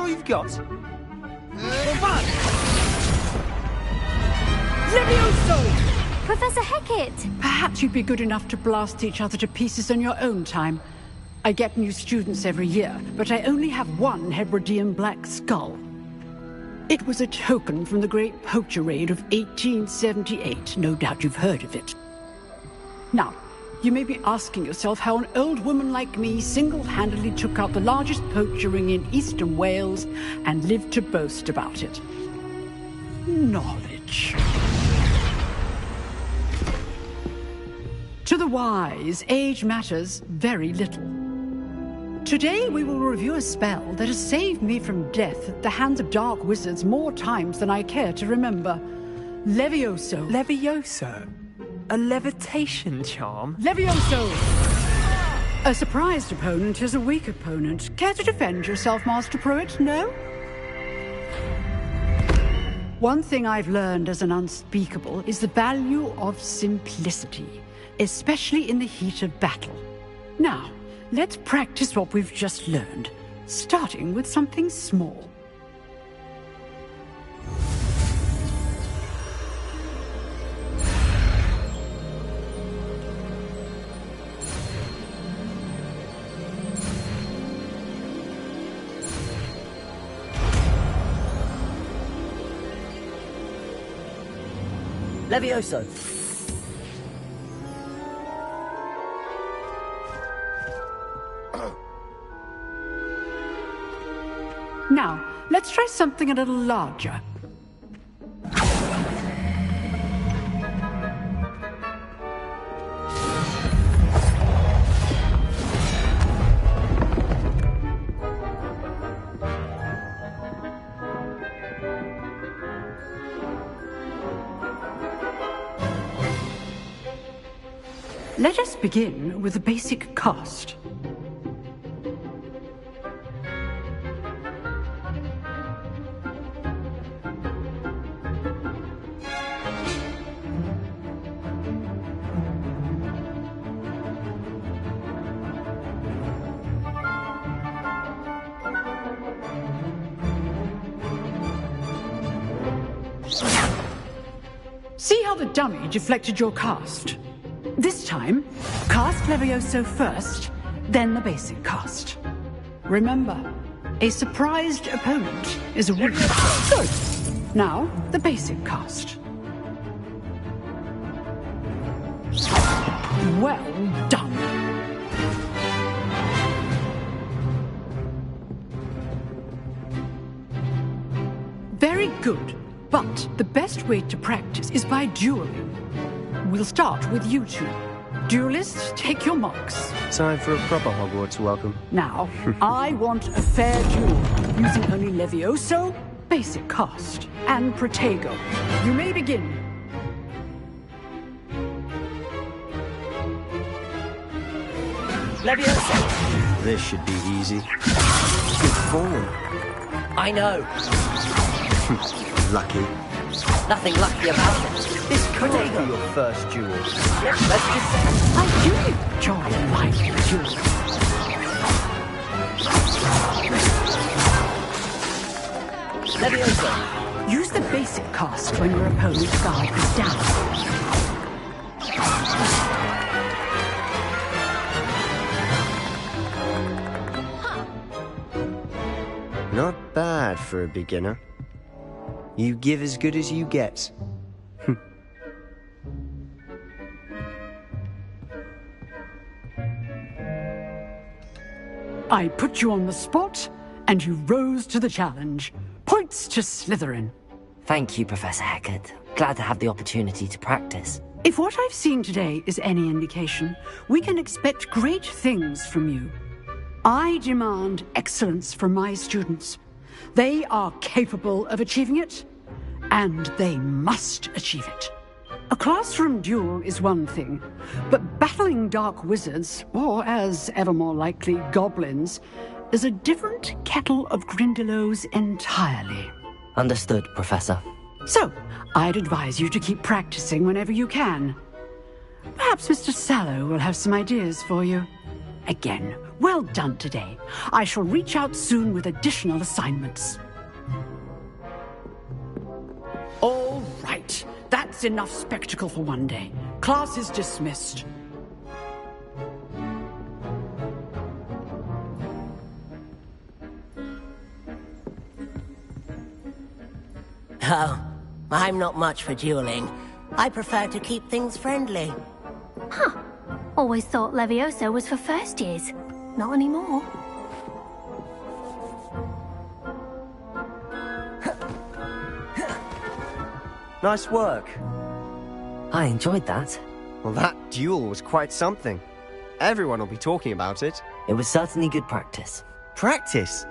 all you've got? Levioso! Professor Hecat! Perhaps you'd be good enough to blast each other to pieces on your own time. I get new students every year, but I only have one Hebridean black skull. It was a token from the Great Poacher Raid of 1878. No doubt you've heard of it. Now, you may be asking yourself how an old woman like me single-handedly took out the largest poacher ring in eastern Wales and lived to boast about it. Knowledge. To the wise, age matters very little. Today we will review a spell that has saved me from death at the hands of dark wizards more times than I care to remember. Levioso. Levioso? A levitation charm? Levioso! A surprised opponent is a weak opponent. Care to defend yourself, Master Pruitt? No? One thing I've learned as an unspeakable is the value of simplicity, especially in the heat of battle. Now, let's practice what we've just learned, starting with something small. Levioso. Now, let's try something a little larger. Let us begin with the basic cast. See how the dummy deflected your cast? This time, cast Levioso first, then the basic cast. Remember, a surprised opponent is a winner. Good. Now, the basic cast. Well done. Very good. But the best way to practice is by dueling. We'll start with you two. Duelists, take your marks. Time for a proper Hogwarts welcome. Now, I want a fair duel, using only Levioso, basic cast, and Protego. You may begin. Levioso. This should be easy. Good form. I know. Lucky. Nothing lucky about it. This could be your first duel. Let's just say... I do enjoy lively duels. Levioso. Use the basic cast when your opponent's guard is down. Not bad for a beginner. You give as good as you get. I put you on the spot, and you rose to the challenge. Points to Slytherin. Thank you, Professor Hecat. Glad to have the opportunity to practice. If what I've seen today is any indication, we can expect great things from you. I demand excellence from my students. They are capable of achieving it, and they must achieve it. A classroom duel is one thing, but battling dark wizards, or as ever more likely, goblins, is a different kettle of Grindylows entirely. Understood, Professor. So, I'd advise you to keep practicing whenever you can. Perhaps Mr. Sallow will have some ideas for you. again. Well done today. I shall reach out soon with additional assignments. All right. That's enough spectacle for one day. Class is dismissed. Oh, I'm not much for dueling. I prefer to keep things friendly. Huh. Always thought Levioso was for first years. Not anymore. Nice work. I enjoyed that. Well, that duel was quite something. Everyone will be talking about it. It was certainly good practice. Practice?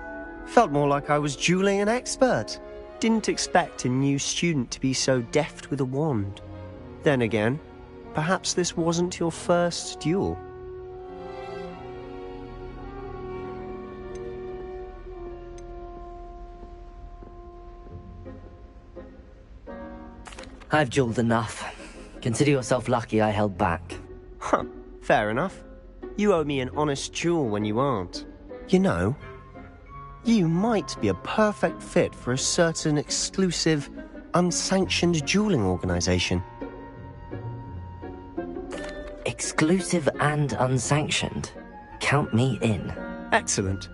Felt more like I was dueling an expert. Didn't expect a new student to be so deft with a wand. Then again, perhaps this wasn't your first duel. I've dueled enough. Consider yourself lucky I held back. Huh, fair enough. You owe me an honest duel when you aren't. You know, you might be a perfect fit for a certain exclusive, unsanctioned dueling organization. Exclusive and unsanctioned. Count me in. Excellent.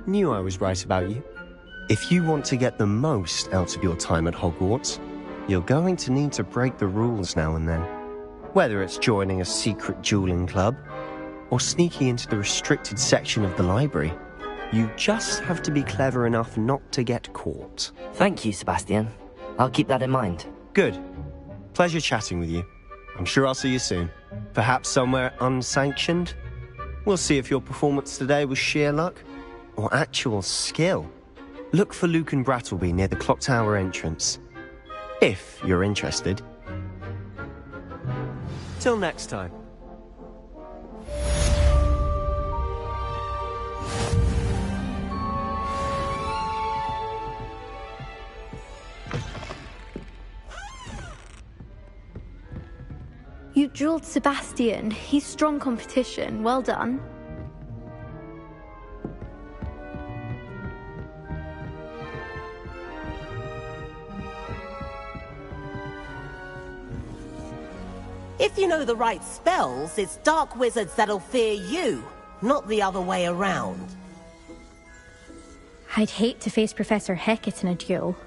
Knew I was right about you. If you want to get the most out of your time at Hogwarts, you're going to need to break the rules now and then. Whether it's joining a secret dueling club, or sneaking into the restricted section of the library, you just have to be clever enough not to get caught. Thank you, Sebastian. I'll keep that in mind. Good. Pleasure chatting with you. I'm sure I'll see you soon. Perhaps somewhere unsanctioned? We'll see if your performance today was sheer luck or actual skill. Look for Luke and Brattleby near the clock tower entrance. If you're interested. Till next time. You dueled Sebastian. He's strong competition. Well done. If you know the right spells, it's dark wizards that'll fear you, not the other way around. I'd hate to face Professor Hecat in a duel.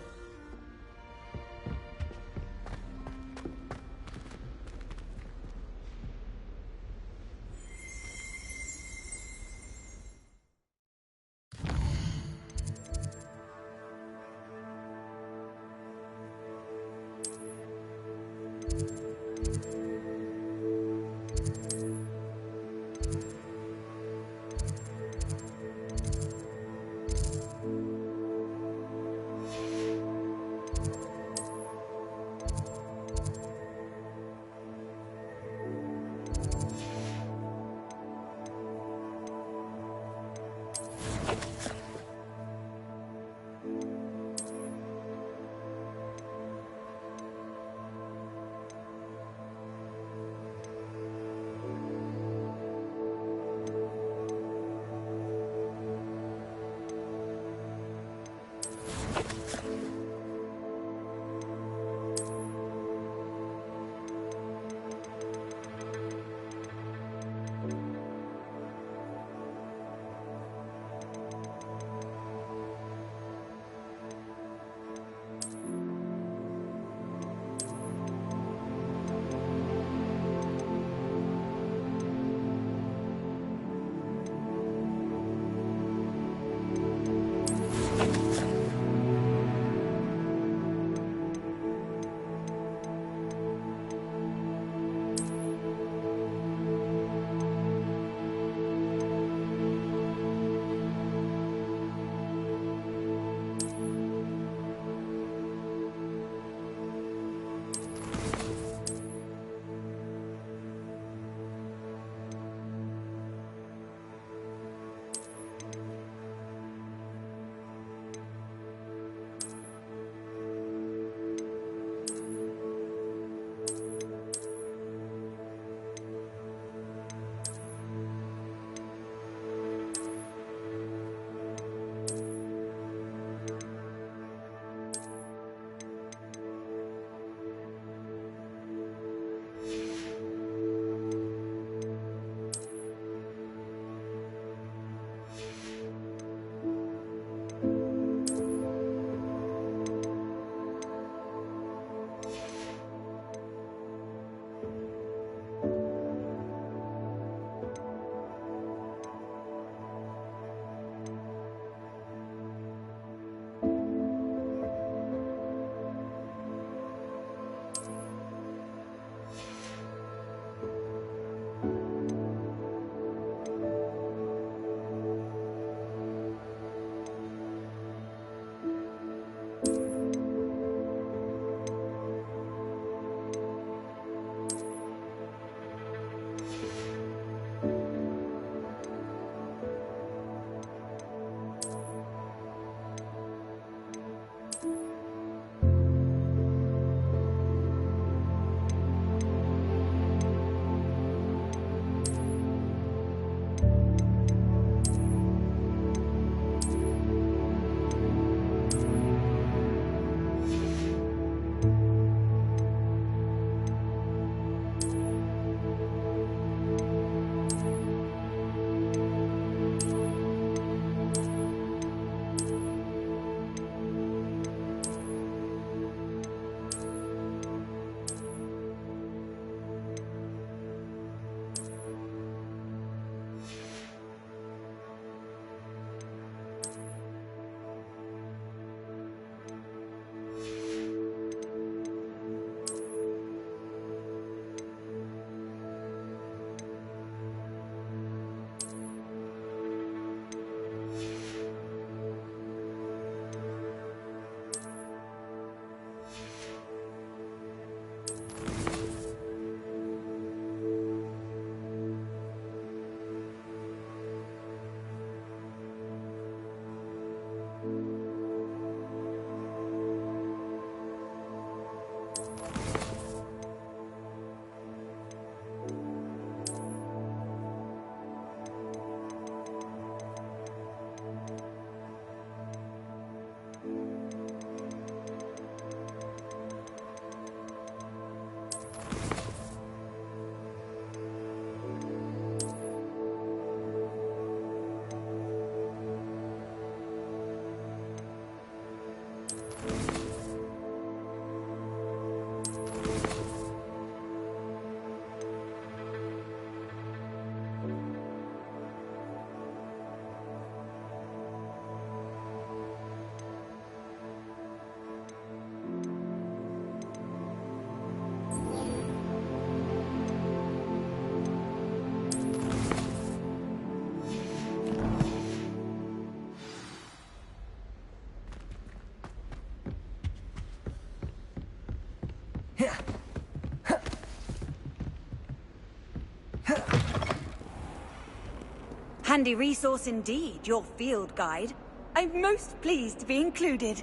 Handy resource indeed, your field guide. I'm most pleased to be included.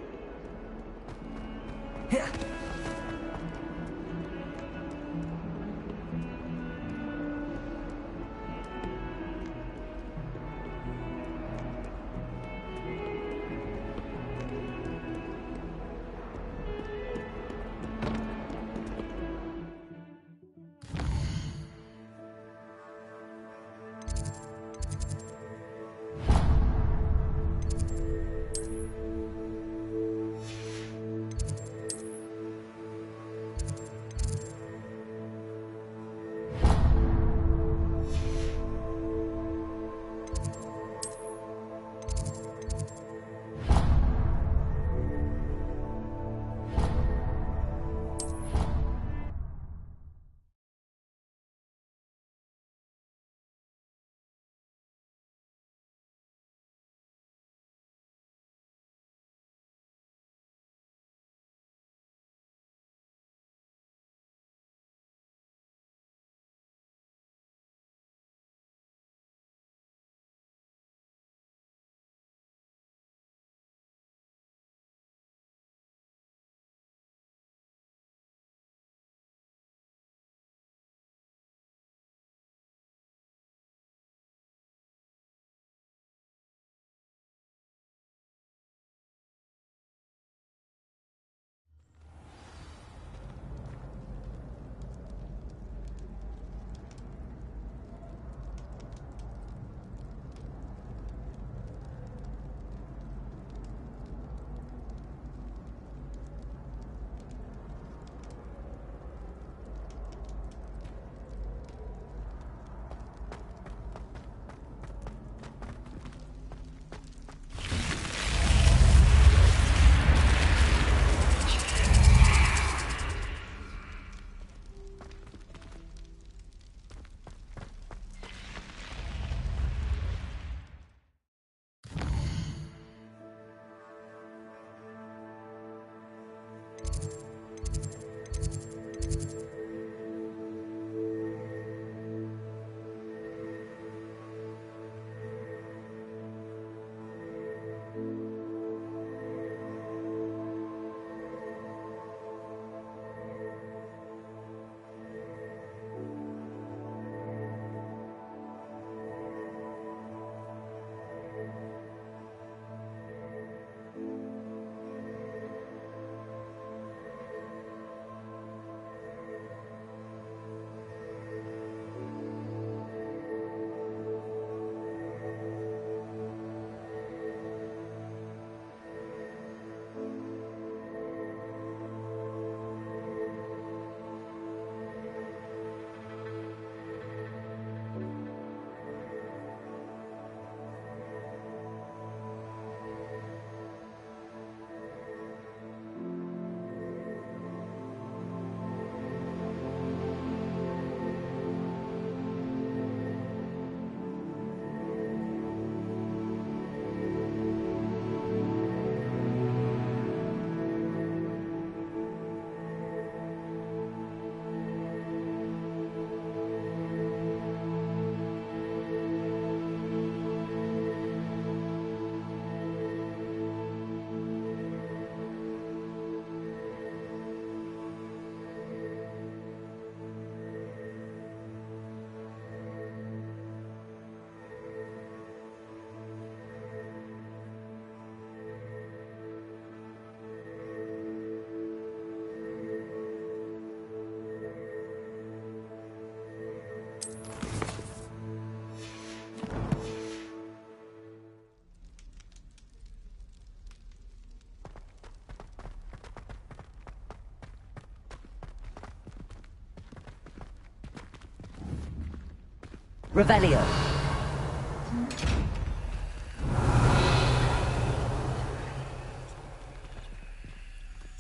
Revelio.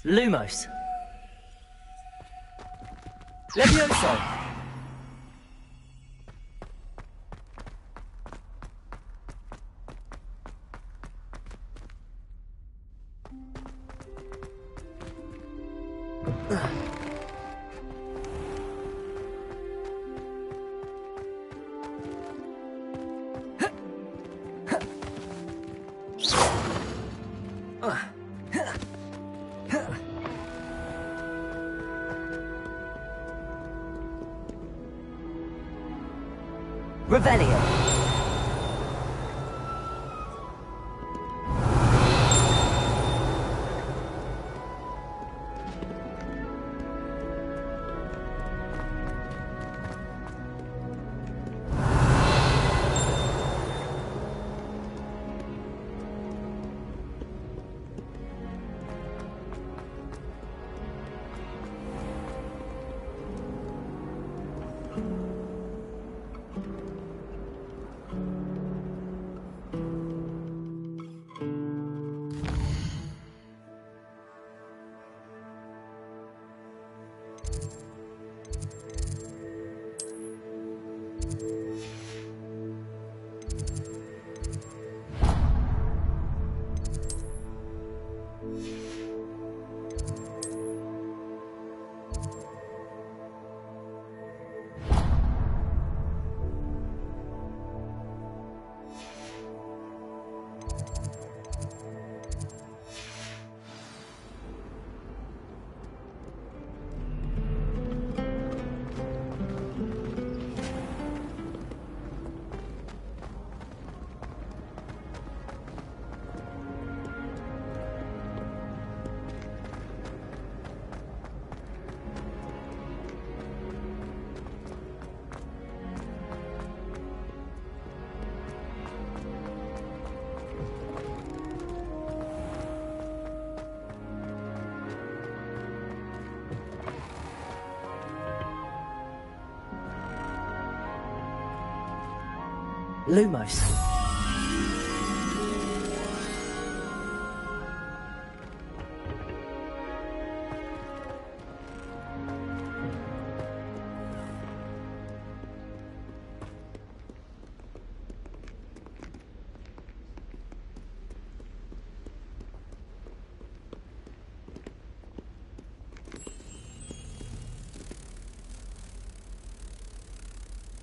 Lumos. Levioso. Revelio. Lumos.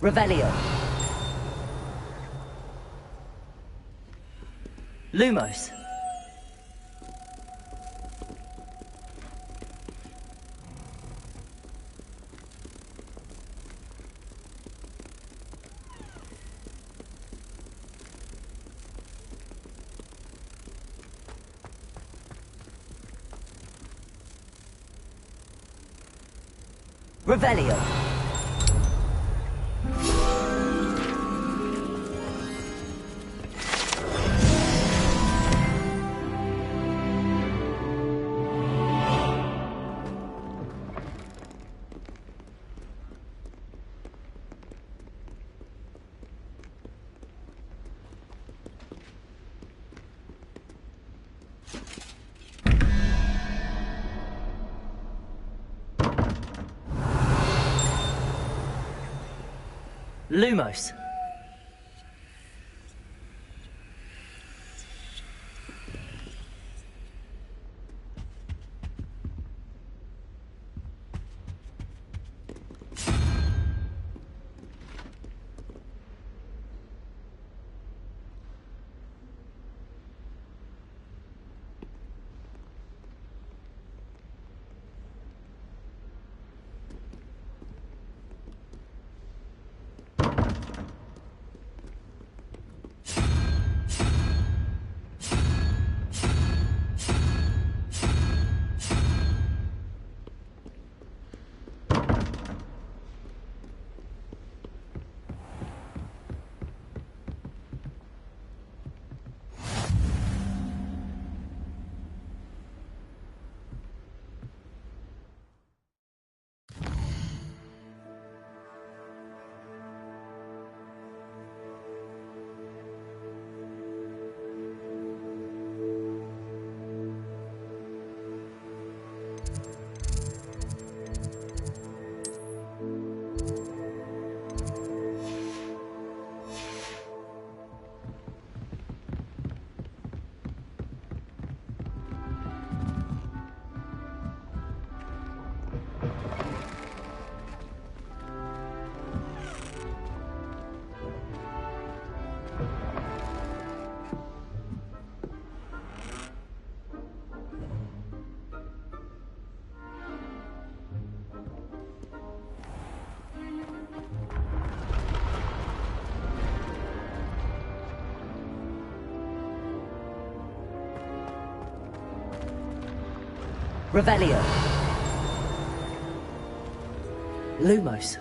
Revelio. Lumos. Revelio. Lumos. Revelio. Lumos.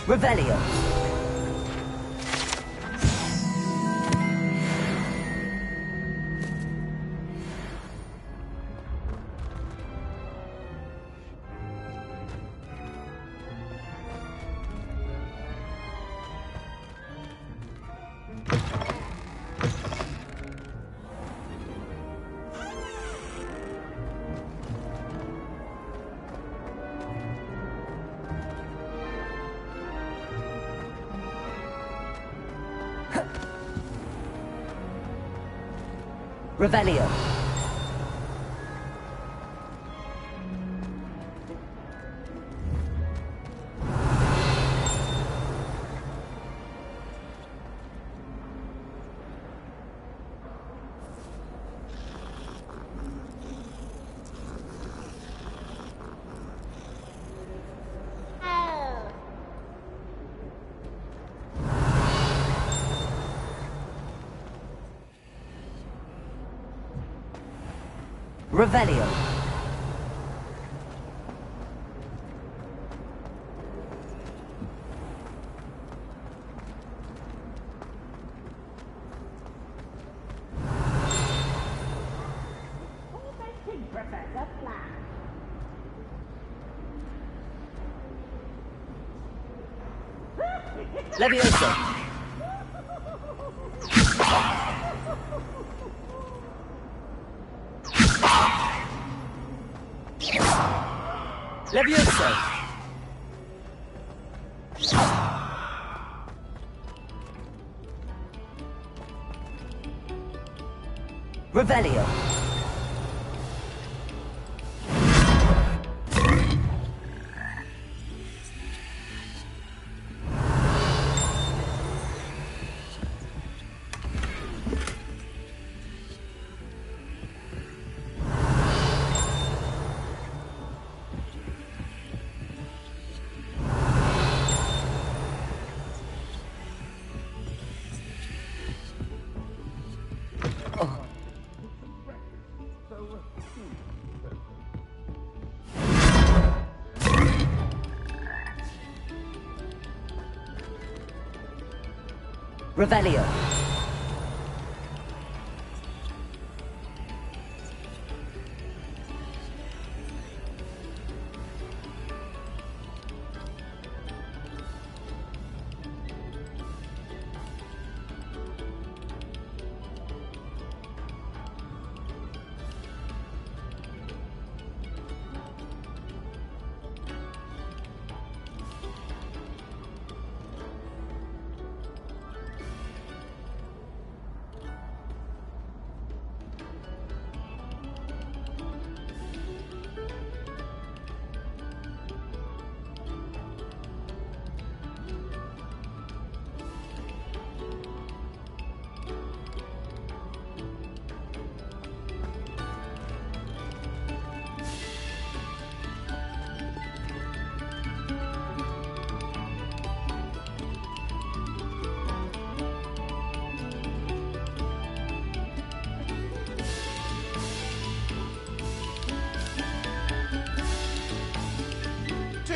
Revelio. Revelio. Revelio. Levioso. Levioso. Revelio. Revelio.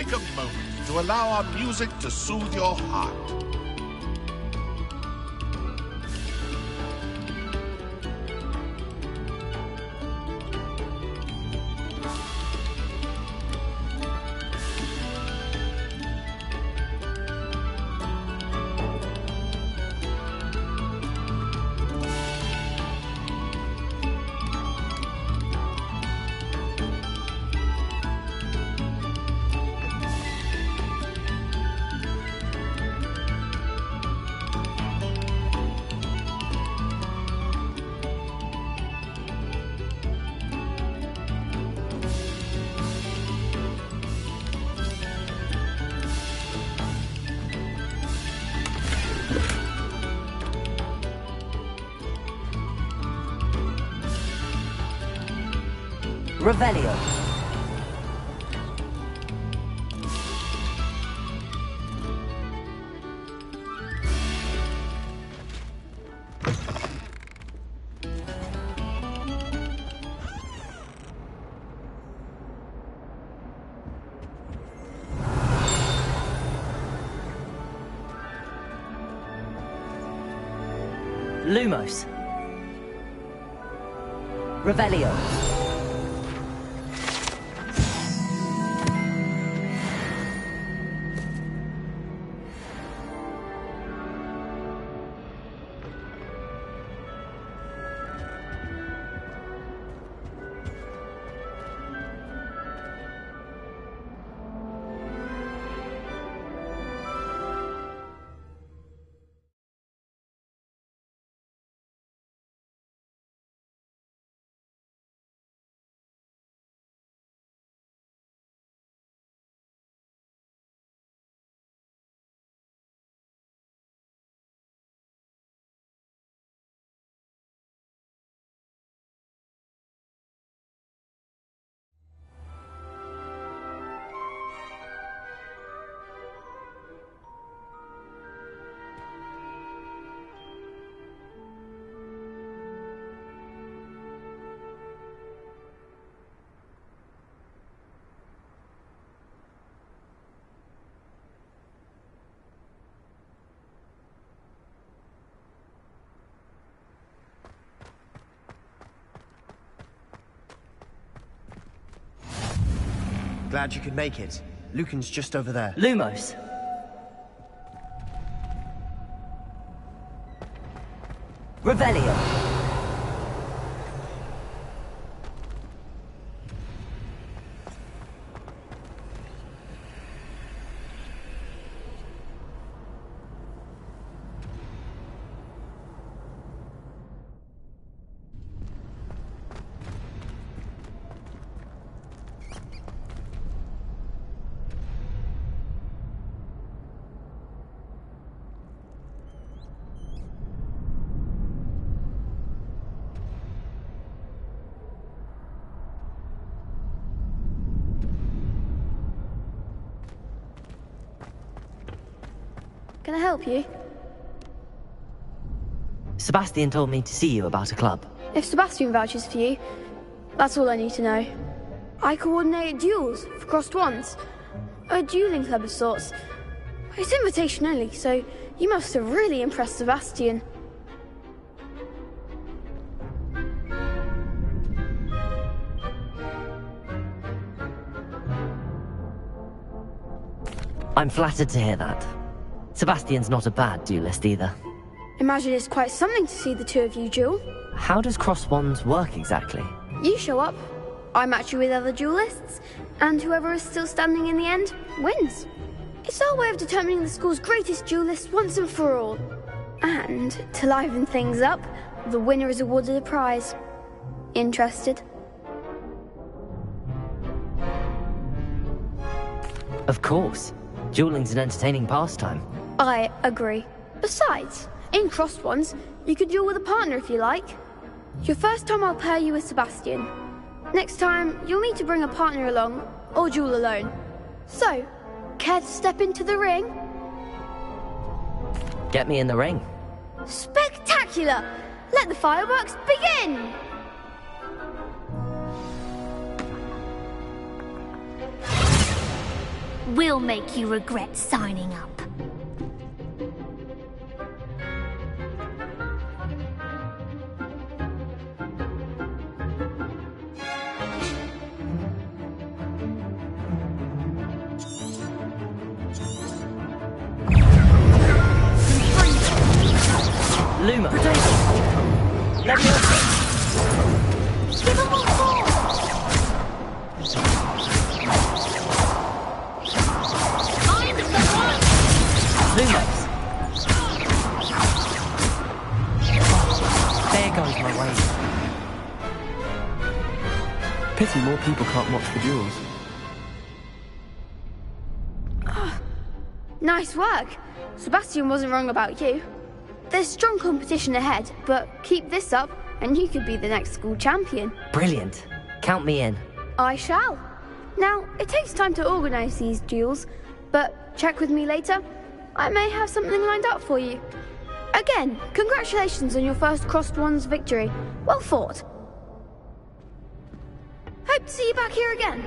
take a moment to allow our music to soothe your heart. Revelio. Lumos. Revelio. Glad you could make it. Lucan's just over there. Lumos. Revelio. Can I help you? Sebastian told me to see you about a club. If Sebastian vouches for you, that's all I need to know. I coordinate duels for crossed wands. A dueling club of sorts. It's invitation only, so you must have really impressed Sebastian. I'm flattered to hear that. Sebastian's not a bad duelist either. Imagine it's quite something to see the two of you duel. How does cross wands work exactly? You show up, I match you with other duelists, and whoever is still standing in the end wins. It's our way of determining the school's greatest duelist once and for all. And to liven things up, the winner is awarded a prize. Interested? Of course. Dueling's an entertaining pastime. I agree. Besides, in crossed ones, you could duel with a partner if you like. Your first time I'll pair you with Sebastian. Next time, you'll need to bring a partner along, or duel alone. So, care to step into the ring? Get me in the ring. Spectacular! Let the fireworks begin! will make you regret signing up. Luma! Leviosa! Give them all four! Find the one! Lumos! There goes my way. Pity more people can't watch the duels. Nice work. Sebastian wasn't wrong about you. There's strong competition ahead, but keep this up and you could be the next school champion. Brilliant. Count me in. I shall. Now, it takes time to organise these duels, but check with me later. I may have something lined up for you. Again, congratulations on your first Crossed Wands victory. Well fought. Hope to see you back here again.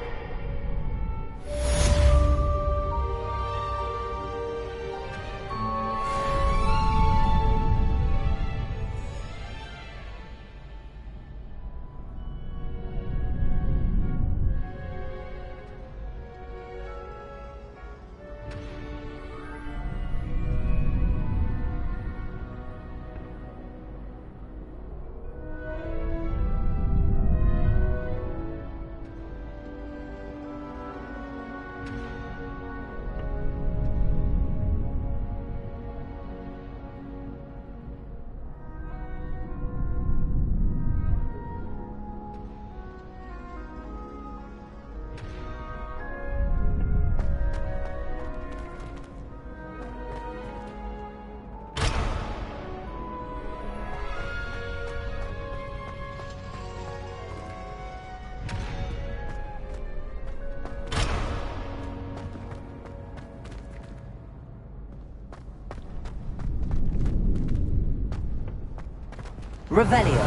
Revelio.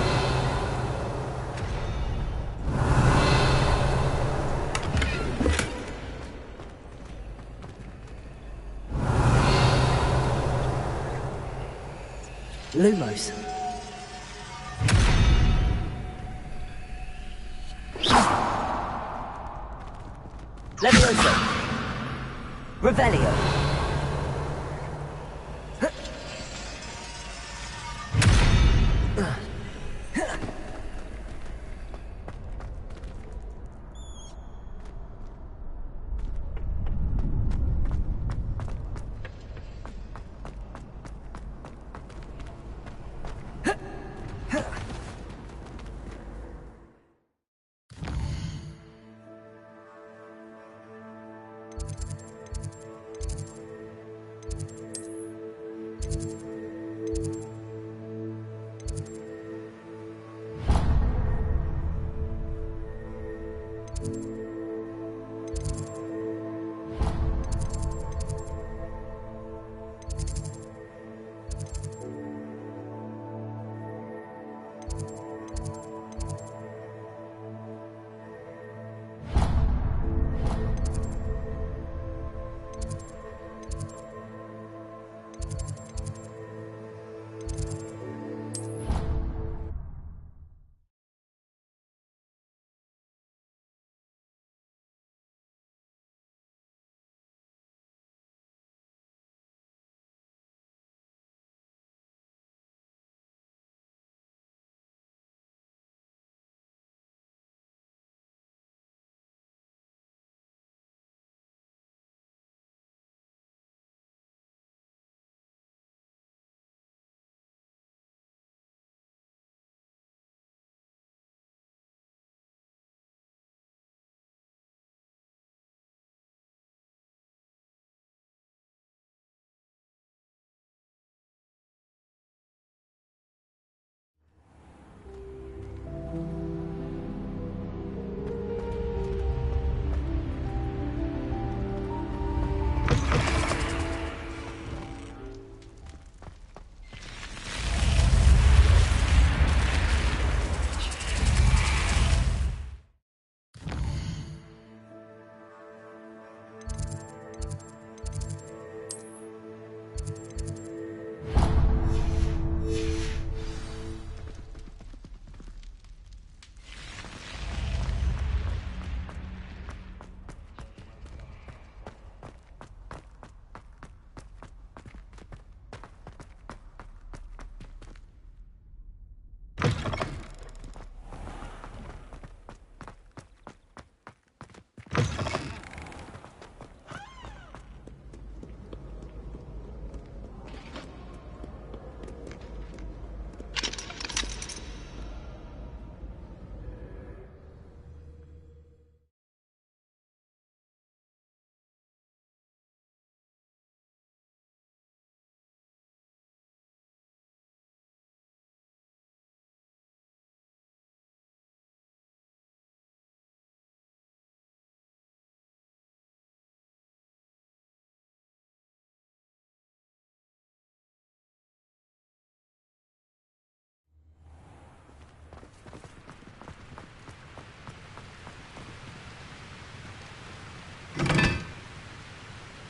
Lumos. Leviosa. Revelio.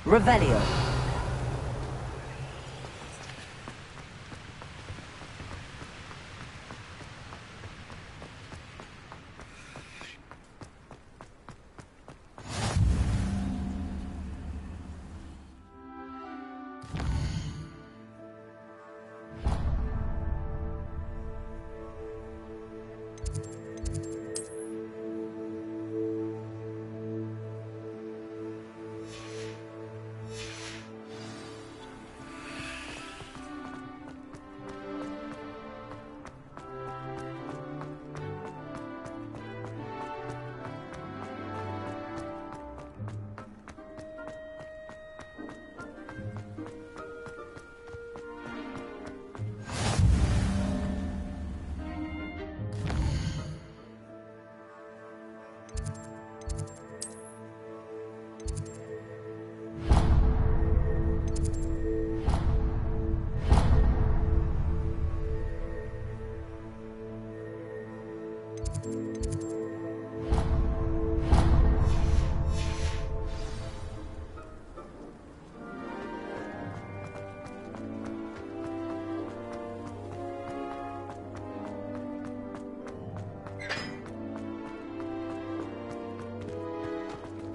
Revelio.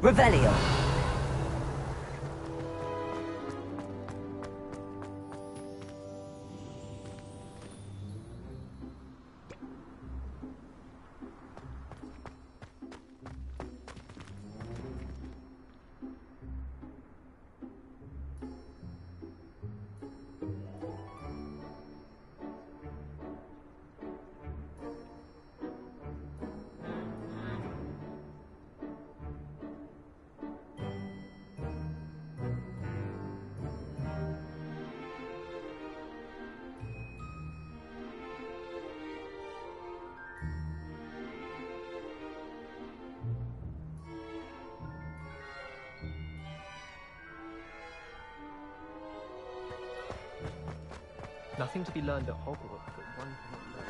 Revelio. Nothing to be learned at Hogwarts, but one cannot learn.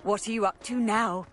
What are you up to now?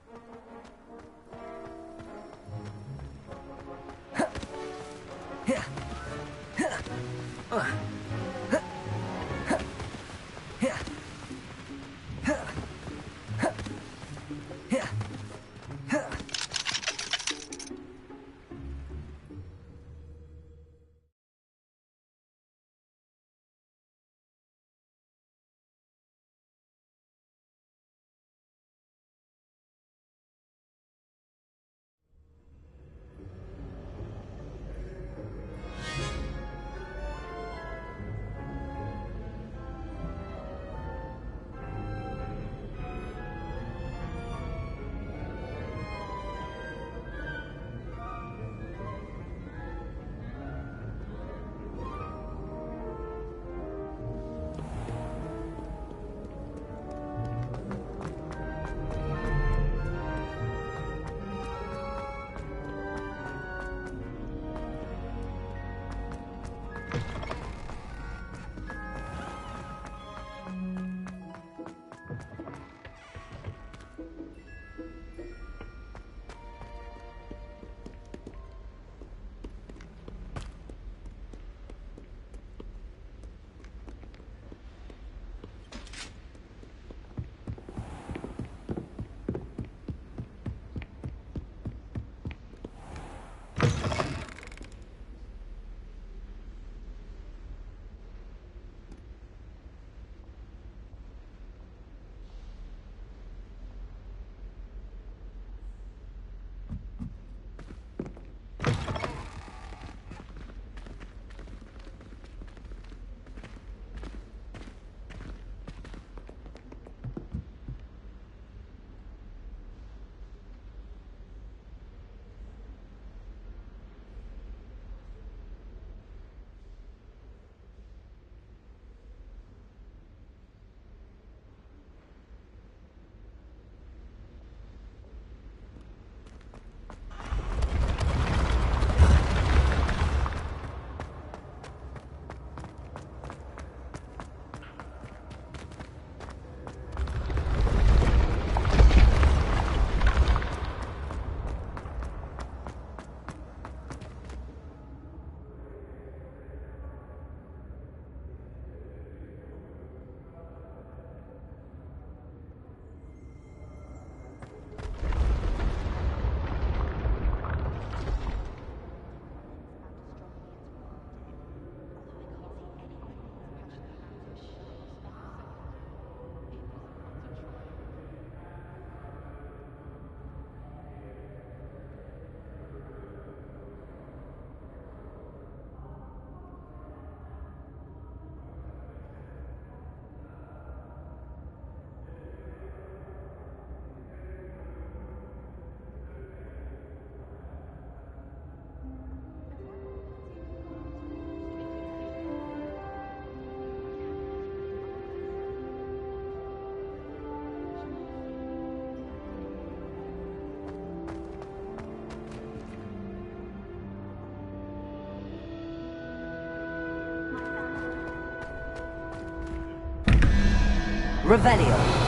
Revelio.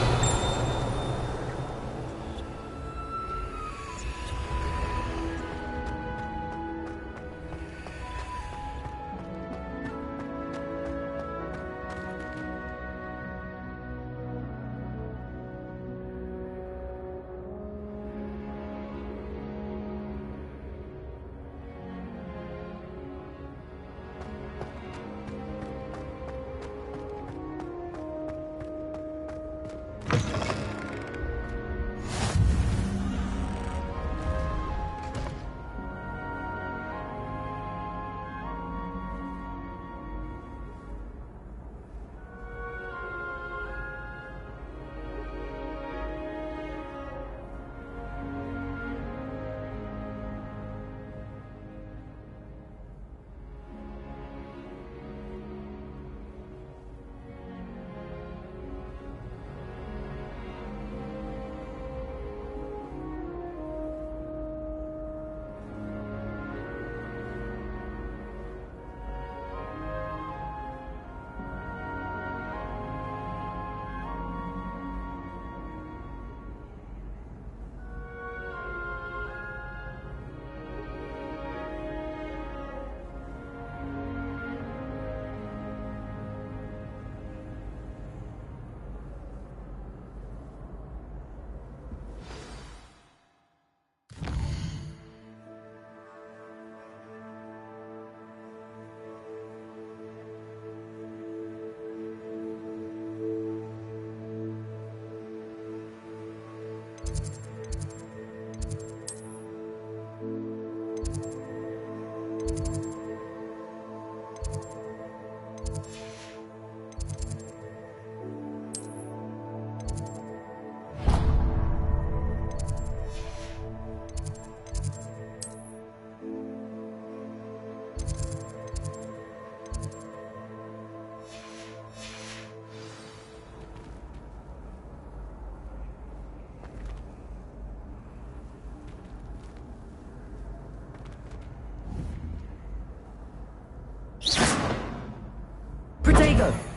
Protego!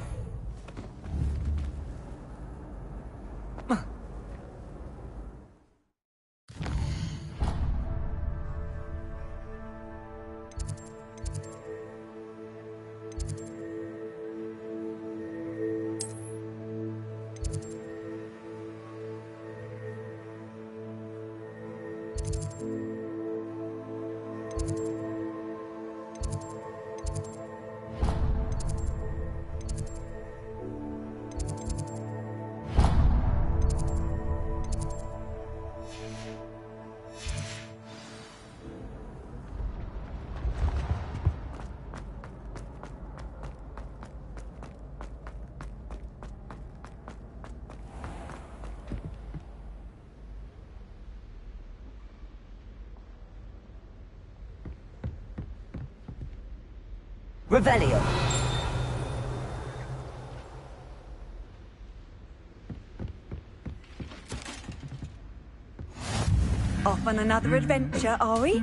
Revelio. Off on another adventure, are we?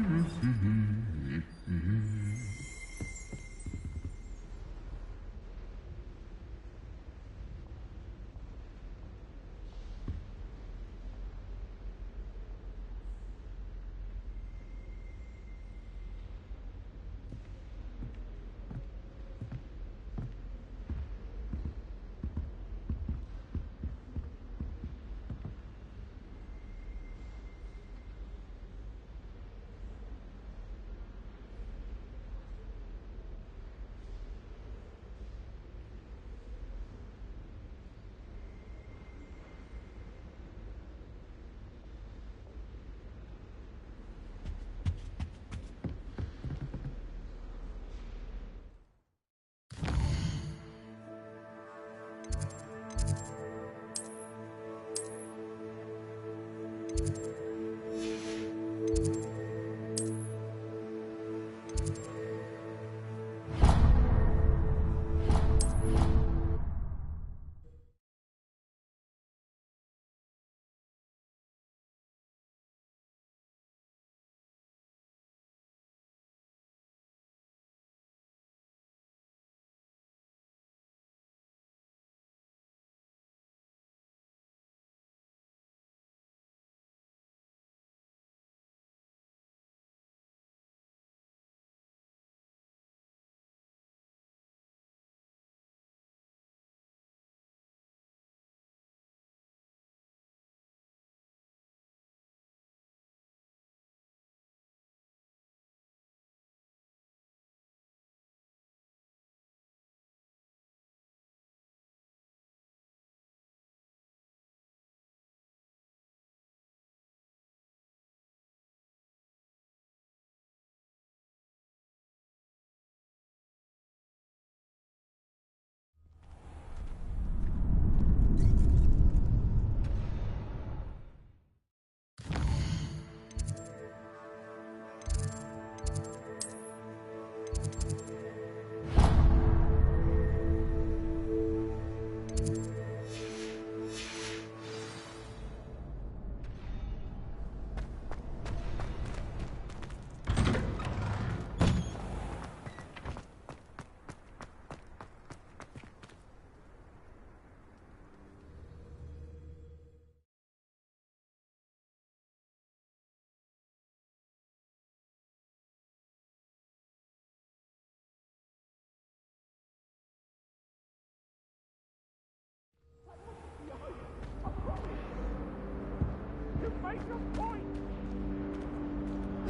Make your point!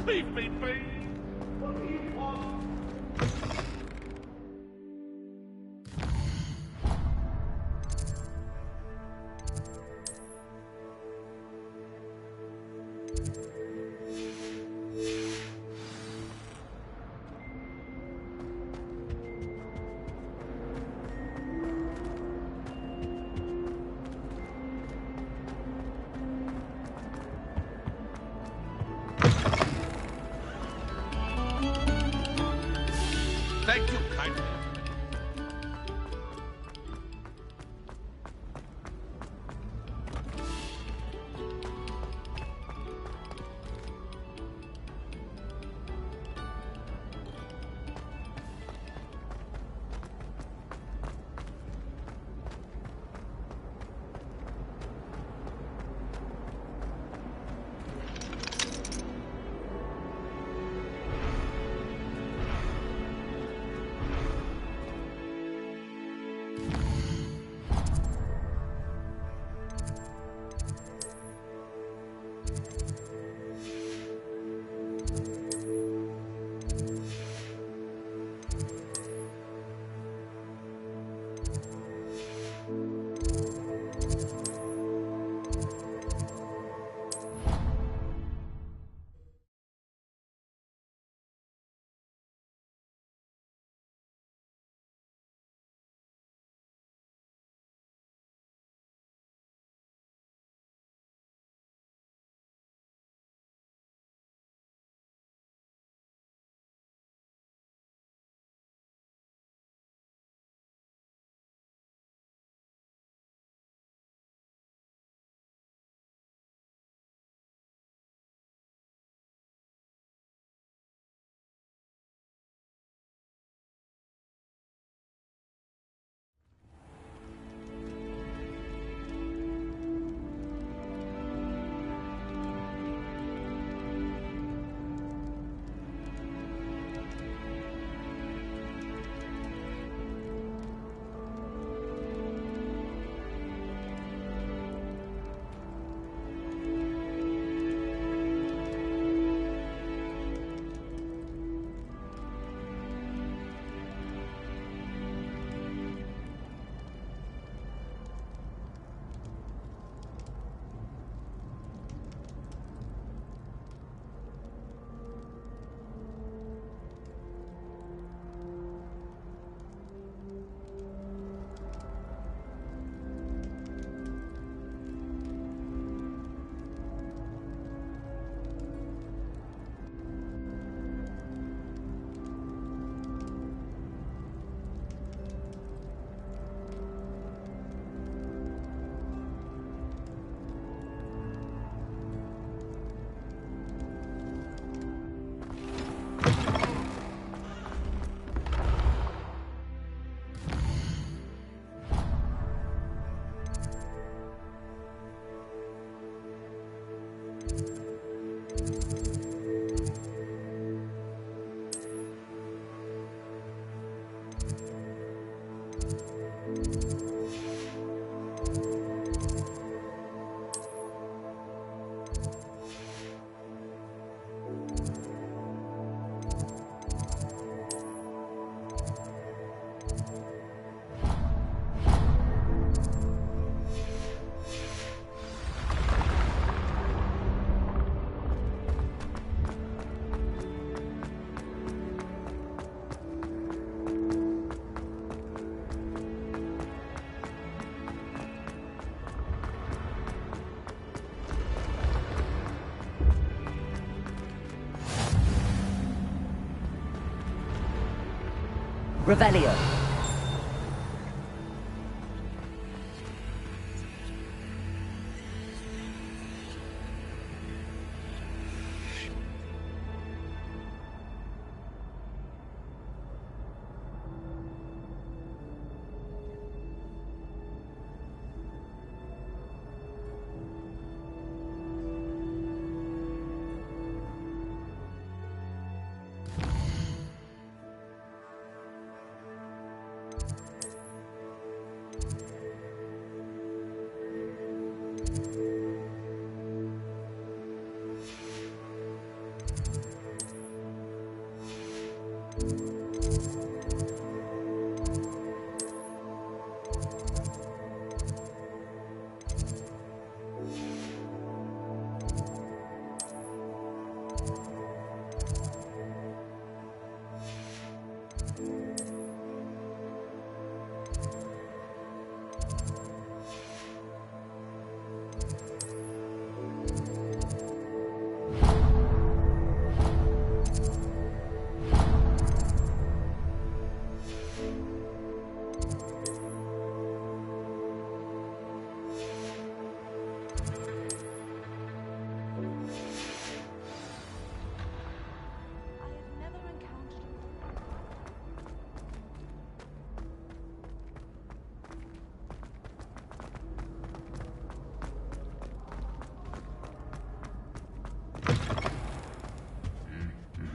Leave me be! What do you want? Thank you kindly. Revelio.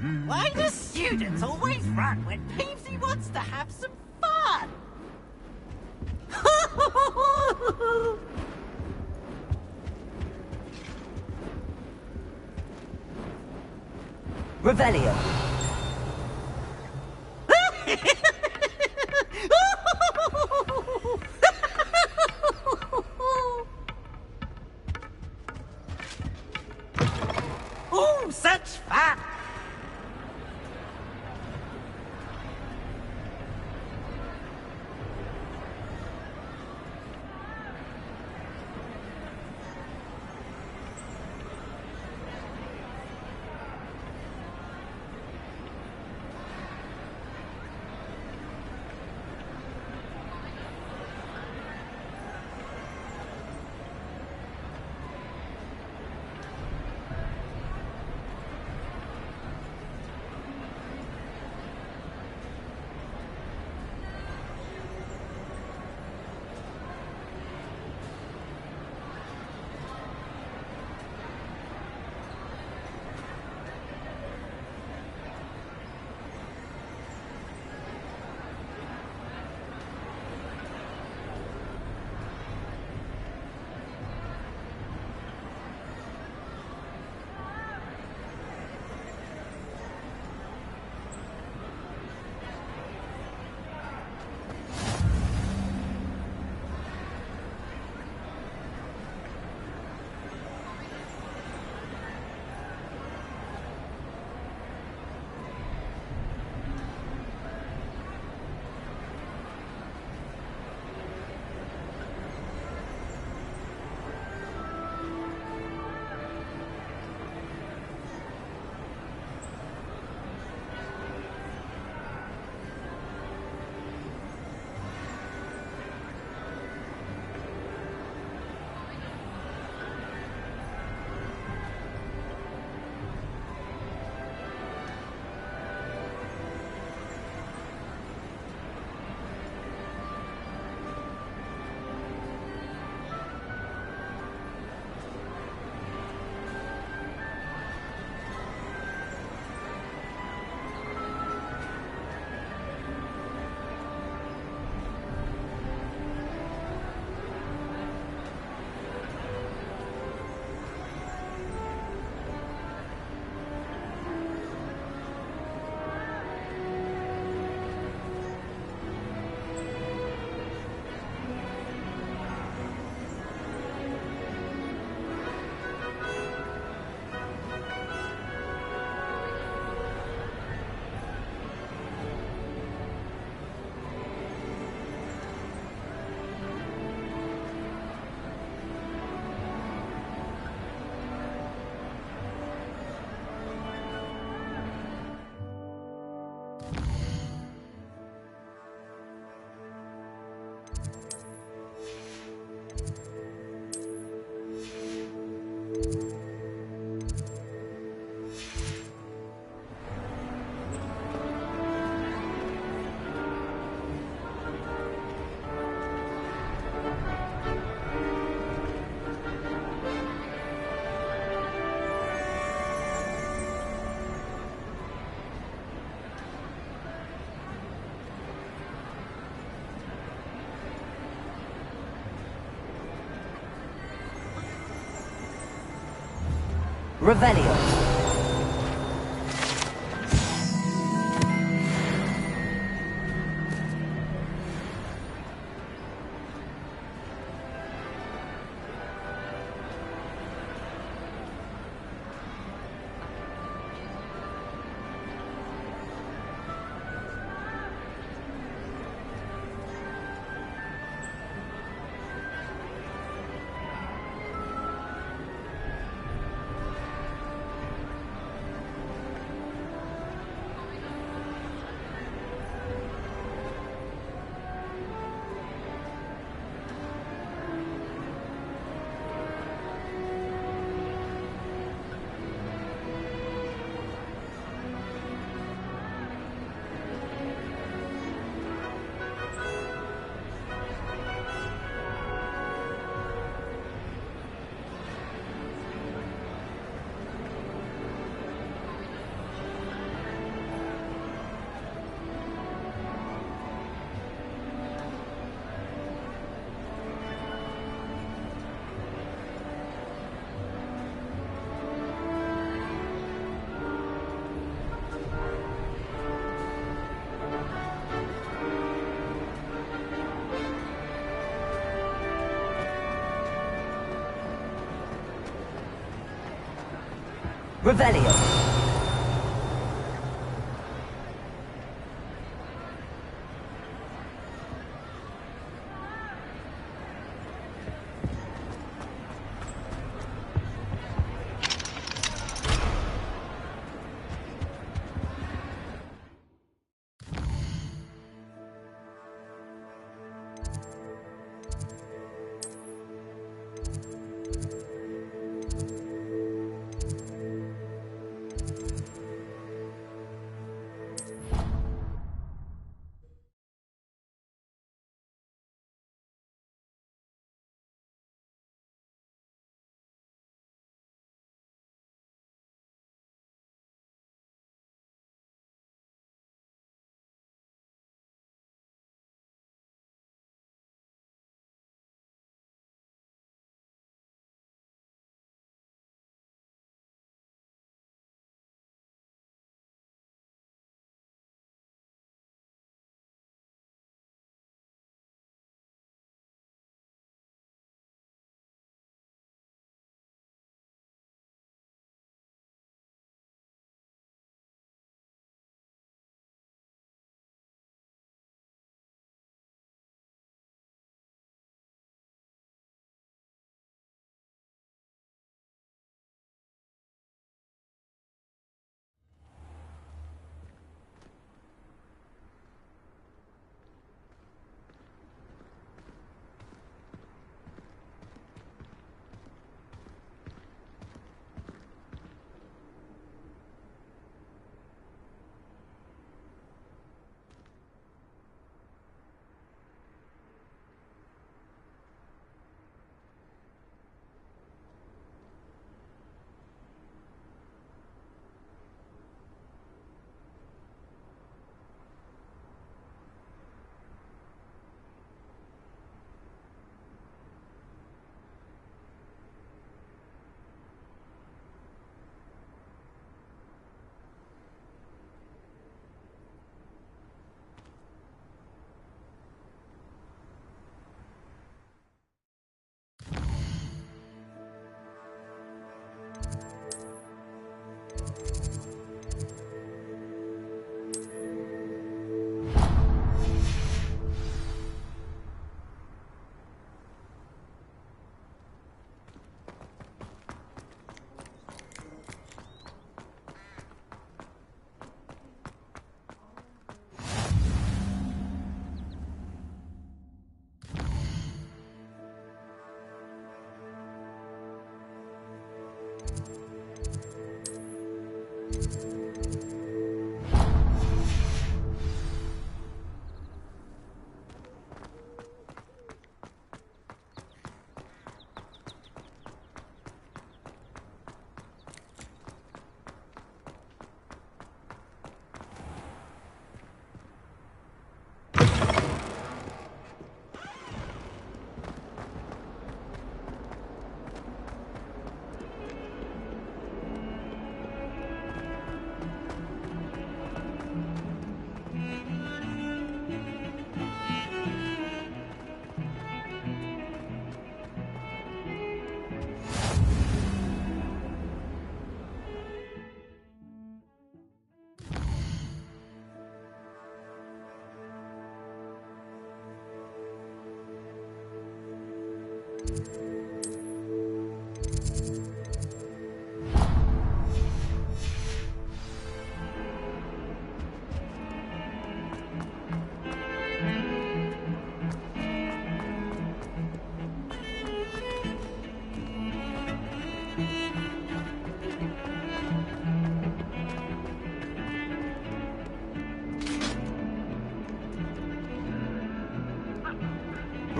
Why do students always run when Peevesy wants to have some fun? Revelio. Oh, such fun! Revelio. Revelio.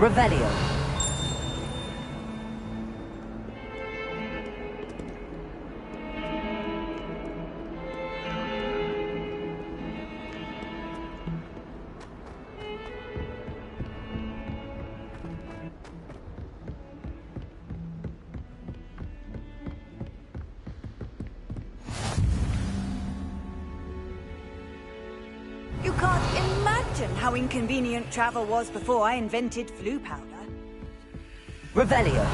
Revelio. You can't imagine how inconvenient travel was before I invented flu powder. Revelio.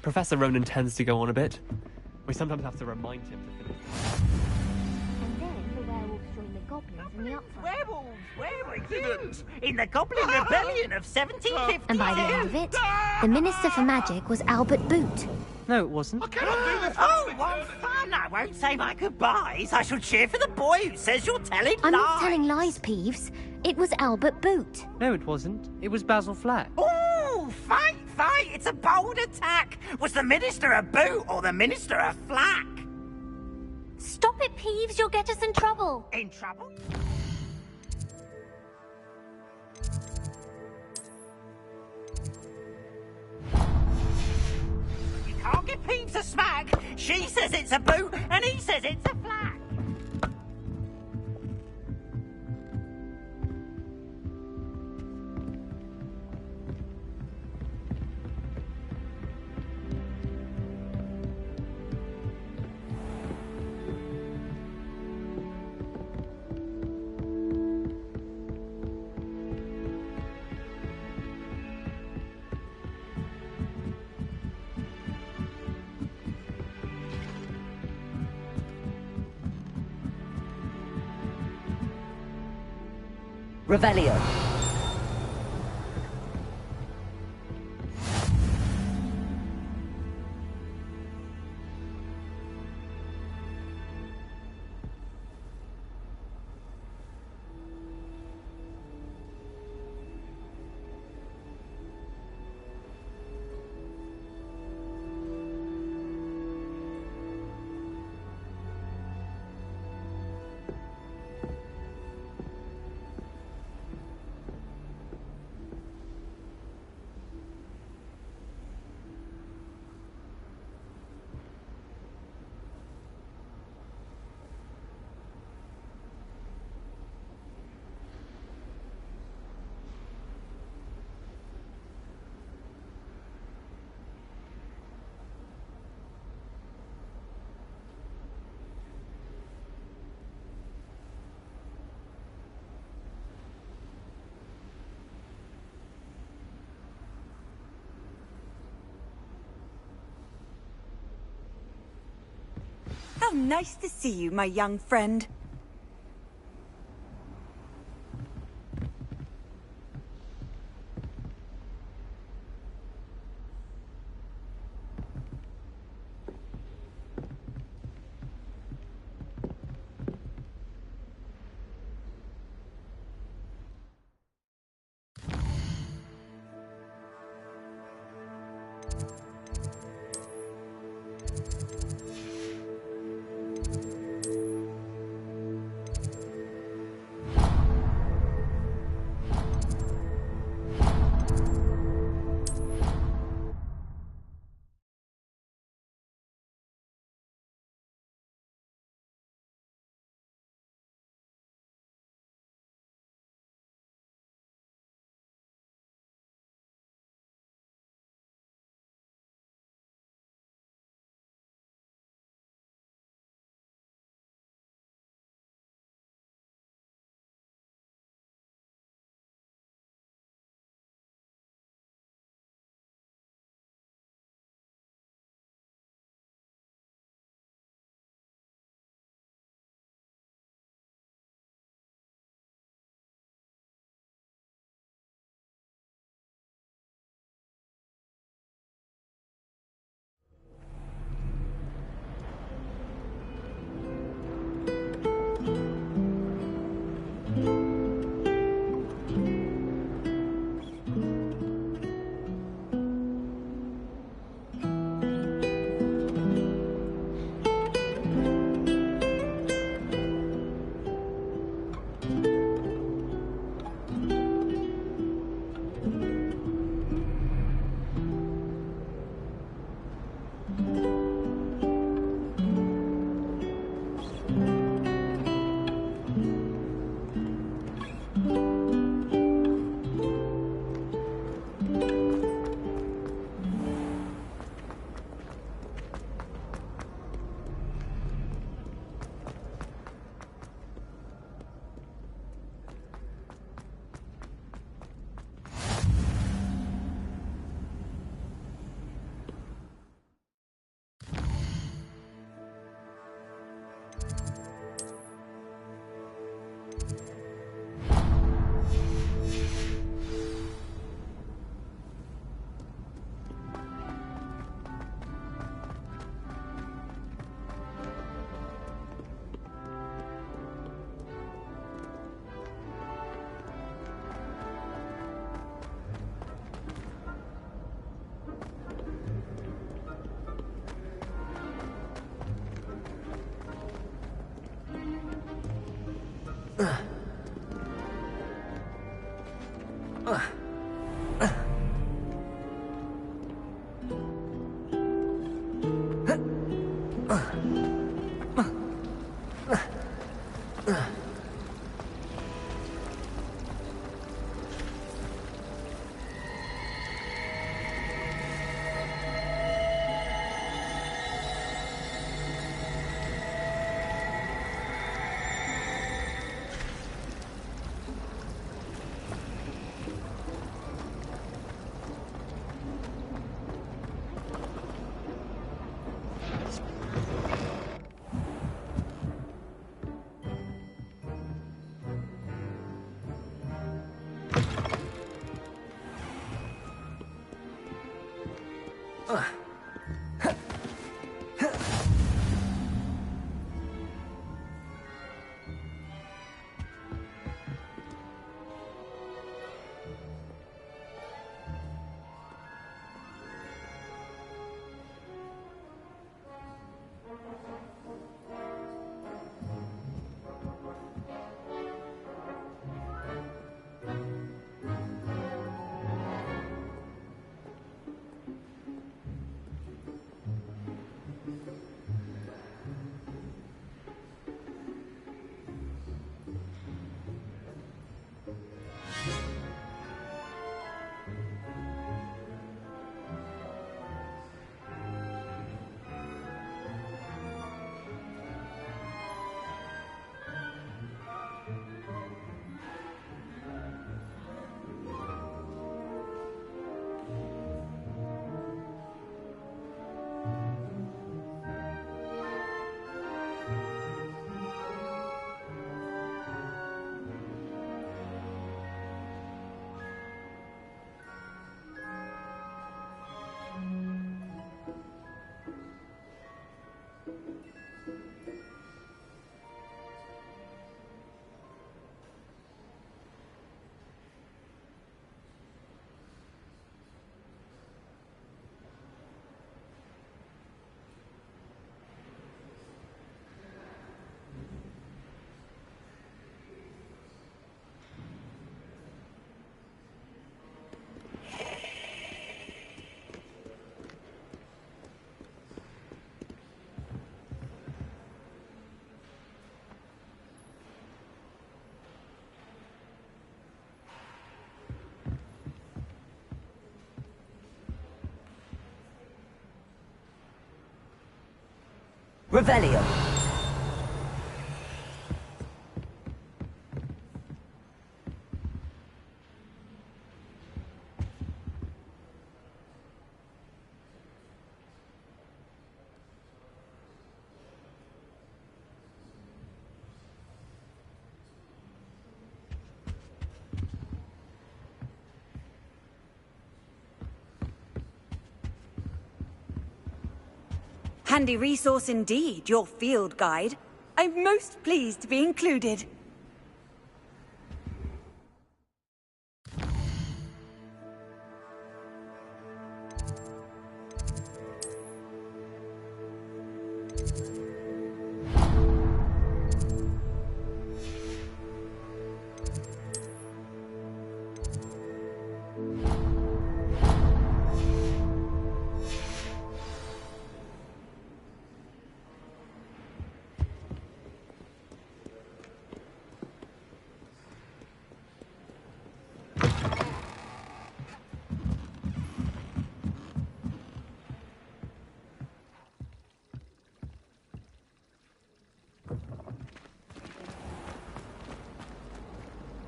Professor Ronan tends to go on a bit. We sometimes have to remind him to finish. And then the werewolves joined the goblins in the upfront. Werewolves, where were you? In the Goblin Rebellion of 1750. And by the end of it, the Minister for Magic was Albert Boot. No, it wasn't. Oh, what fun! I won't say my goodbyes. I shall cheer for the boy who says you're telling I'm lies. not telling lies, Peeves. It was Albert Boot. No, it wasn't. It was Basil Flack. Oh, fight! It's a bold attack. Was the Minister a boot or the Minister a flack? Stop it, Peeves. You'll get us in trouble. In trouble? You can't give Peeves a smack. She says it's a boot and he says it's a flack. Revelio. How nice to see you, my young friend. Revelio. Handy resource indeed, your field guide. I'm most pleased to be included.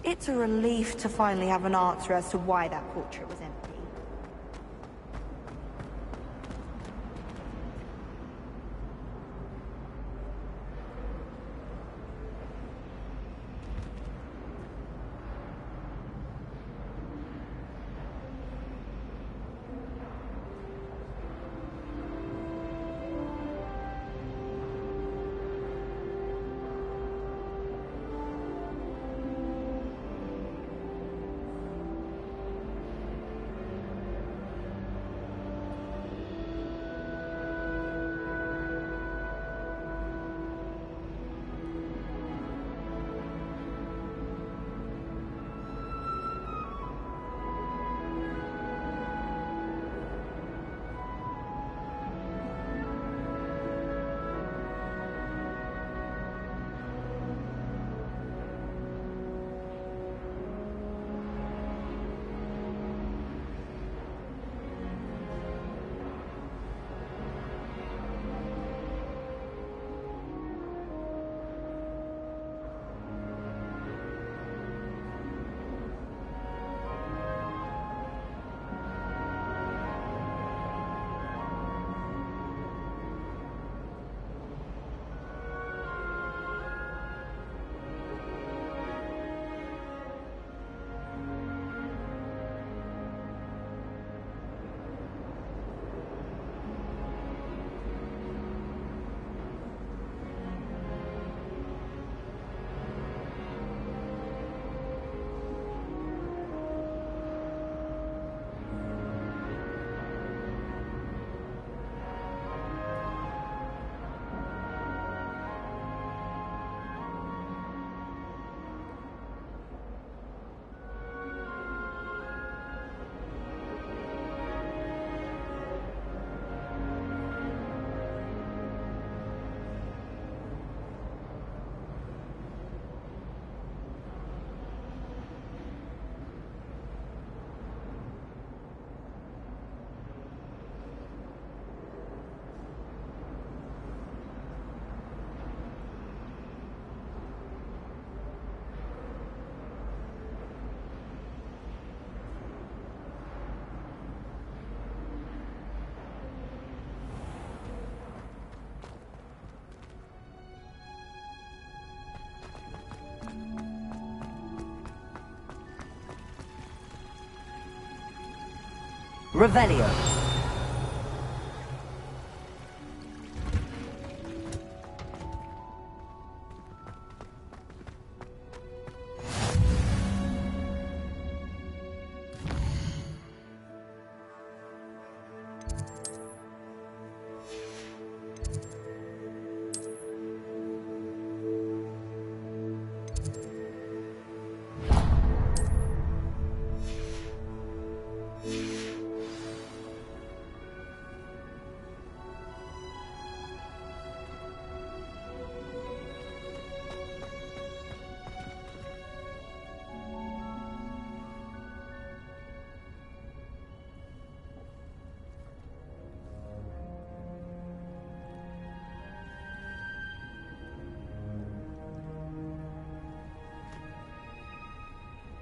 It's a relief to finally have an answer as to why that portrait was empty. Revelio.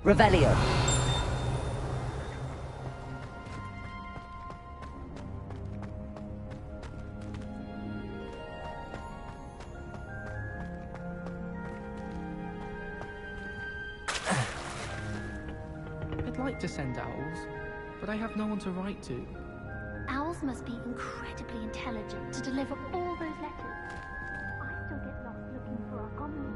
Revelio. I'd like to send owls, but I have no one to write to. Owls must be incredibly intelligent to deliver all those letters. I still get lost looking for our common.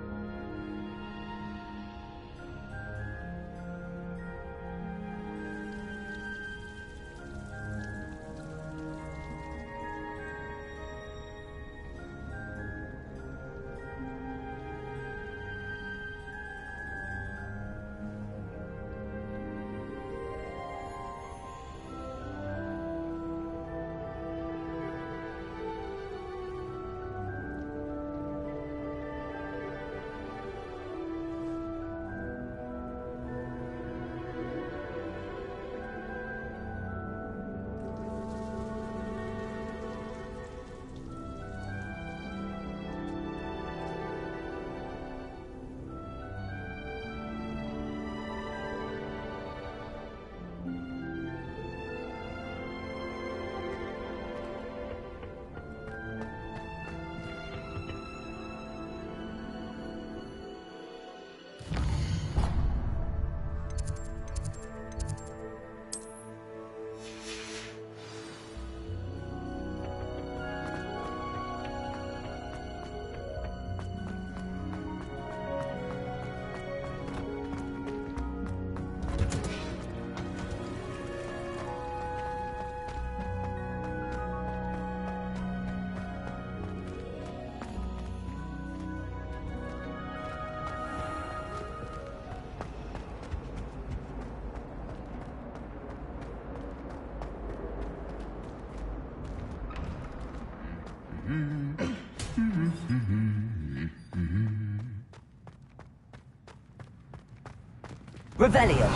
Revelio.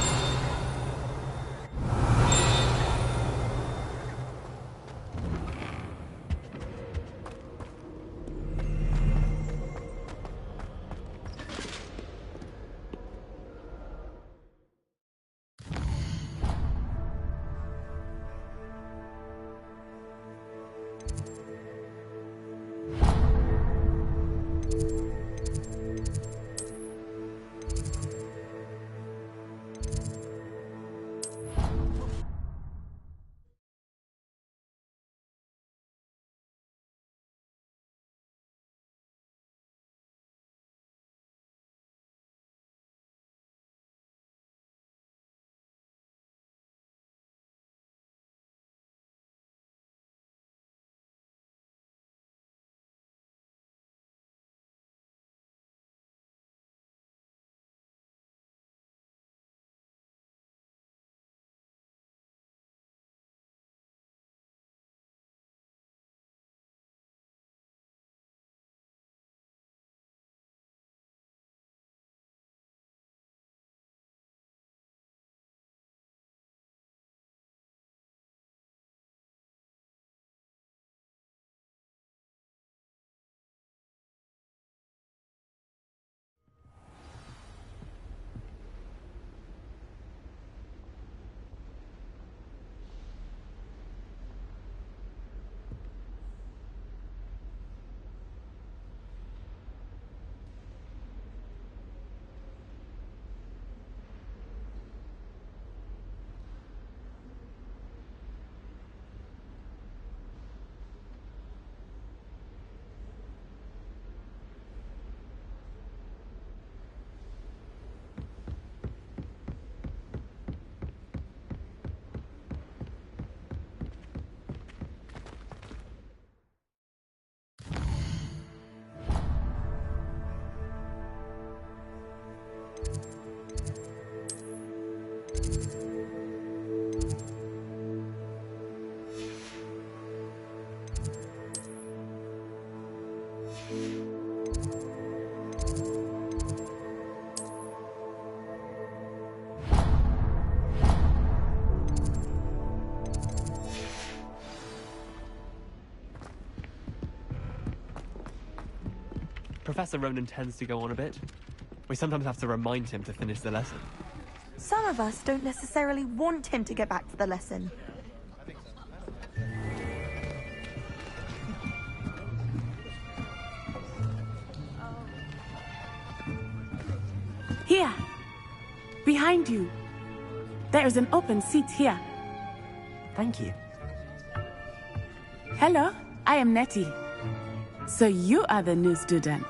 Professor Ronan tends to go on a bit. We sometimes have to remind him to finish the lesson. Some of us don't necessarily want him to get back to the lesson. Here! Behind you. There is an open seat here. Thank you. Hello, I am Nettie. So you are the new student.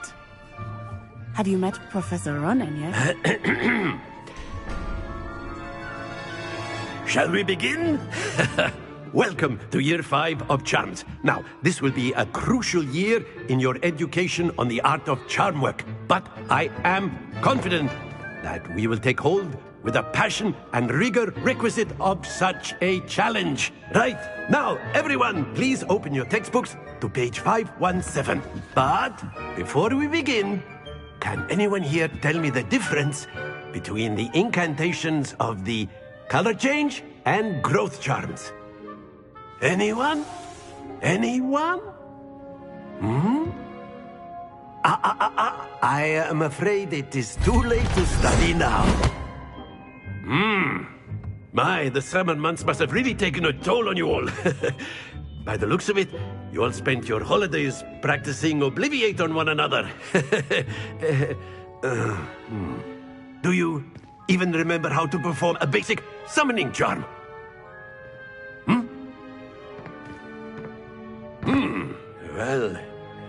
Have you met Professor Ronan yet? Shall we begin? Welcome to Year 5 of Charms. Now, this will be a crucial year in your education on the art of charm work. But I am confident that we will take hold with the passion and rigor requisite of such a challenge. Right, now, everyone, please open your textbooks to page 517. But before we begin, can anyone here tell me the difference between the incantations of the color change and growth charms? Anyone? Anyone? I am afraid it is too late to study now. My, the summer months must have really taken a toll on you all. By the looks of it, you all spent your holidays practicing Obliviate on one another. Do you even remember how to perform a basic summoning charm? Well,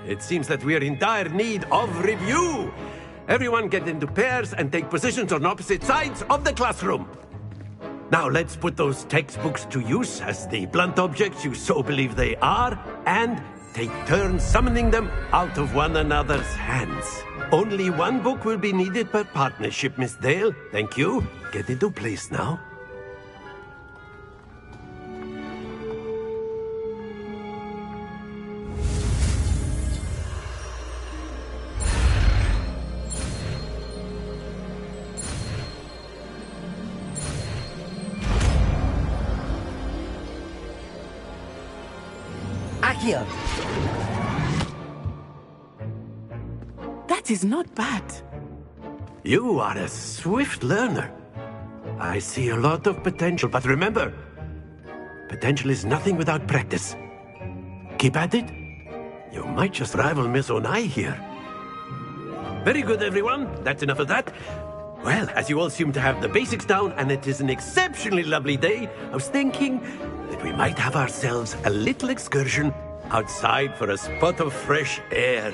it seems that we are in dire need of review. Everyone get into pairs and take positions on opposite sides of the classroom. Now let's put those textbooks to use as the blunt objects you so believe they are, and take turns summoning them out of one another's hands. Only one book will be needed per partnership, Miss Dale. Thank you. Get into place now. Accio! That is not bad. You are a swift learner. I see a lot of potential, but remember, potential is nothing without practice. Keep at it. You might just rival Miss Onai here. Very good, everyone. That's enough of that. Well, as you all seem to have the basics down, and it is an exceptionally lovely day, I was thinking that we might have ourselves a little excursion outside for a spot of fresh air.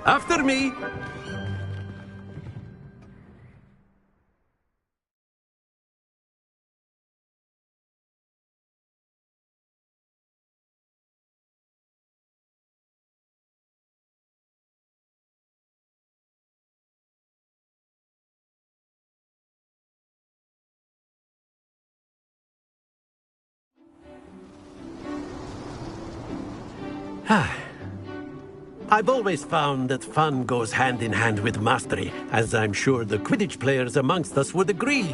After me! I've always found that fun goes hand in hand with mastery, as I'm sure the Quidditch players amongst us would agree.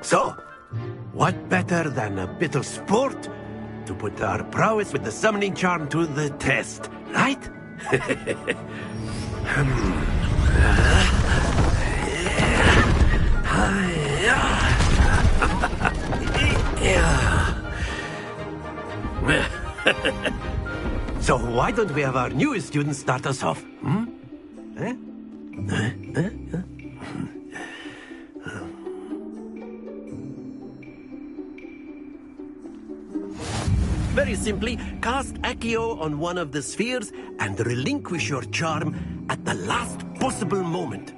So, what better than a bit of sport to put our prowess with the summoning charm to the test, right? So why don't we have our newest student start us off? Very simply, cast Accio on one of the spheres and relinquish your charm at the last possible moment.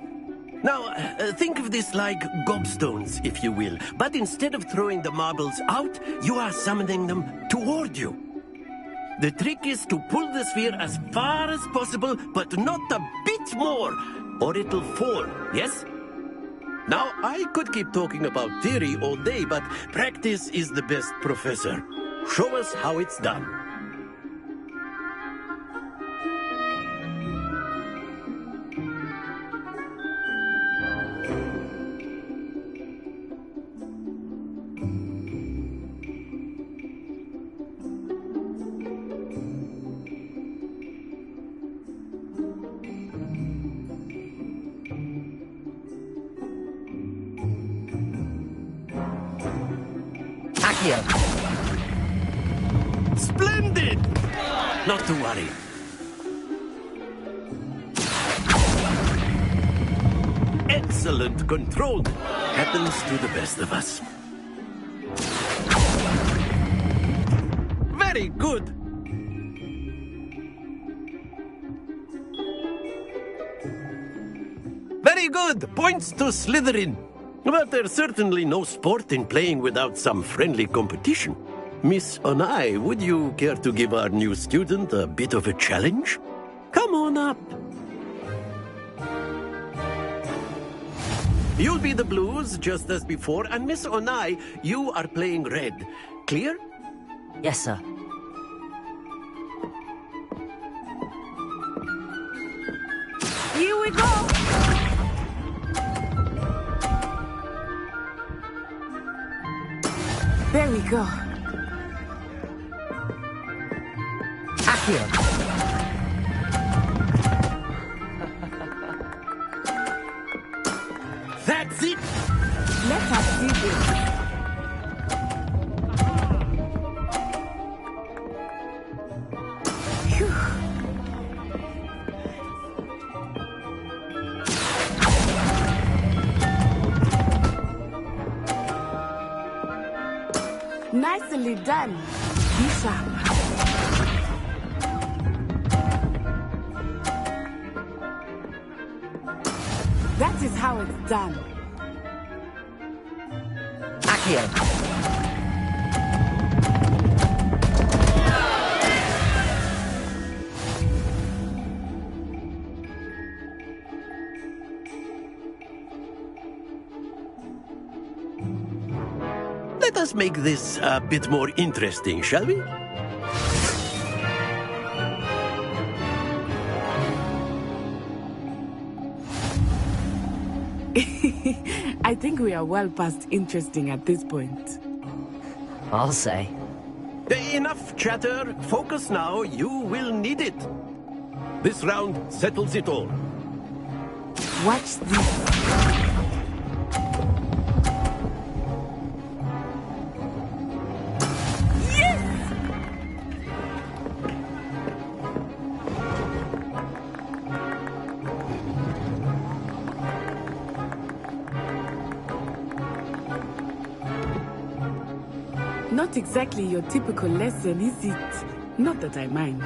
Now, think of this like gobstones, if you will, but instead of throwing the marbles out, you are summoning them toward you. The trick is to pull the sphere as far as possible, but not a bit more, or it'll fall, yes? Now, I could keep talking about theory all day, but practice is the best professor. Show us how it's done. Accio. Splendid! Not to worry. Excellent control. Happens to the best of us. Very good. Very good. Points to Slytherin. But there's certainly no sport in playing without some friendly competition. Miss Onai, would you care to give our new student a bit of a challenge? Come on up. You'll be the blues, just as before, and Miss Onai, you are playing red. Clear? Yes, sir. Here we go! There we go. Accio. That's it! Let us see this. Phew. Nicely done. Be sharp. That is how it's done. Accio. Let us make this a bit more interesting, shall we? I think we are well past interesting at this point. I'll say. Enough chatter. Focus now. You will need it. This round settles it all. Watch this. Not exactly your typical lesson, is it? Not that I mind.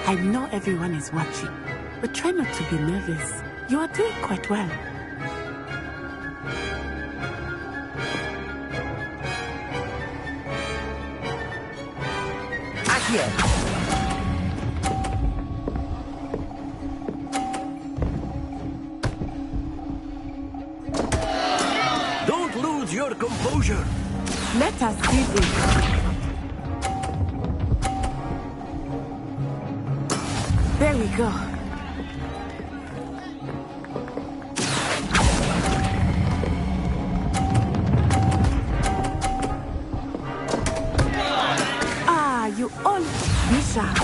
I know everyone is watching, but try not to be nervous. You are doing quite well. Don't lose your composure. Let us see this. There we go. You all be sharp.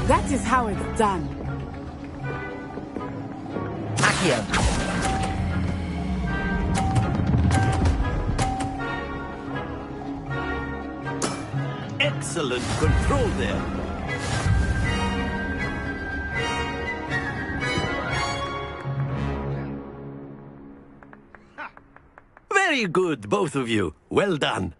That is how it's done. Accio. Excellent control there. Very good, both of you. Well done.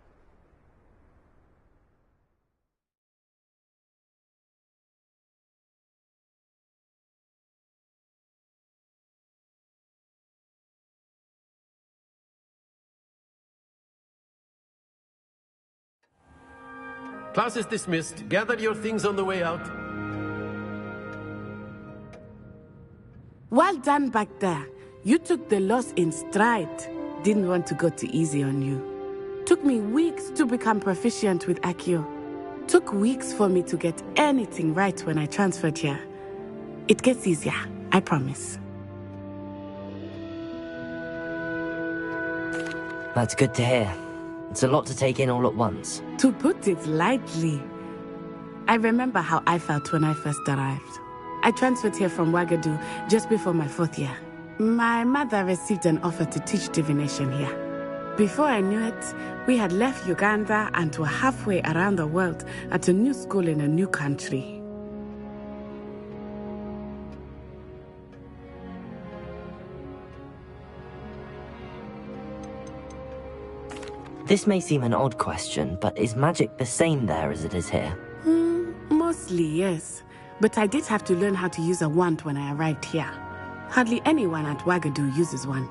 Class is dismissed. Gather your things on the way out. Well done back there. You took the loss in stride. Didn't want to go too easy on you. Took me weeks to become proficient with Accio. Took weeks for me to get anything right when I transferred here. It gets easier, I promise. That's good to hear. It's a lot to take in all at once. To put it lightly, I remember how I felt when I first arrived. I transferred here from Wagadu just before my 4th year. My mother received an offer to teach divination here. Before I knew it, we had left Uganda and were halfway around the world at a new school in a new country. This may seem an odd question, but is magic the same there as it is here? Mostly, yes. But I did have to learn how to use a wand when I arrived here. Hardly anyone at Wagadu uses one.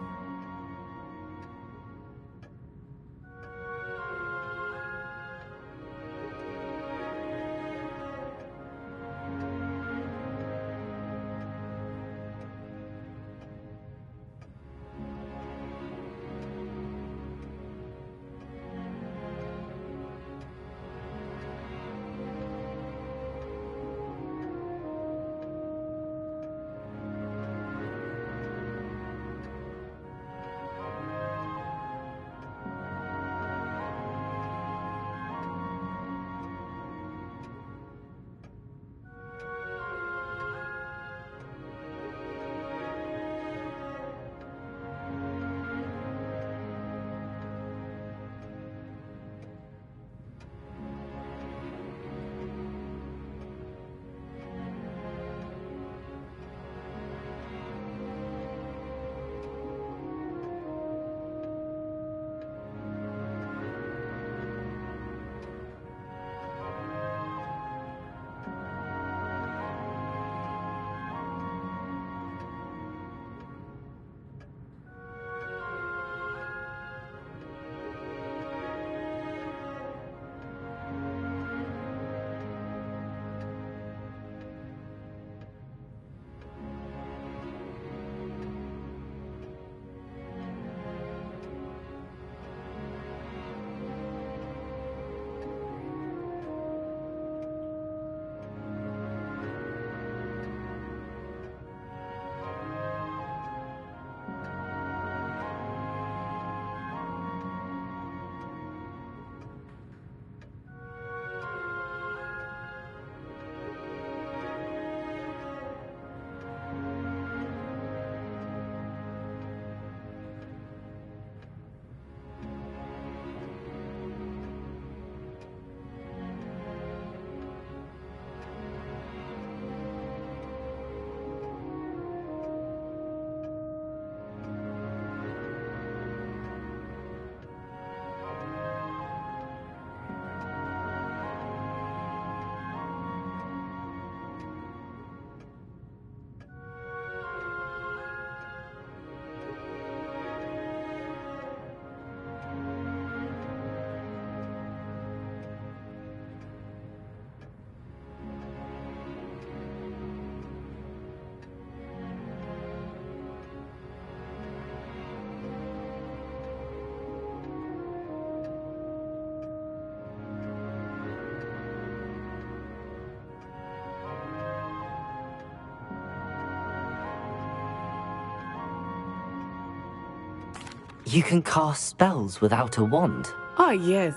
You can cast spells without a wand? Oh, yes.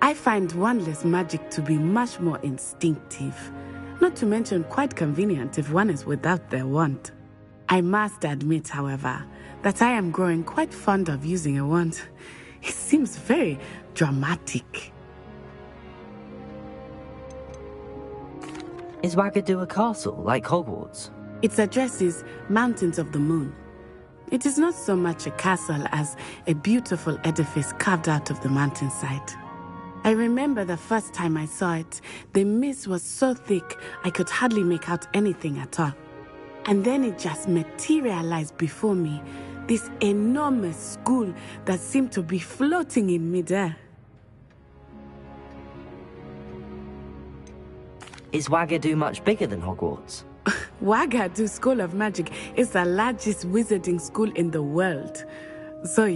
I find wandless magic to be much more instinctive. Not to mention quite convenient if one is without their wand. I must admit, however, that I am growing quite fond of using a wand. It seems very dramatic. Is Wagadu a castle, like Hogwarts? Its address is Mountains of the Moon. It is not so much a castle as a beautiful edifice carved out of the mountainside. I remember the first time I saw it, the mist was so thick I could hardly make out anything at all. And then it just materialized before me, this enormous school that seemed to be floating in midair. Is Wagadu much bigger than Hogwarts? Wagadu School of Magic is the largest wizarding school in the world. So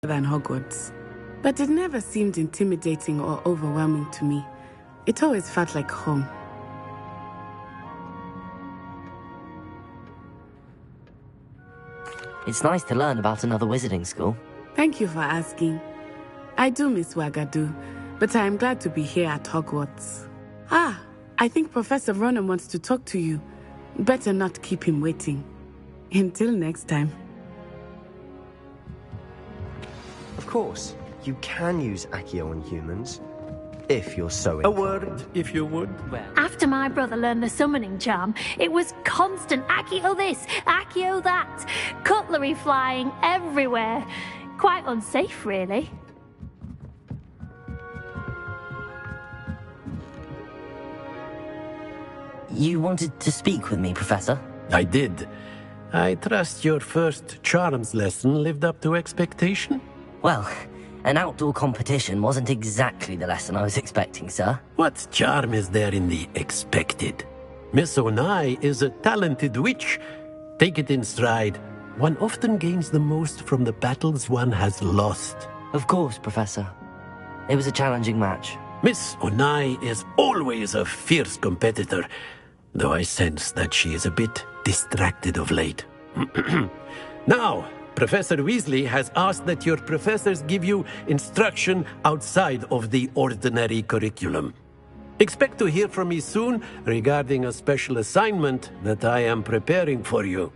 than Hogwarts. But it never seemed intimidating or overwhelming to me. It always felt like home. It's nice to learn about another wizarding school. Thank you for asking. I do miss Wagadu, but I am glad to be here at Hogwarts. Ah, I think Professor Ronan wants to talk to you. Better not keep him waiting. Until next time. Of course, you can use Accio on humans, if you're so A inclined. word, if you would. After my brother learned the summoning charm, it was constant Accio this, Accio that. Cutlery flying everywhere. Quite unsafe, really. You wanted to speak with me, Professor? I did. I trust your first charms lesson lived up to expectation? Well, an outdoor competition wasn't exactly the lesson I was expecting, sir. What charm is there in the expected? Miss Onai is a talented witch. Take it in stride. One often gains the most from the battles one has lost. Of course, Professor. It was a challenging match. Miss Onai is always a fierce competitor, though I sense that she is a bit distracted of late. Now, Professor Weasley has asked that your professors give you instruction outside of the ordinary curriculum. Expect to hear from me soon regarding a special assignment that I am preparing for you.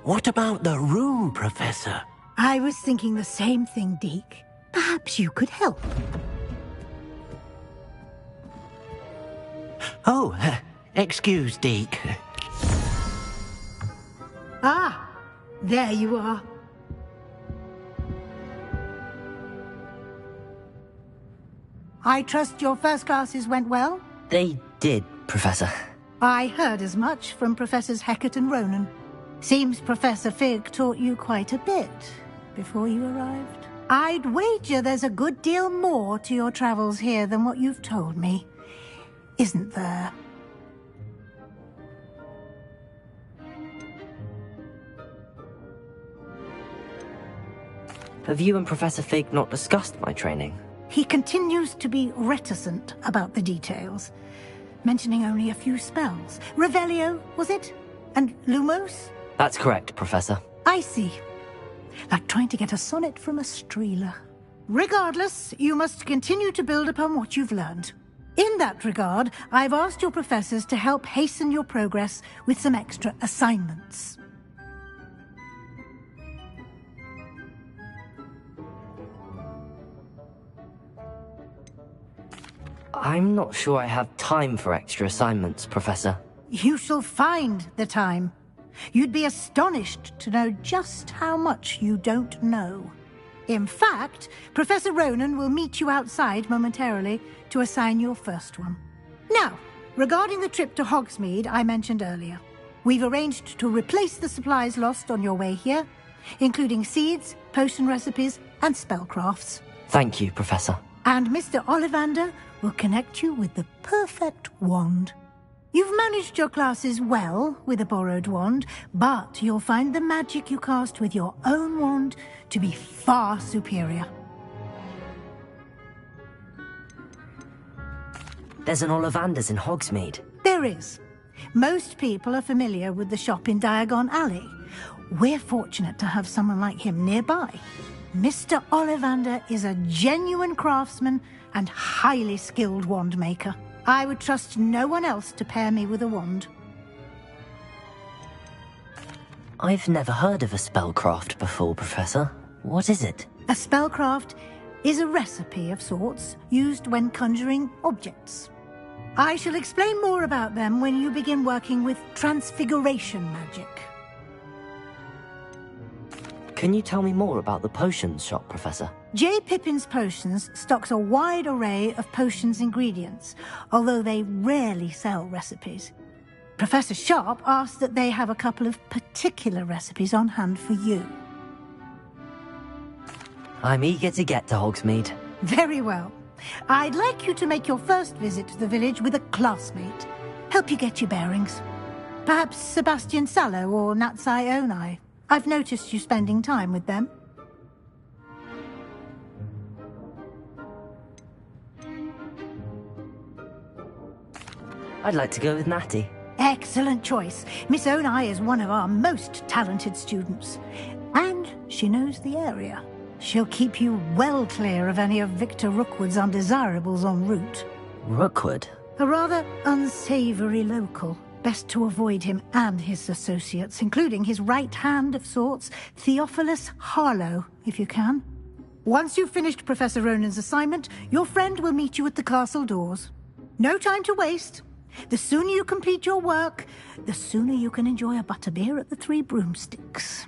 What about the room, Professor? I was thinking the same thing, Deke. Perhaps you could help. Oh, excuse, Deke. Ah, there you are. I trust your first classes went well? They did, Professor. I heard as much from Professors Hecat and Ronan. Seems Professor Fig taught you quite a bit before you arrived. I'd wager there's a good deal more to your travels here than what you've told me, isn't there? Have you and Professor Fig not discussed my training? He continues to be reticent about the details, mentioning only a few spells. Revelio, was it? And Lumos? That's correct, Professor. I see. Like trying to get a sonnet from a streeler. Regardless, you must continue to build upon what you've learned. In that regard, I've asked your professors to help hasten your progress with some extra assignments. I'm not sure I have time for extra assignments, Professor. You shall find the time. You'd be astonished to know just how much you don't know. In fact, Professor Ronan will meet you outside momentarily to assign your first one. Now, regarding the trip to Hogsmeade I mentioned earlier, we've arranged to replace the supplies lost on your way here, including seeds, potion recipes, and spellcrafts. Thank you, Professor. And Mr. Ollivander will connect you with the perfect wand. You've managed your classes well with a borrowed wand, but you'll find the magic you cast with your own wand to be far superior. There's an Ollivander's in Hogsmeade. There is. Most people are familiar with the shop in Diagon Alley. We're fortunate to have someone like him nearby. Mr. Ollivander is a genuine craftsman and highly skilled wand maker. I would trust no one else to pair me with a wand. I've never heard of a spellcraft before, Professor. What is it? A spellcraft is a recipe of sorts used when conjuring objects. I shall explain more about them when you begin working with transfiguration magic. Can you tell me more about the potions shop, Professor? J. Pippin's Potions stocks a wide array of potions ingredients, although they rarely sell recipes. Professor Sharp asked that they have a couple of particular recipes on hand for you. I'm eager to get to Hogsmeade. Very well. I'd like you to make your first visit to the village with a classmate. Help you get your bearings. Perhaps Sebastian Sallow or Natsai Onai. I've noticed you spending time with them. I'd like to go with Natty. Excellent choice. Miss Onai is one of our most talented students. And she knows the area. She'll keep you well clear of any of Victor Rookwood's undesirables en route. Rookwood? A rather unsavory local. Best to avoid him and his associates, including his right hand of sorts, Theophilus Harlow, if you can. Once you've finished Professor Ronan's assignment, your friend will meet you at the castle doors. No time to waste. The sooner you complete your work, the sooner you can enjoy a butterbeer at the Three Broomsticks.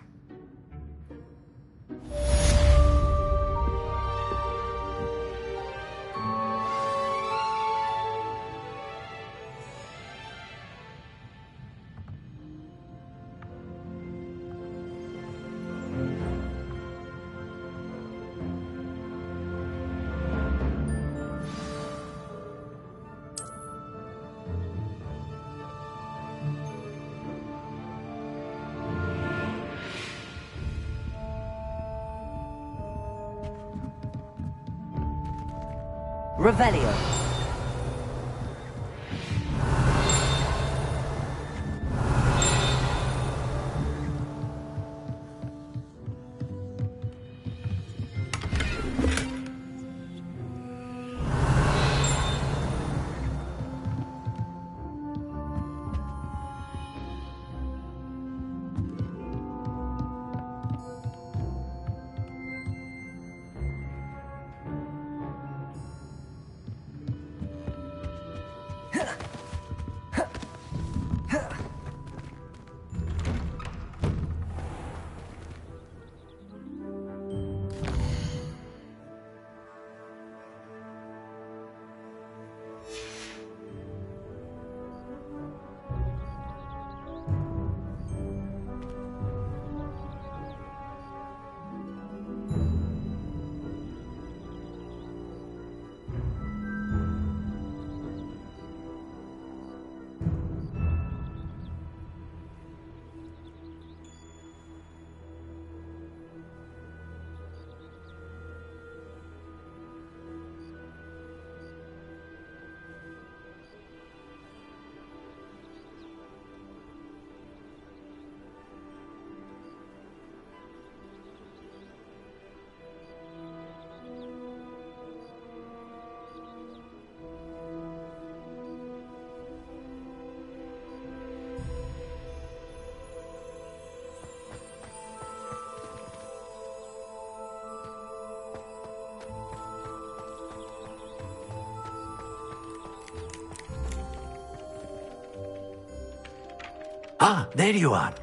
Revelio. Ah, there you are.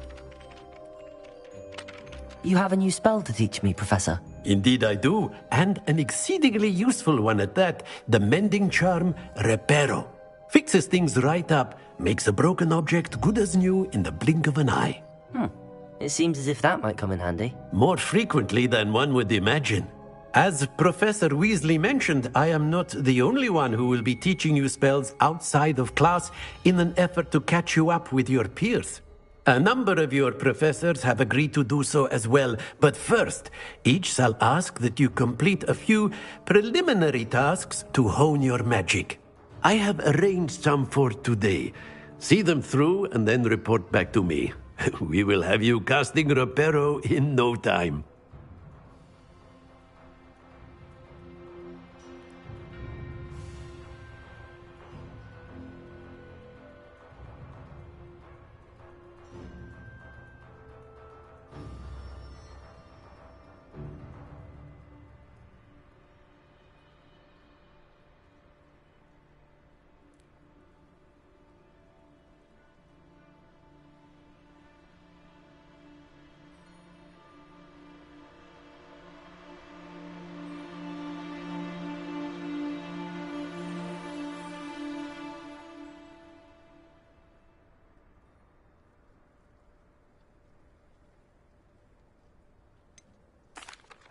You have a new spell to teach me, Professor. Indeed I do, and an exceedingly useful one at that. The mending charm, Reparo. Fixes things right up, makes a broken object good as new in the blink of an eye. It seems as if that might come in handy. More frequently than one would imagine. As Professor Weasley mentioned, I am not the only one who will be teaching you spells outside of class in an effort to catch you up with your peers. A number of your professors have agreed to do so as well, but first, each shall ask that you complete a few preliminary tasks to hone your magic. I have arranged some for today. See them through and then report back to me. We will have you casting Reparo in no time.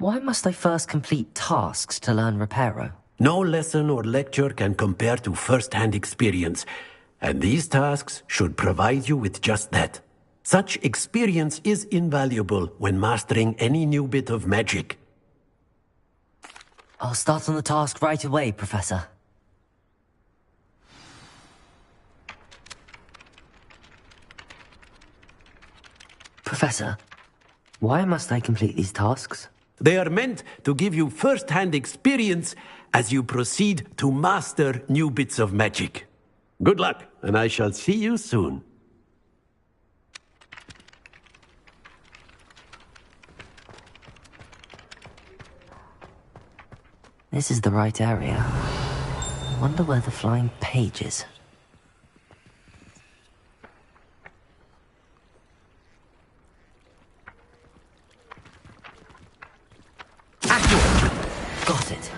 Why must I first complete tasks to learn Reparo? No lesson or lecture can compare to first-hand experience, and these tasks should provide you with just that. Such experience is invaluable when mastering any new bit of magic. I'll start on the task right away, Professor. Professor, why must I complete these tasks? They are meant to give you first-hand experience as you proceed to master new bits of magic. Good luck, and I shall see you soon. This is the right area. I wonder where the flying page is. Got it.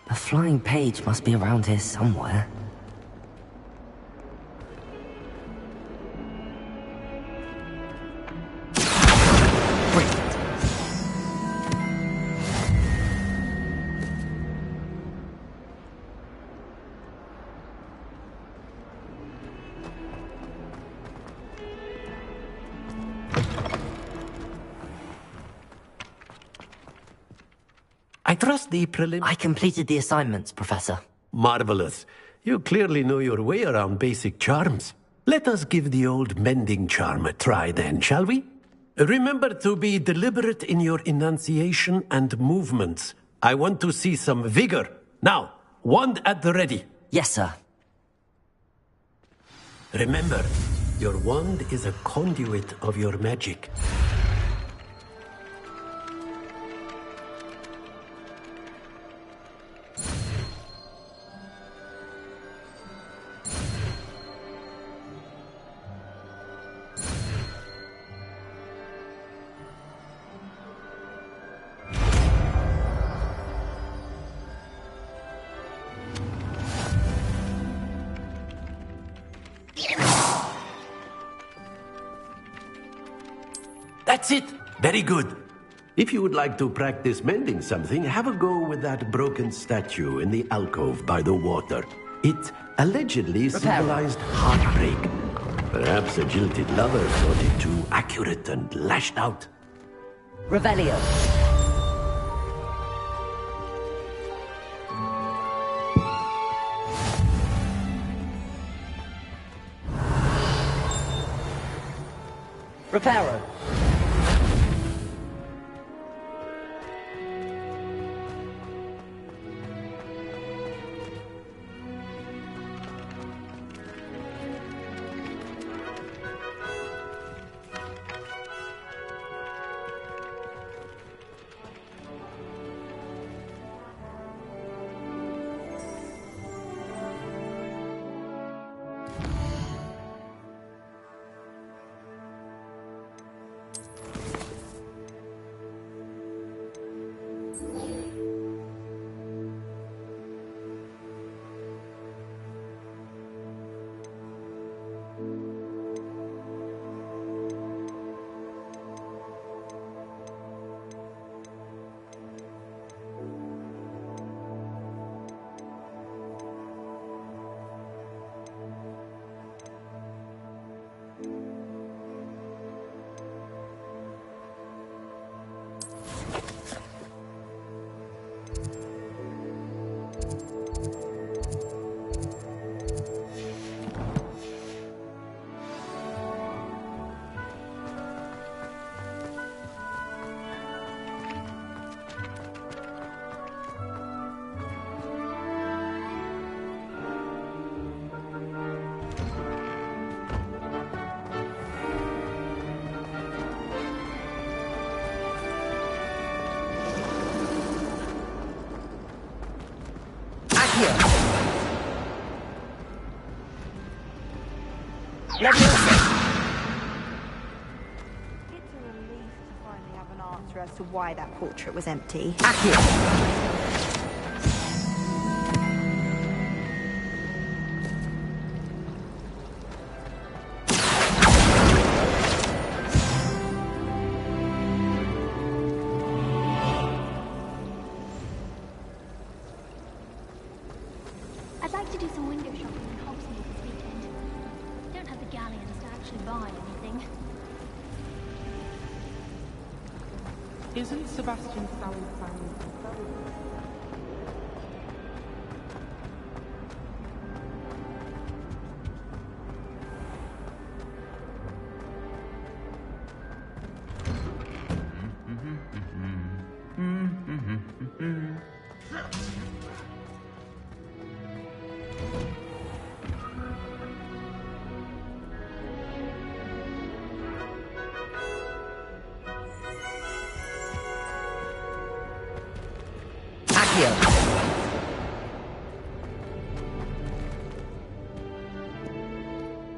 A flying page must be around here somewhere. I trust the I completed the assignments, Professor. Marvelous. You clearly know your way around basic charms. Let us give the old mending charm a try then, shall we? Remember to be deliberate in your enunciation and movements. I want to see some vigor. Now, wand at the ready. Yes, sir. Remember, your wand is a conduit of your magic. That's it. Very good. If you would like to practice mending something, have a go with that broken statue in the alcove by the water. It allegedly symbolized heartbreak. Perhaps a jilted lover thought it too accurate and lashed out. Revelio. Reparo. Leviosa. It's a relief to finally have an answer as to why that portrait was empty. Accio. I'd like to do some window shopping in Hogsmeade this weekend. Don't have the galleons to actually buy anything. Isn't Sebastian Sally's family?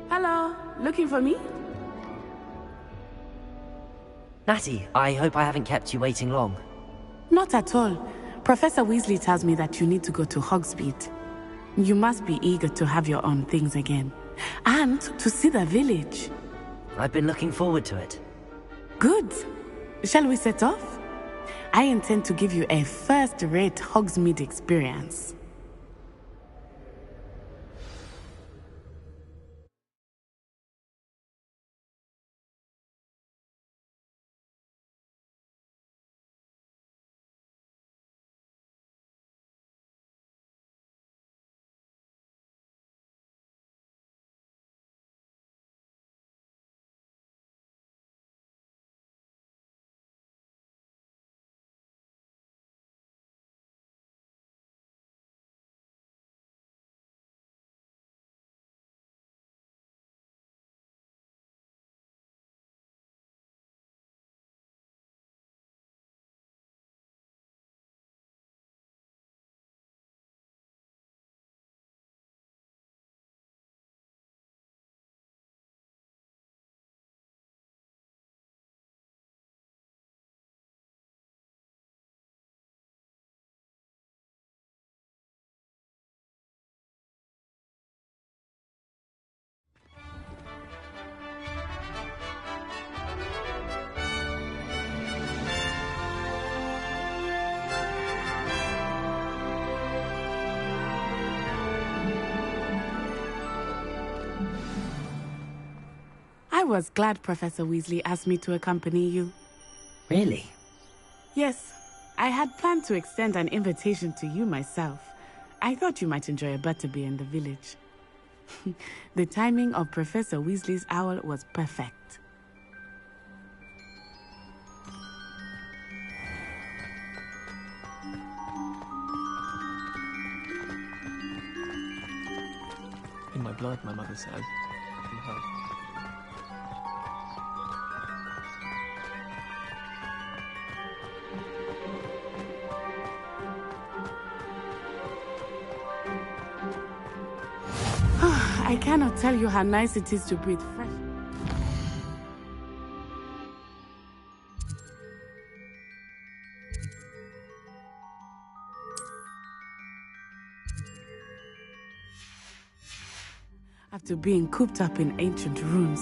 Hello, looking for me? Natty, I hope I haven't kept you waiting long. Not at all. Professor Weasley tells me that you need to go to Hogsmeade. You must be eager to have your own things again. And to see the village. I've been looking forward to it. Good. Shall we set off? I intend to give you a first-rate Hogsmeade experience. I was glad Professor Weasley asked me to accompany you. Really? Yes, I had planned to extend an invitation to you myself. I thought you might enjoy a butterbeer in the village. The timing of Professor Weasley's owl was perfect. In my blood, my mother said. From her. I cannot tell you how nice it is to breathe fresh. After being cooped up in ancient ruins.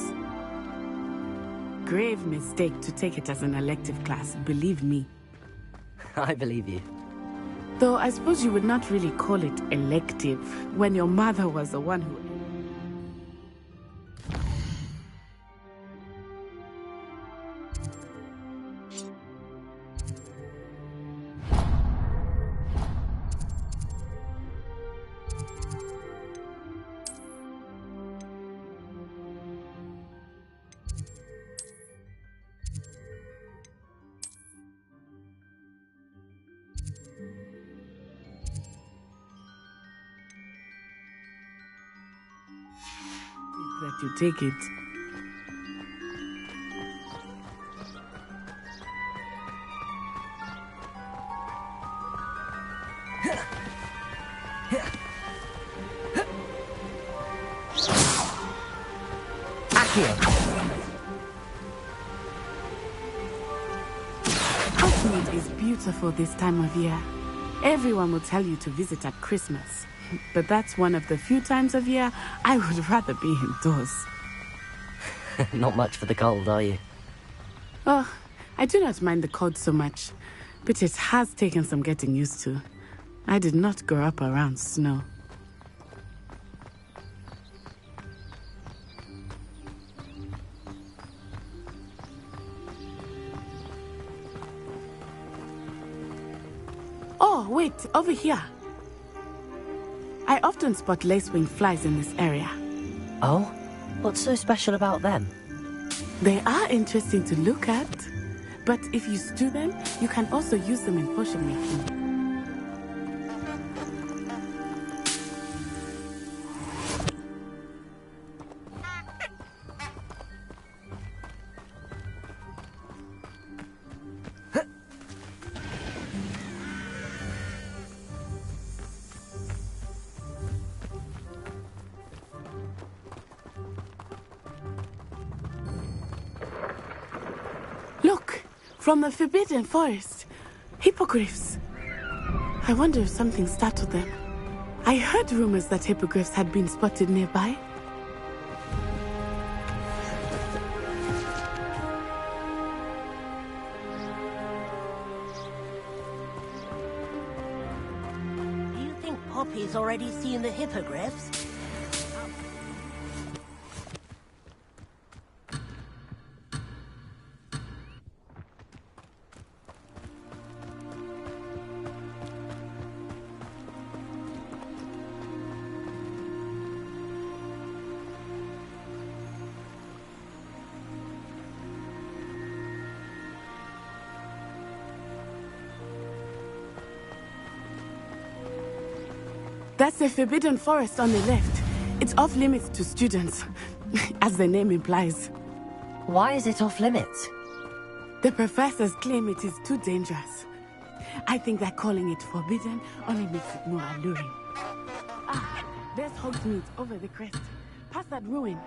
Grave mistake to take it as an elective class, believe me. I believe you. Though I suppose you would not really call it elective when your mother was the one who... that you take it. Here. Hogsmeade is beautiful this time of year. Everyone will tell you to visit at Christmas. But that's one of the few times of year I would rather be indoors. Not much for the cold, are you? Oh, I do not mind the cold so much, but it has taken some getting used to. I did not grow up around snow. Oh, wait, over here. I often spot lacewing flies in this area. Oh? What's so special about them? They are interesting to look at, but if you stew them, you can also use them in potion making. Look, from the Forbidden Forest. Hippogriffs. I wonder if something startled them. I heard rumors that hippogriffs had been spotted nearby. Do you think Poppy's already seen the hippogriffs? That's the Forbidden Forest on the left. It's off limits to students, as the name implies. Why is it off limits? The professors claim it is too dangerous. I think that calling it forbidden only makes it more alluring. Ah, there's Hogsmeade over the crest. Past that ruin.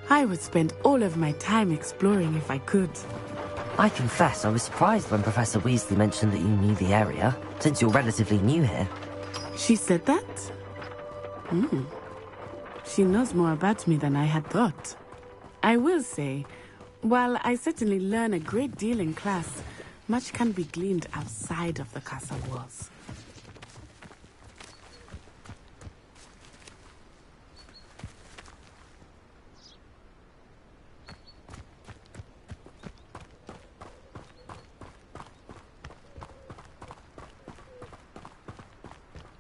I would spend all of my time exploring if I could. I confess I was surprised when Professor Weasley mentioned that you knew the area, since you're relatively new here. She said that? She knows more about me than I had thought. I will say, while I certainly learn a great deal in class, much can be gleaned outside of the castle walls.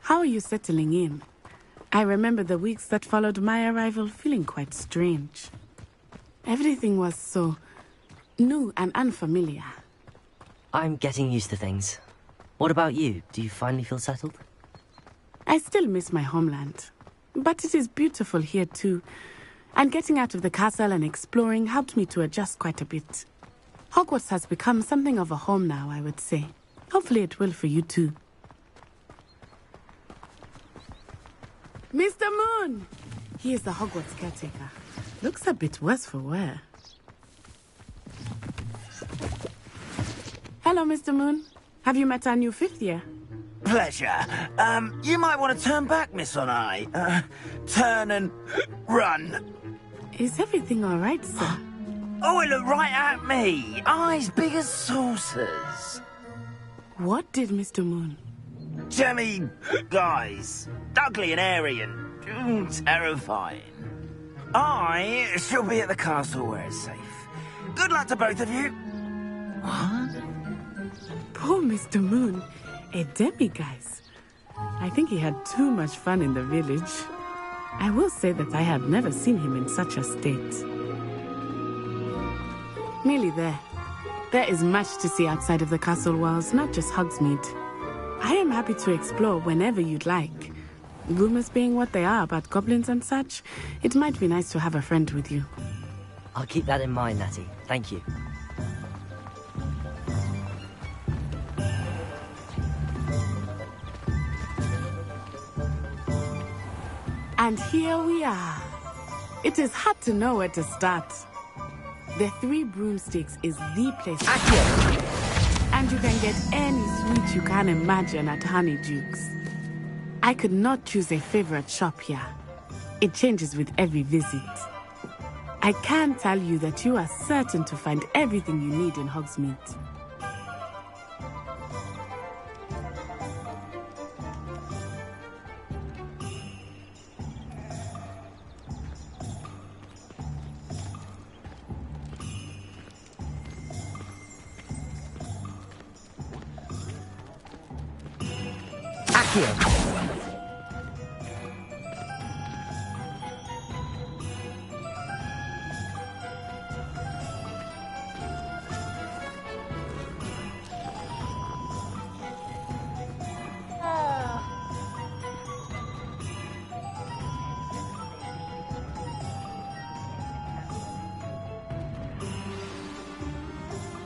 How are you settling in? I remember the weeks that followed my arrival feeling quite strange. Everything was so new and unfamiliar. I'm getting used to things. What about you? Do you finally feel settled? I still miss my homeland, but it is beautiful here too. And getting out of the castle and exploring helped me to adjust quite a bit. Hogwarts has become something of a home now, I would say. Hopefully it will for you too. Mr. Moon! He is the Hogwarts caretaker. Looks a bit worse for wear. Hello, Mr. Moon. Have you met our new fifth year? Pleasure. You might want to turn back, Miss Onai. Turn and run. Is everything all right, sir? Oh, it looked right at me. Eyes big as saucers. What did Mr. Moon? Jemmy guys. Ugly and airy and terrifying. I shall be at the castle where it's safe. Good luck to both of you. What? Poor Mr. Moon. A demiguise. I think he had too much fun in the village. I will say that I have never seen him in such a state. Nearly there. There is much to see outside of the castle walls, not just Hogsmeade. I am happy to explore whenever you'd like. Rumors being what they are about goblins and such, it might be nice to have a friend with you. I'll keep that in mind, Natty. Thank you. And here we are. It is hard to know where to start. The Three Broomsticks is the place to go. And you can get any sweet you can imagine at Honeyduke's. I could not choose a favorite shop here. It changes with every visit. I can tell you that you are certain to find everything you need in Hogsmeade. Accio!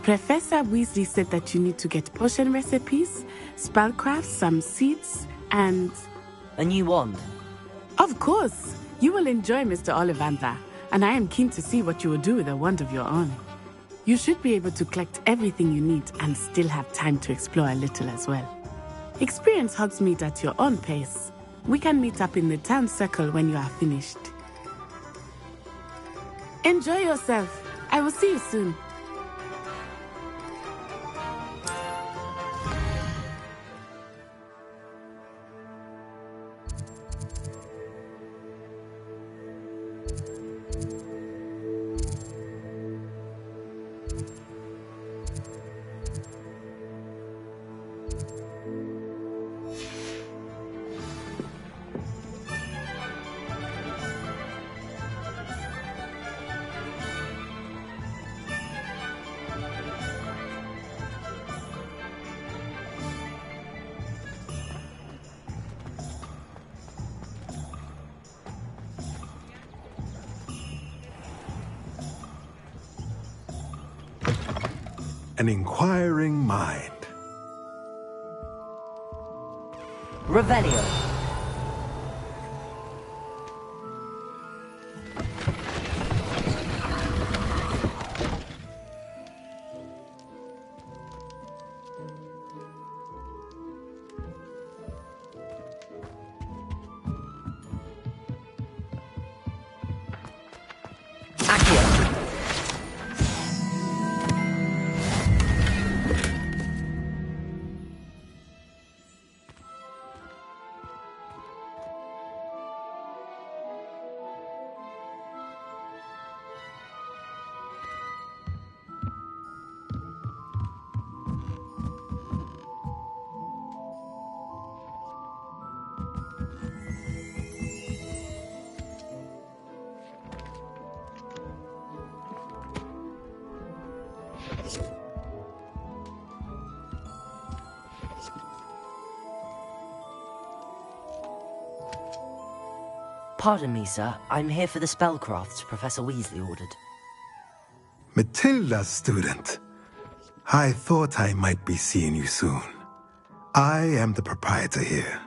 Professor Weasley said that you need to get potion recipes, spellcrafts, some seeds, and... a new wand. Of course! You will enjoy Mr. Ollivander, and I am keen to see what you will do with a wand of your own. You should be able to collect everything you need and still have time to explore a little as well. Experience Hogsmeade at your own pace. We can meet up in the town circle when you are finished. Enjoy yourself. I will see you soon. An inquiring mind. Revelio. Pardon me, sir. I'm here for the spellcrafts Professor Weasley ordered. Matilda's student. I thought I might be seeing you soon. I am the proprietor here,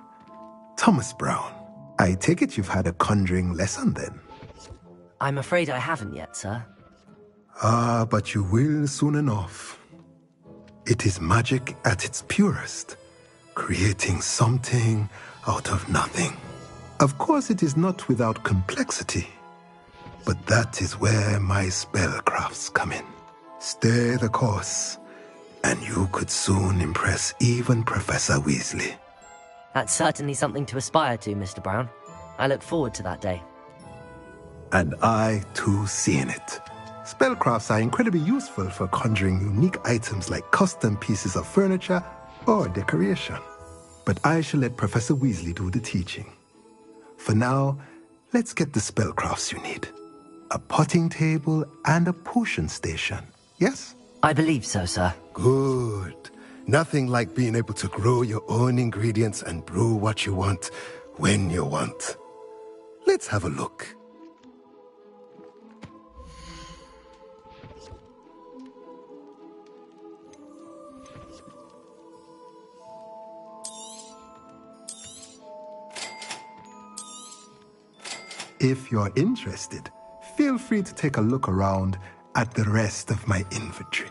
Thomas Brown. I take it you've had a conjuring lesson then? I'm afraid I haven't yet, sir. Ah, but you will soon enough. It is magic at its purest, creating something out of nothing. Of course, it is not without complexity, but that is where my spellcrafts come in. Stay the course, and you could soon impress even Professor Weasley. That's certainly something to aspire to, Mr. Brown. I look forward to that day. And I, too, seeing it. Spellcrafts are incredibly useful for conjuring unique items like custom pieces of furniture or decoration. But I shall let Professor Weasley do the teaching. For now, let's get the spellcrafts you need. A potting table and a potion station, yes? I believe so, sir. Good. Nothing like being able to grow your own ingredients and brew what you want, when you want. Let's have a look. If you're interested, feel free to take a look around at the rest of my inventory.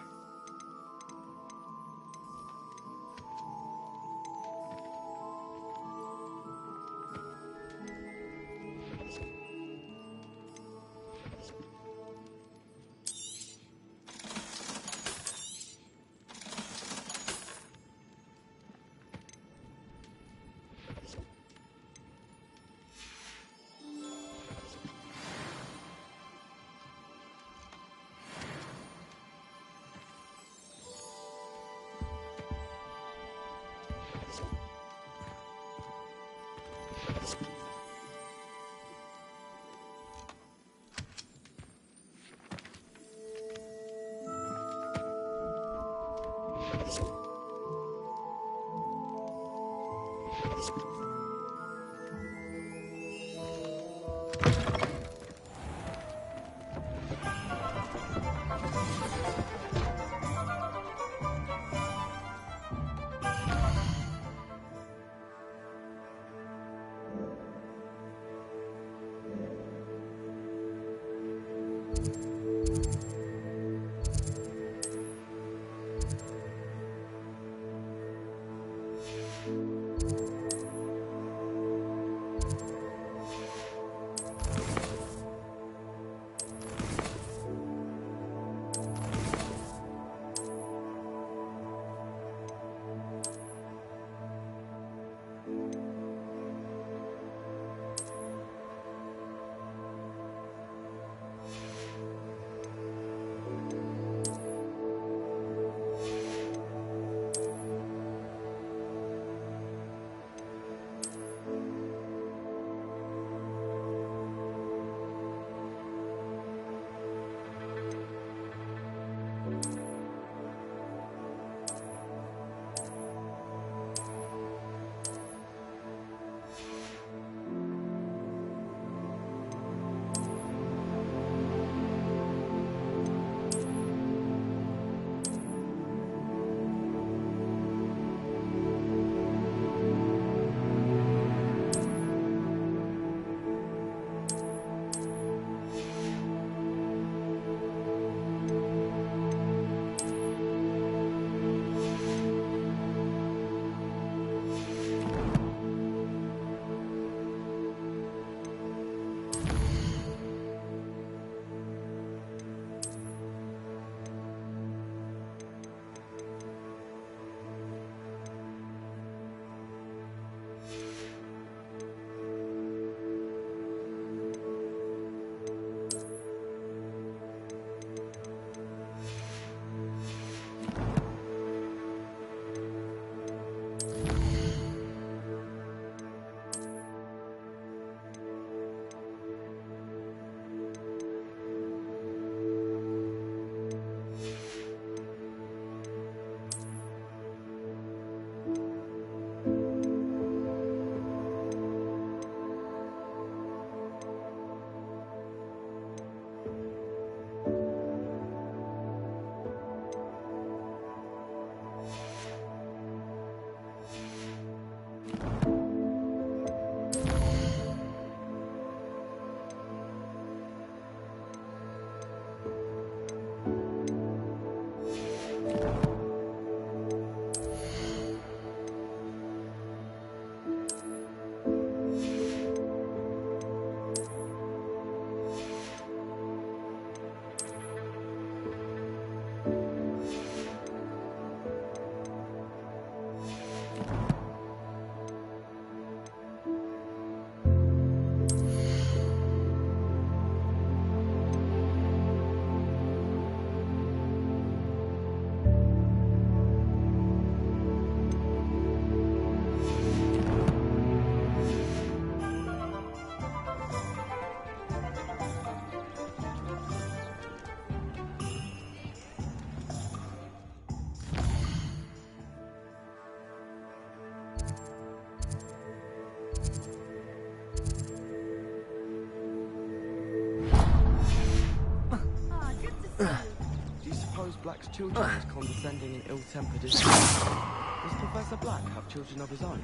Black's children as condescending and ill-tempered as does Professor Black have children of his own?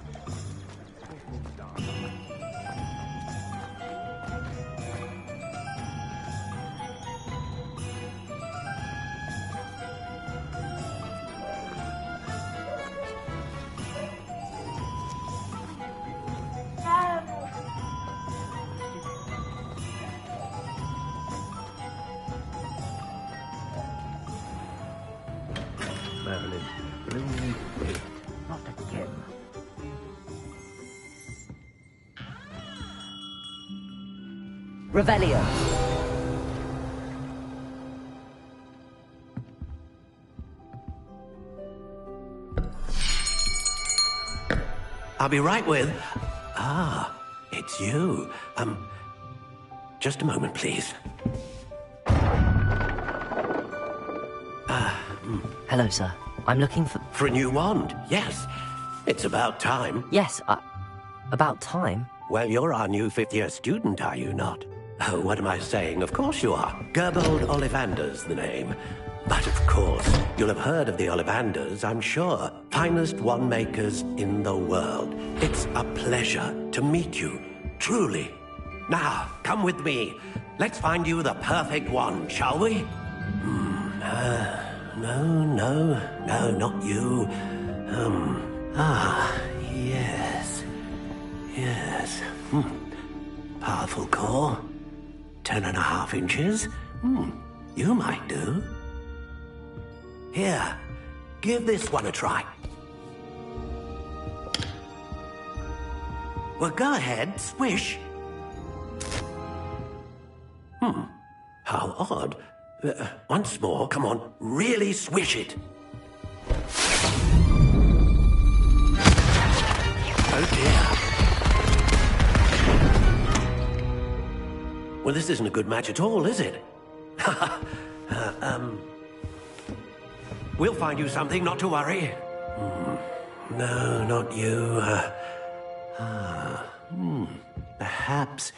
Marilyn, not again. Revelio. I'll be right with... Ah, it's you. Just a moment, please. Hello, sir. I'm looking for... For a new wand, yes. It's about time. Yes, about time? Well, you're our new fifth-year student, are you not? Oh, what am I saying? Of course you are. Gerbold Ollivander's the name. But of course, you'll have heard of the Ollivanders, I'm sure. Finest wand makers in the world. It's a pleasure to meet you, truly. Now, come with me. Let's find you the perfect wand, shall we? No, not you. Yes. Powerful core. 10.5 inches. You might do. Here, give this one a try. Well, go ahead, swish. How odd. Once more, come on, really swish it. Oh dear. Well, this isn't a good match at all, is it? We'll find you something, not to worry. No, not you. Perhaps...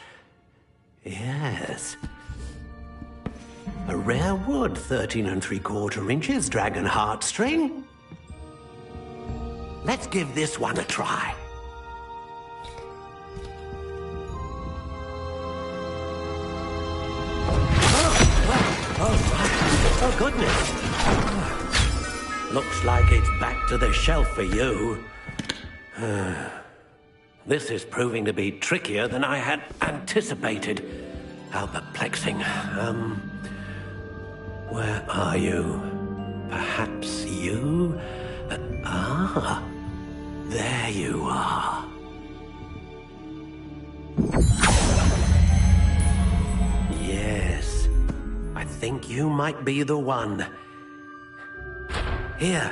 Yes. A rare wood, 13 3/4 inches, dragon heartstring. Let's give this one a try. Oh, goodness. Looks like it's back to the shelf for you. This is proving to be trickier than I had anticipated. How perplexing. Where are you? Perhaps you? There you are. Yes, I think you might be the one. Here,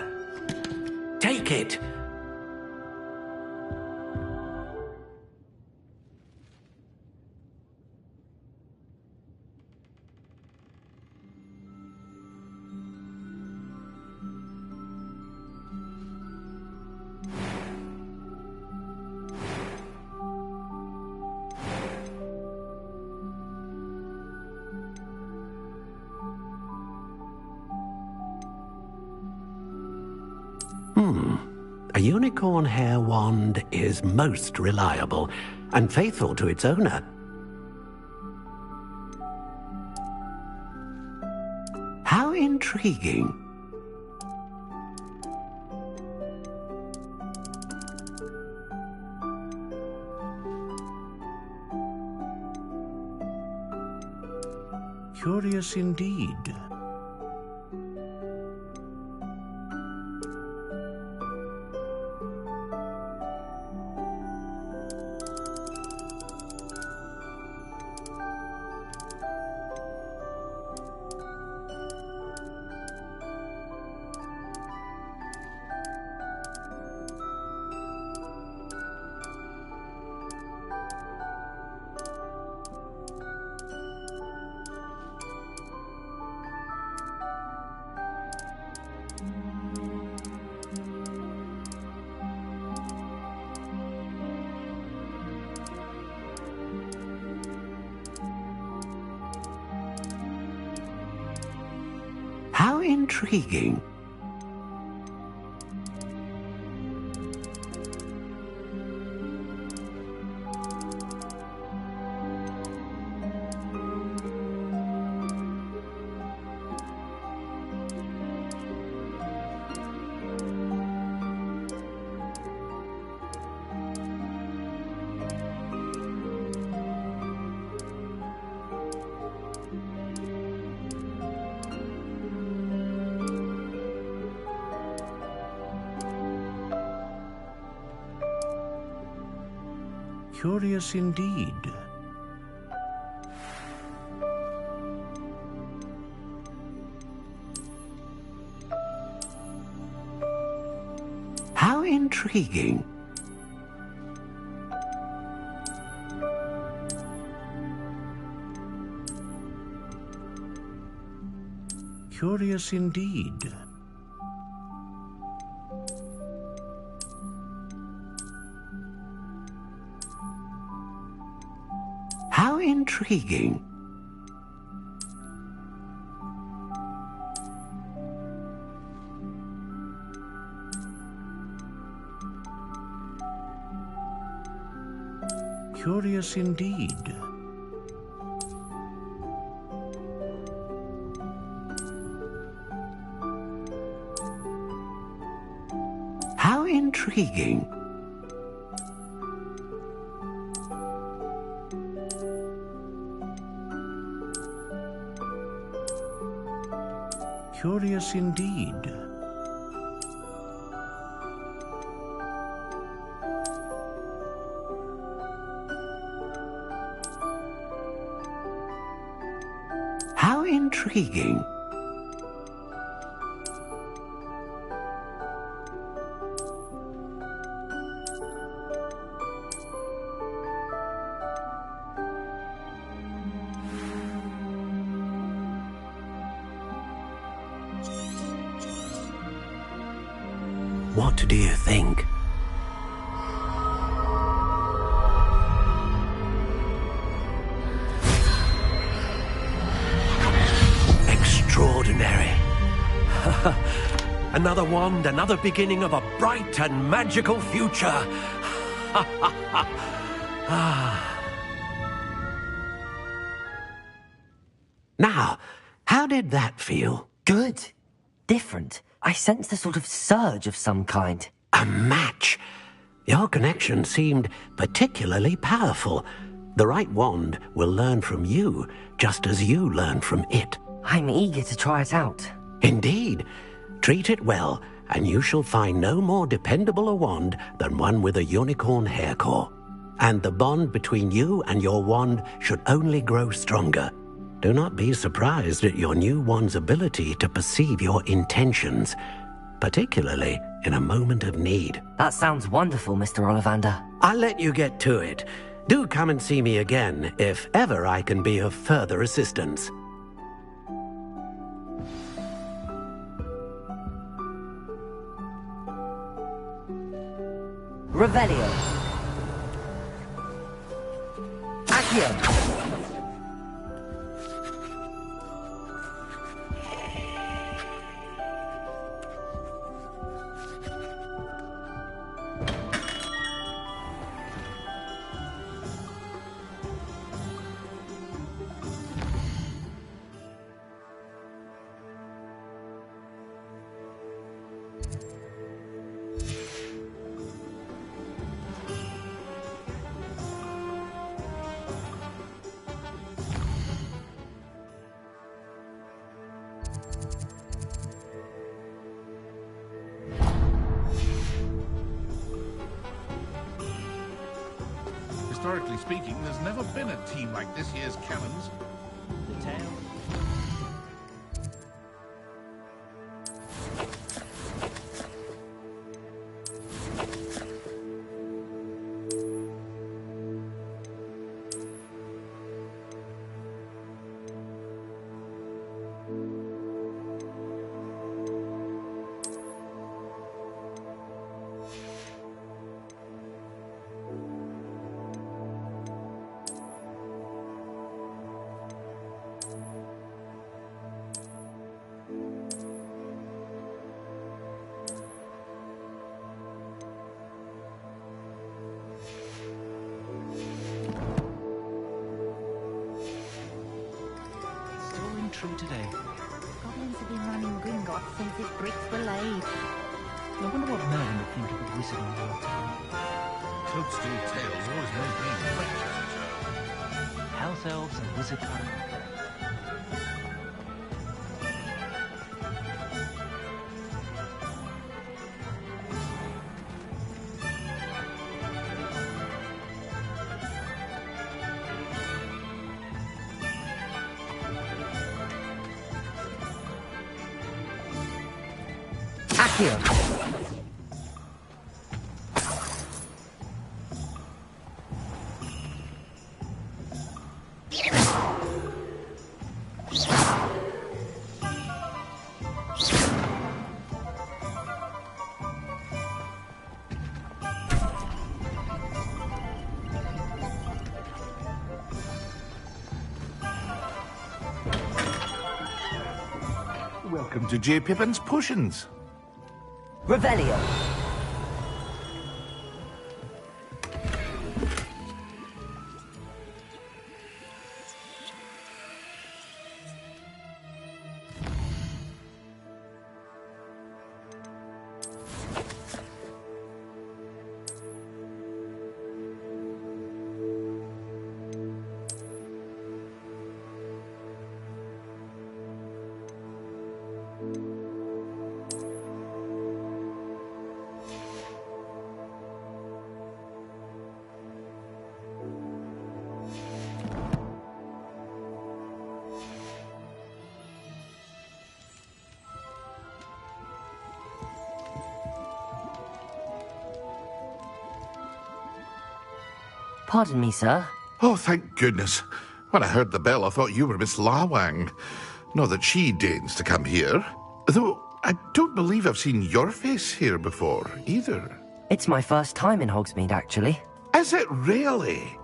take it. A unicorn hair wand is most reliable and faithful to its owner. How intriguing. Curious indeed. intriguing. Curious indeed. How intriguing. Curious indeed. How intriguing. Curious indeed. How intriguing. Curious indeed. How intriguing. What do you think? Extraordinary. Another wand, another beginning of a bright and magical future. Now, how did that feel? Good. Different. I sensed a sort of surge of some kind. A match. Your connection seemed particularly powerful. The right wand will learn from you, just as you learn from it. I'm eager to try it out. Indeed. Treat it well, and you shall find no more dependable a wand than one with a unicorn hair core. And the bond between you and your wand should only grow stronger. Do not be surprised at your new wand's ability to perceive your intentions, particularly in a moment of need. That sounds wonderful, Mr. Ollivander. I'll let you get to it. Do come and see me again if ever I can be of further assistance. Revelio. Accio. Historically speaking, there's never been a team like this year's Cannons. The tail. from today. Goblins have been running Gringotts since its bricks were laid. I wonder what Merlin would think of a wizard on water. Toadstool tales always made me flinch as a child. House elves and wizard time. Accio! Welcome to J. Pippin's Potions. Revelio. Pardon me, sir. Oh, thank goodness. When I heard the bell, I thought you were Miss Lawang. Not that she deigns to come here. Though I don't believe I've seen your face here before, either. It's my first time in Hogsmeade, actually. Is it really?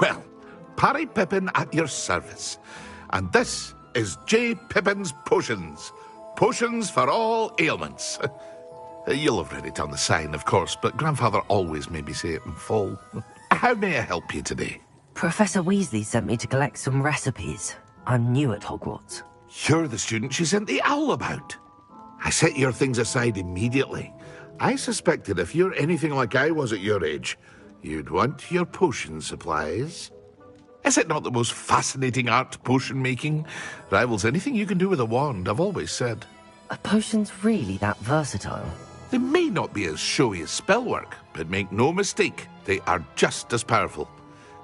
Well, Parry Pippin at your service. And this is J. Pippin's Potions. Potions for all ailments. You'll have read it on the sign, of course, but Grandfather always made me say it in full. How may I help you today? Professor Weasley sent me to collect some recipes. I'm new at Hogwarts. You're the student she sent the owl about. I set your things aside immediately. I suspected if you're anything like I was at your age, you'd want your potion supplies. Is it not the most fascinating art, potion making? Rivals anything you can do with a wand, I've always said. Are potions really that versatile? They may not be as showy as spellwork, but make no mistake, they are just as powerful.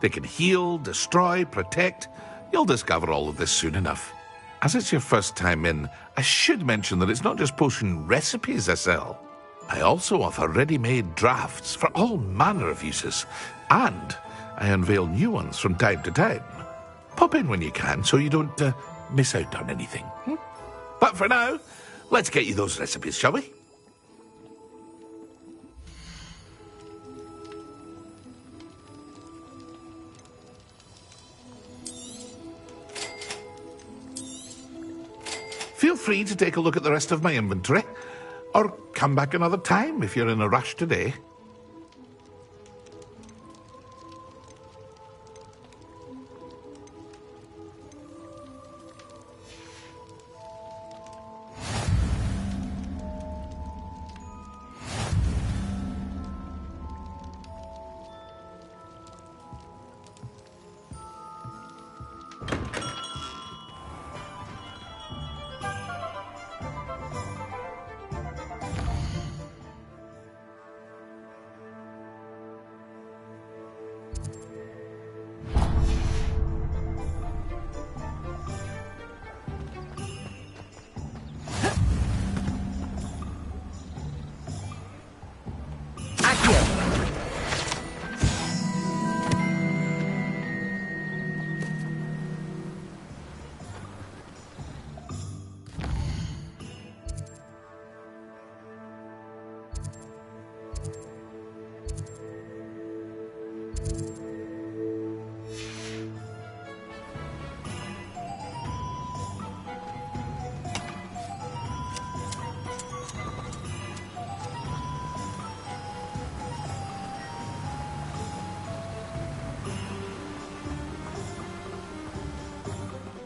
They can heal, destroy, protect. You'll discover all of this soon enough. As it's your first time in, I should mention that it's not just potion recipes I sell. I also offer ready-made drafts for all manner of uses, and I unveil new ones from time to time. Pop in when you can so you don't miss out on anything. But for now, let's get you those recipes, shall we? Feel free to take a look at the rest of my inventory, or come back another time if you're in a rush today.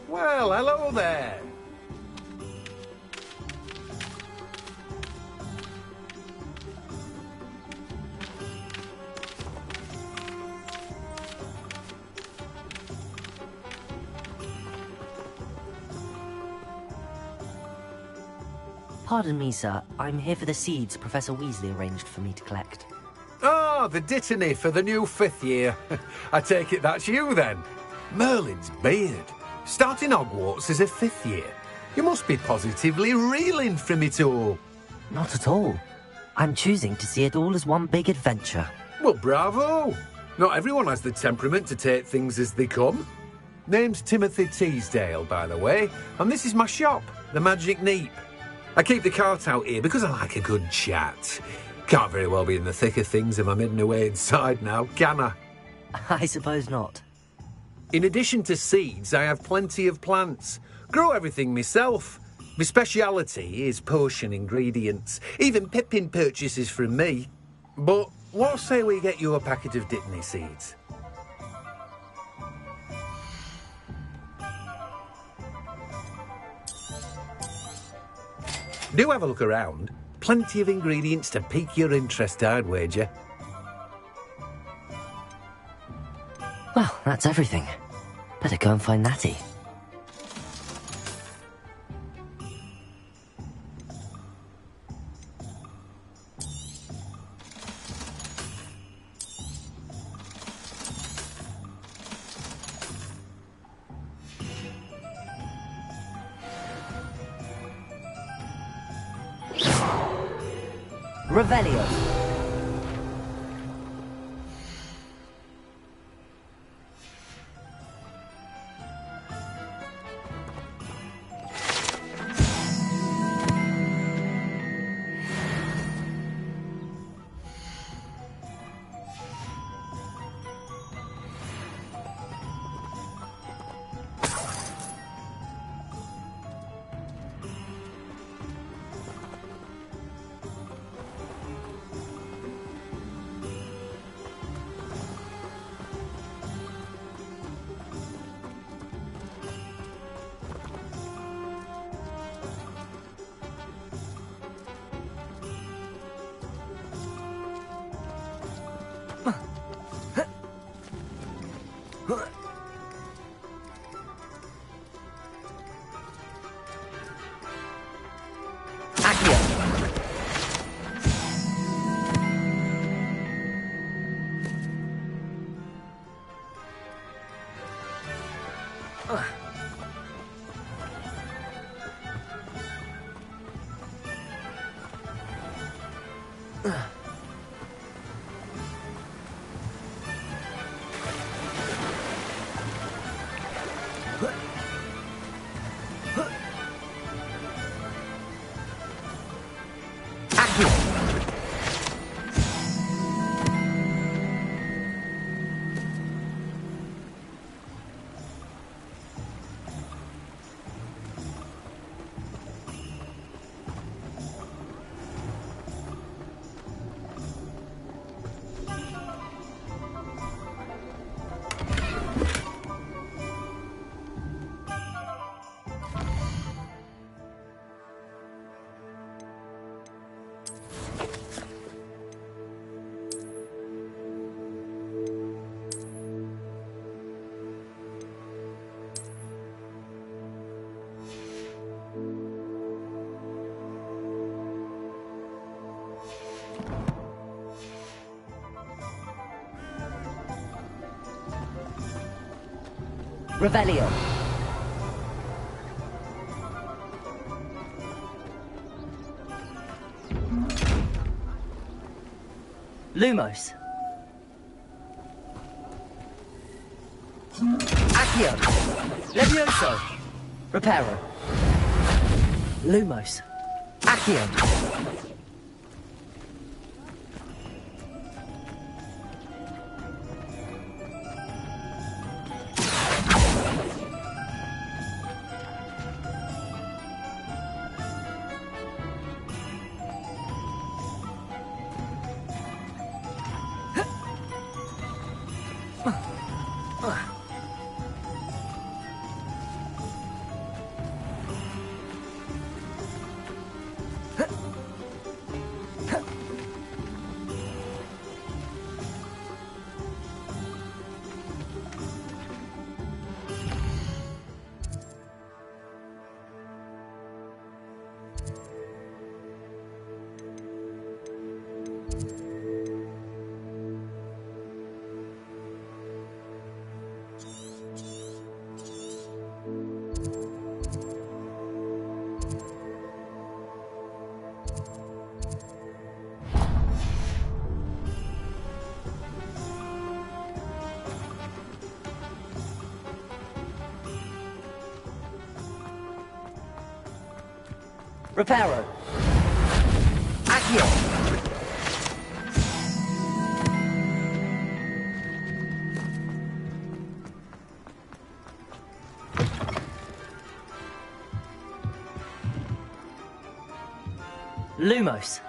Well, hello there. Pardon me, sir. I'm here for the seeds Professor Weasley arranged for me to collect. Ah, the dittany for the new 5th year. I take it that's you, then. Merlin's beard. Starting Hogwarts as a 5th year. You must be positively reeling from it all. Not at all. I'm choosing to see it all as one big adventure. Well, bravo. Not everyone has the temperament to take things as they come. Name's Timothy Teasdale, by the way, and this is my shop, the Magic Neep. I keep the cart out here because I like a good chat. Can't very well be in the thick of things if I'm hidden away inside now, can I? I suppose not. In addition to seeds, I have plenty of plants. Grow everything myself. My speciality is potion ingredients. Even Pippin purchases from me. But what say we get you a packet of dittany seeds? Do have a look around. Plenty of ingredients to pique your interest, I'd wager. Well, that's everything. Better go and find Natty. Revelio. Revelio. Lumos. Accio. Levioso. Reparo. Lumos. Accio. Reparo. Accio. Lumos.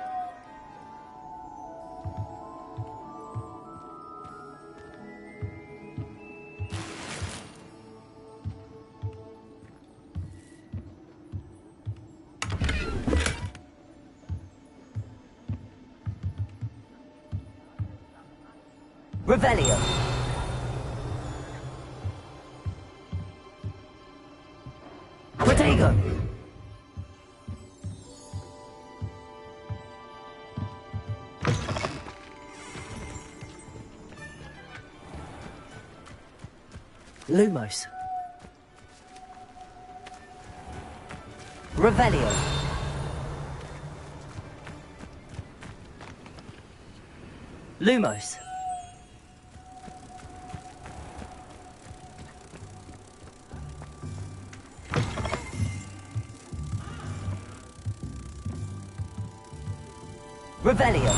Revelio. Protego. Lumos. Revelio. Lumos. Revelio.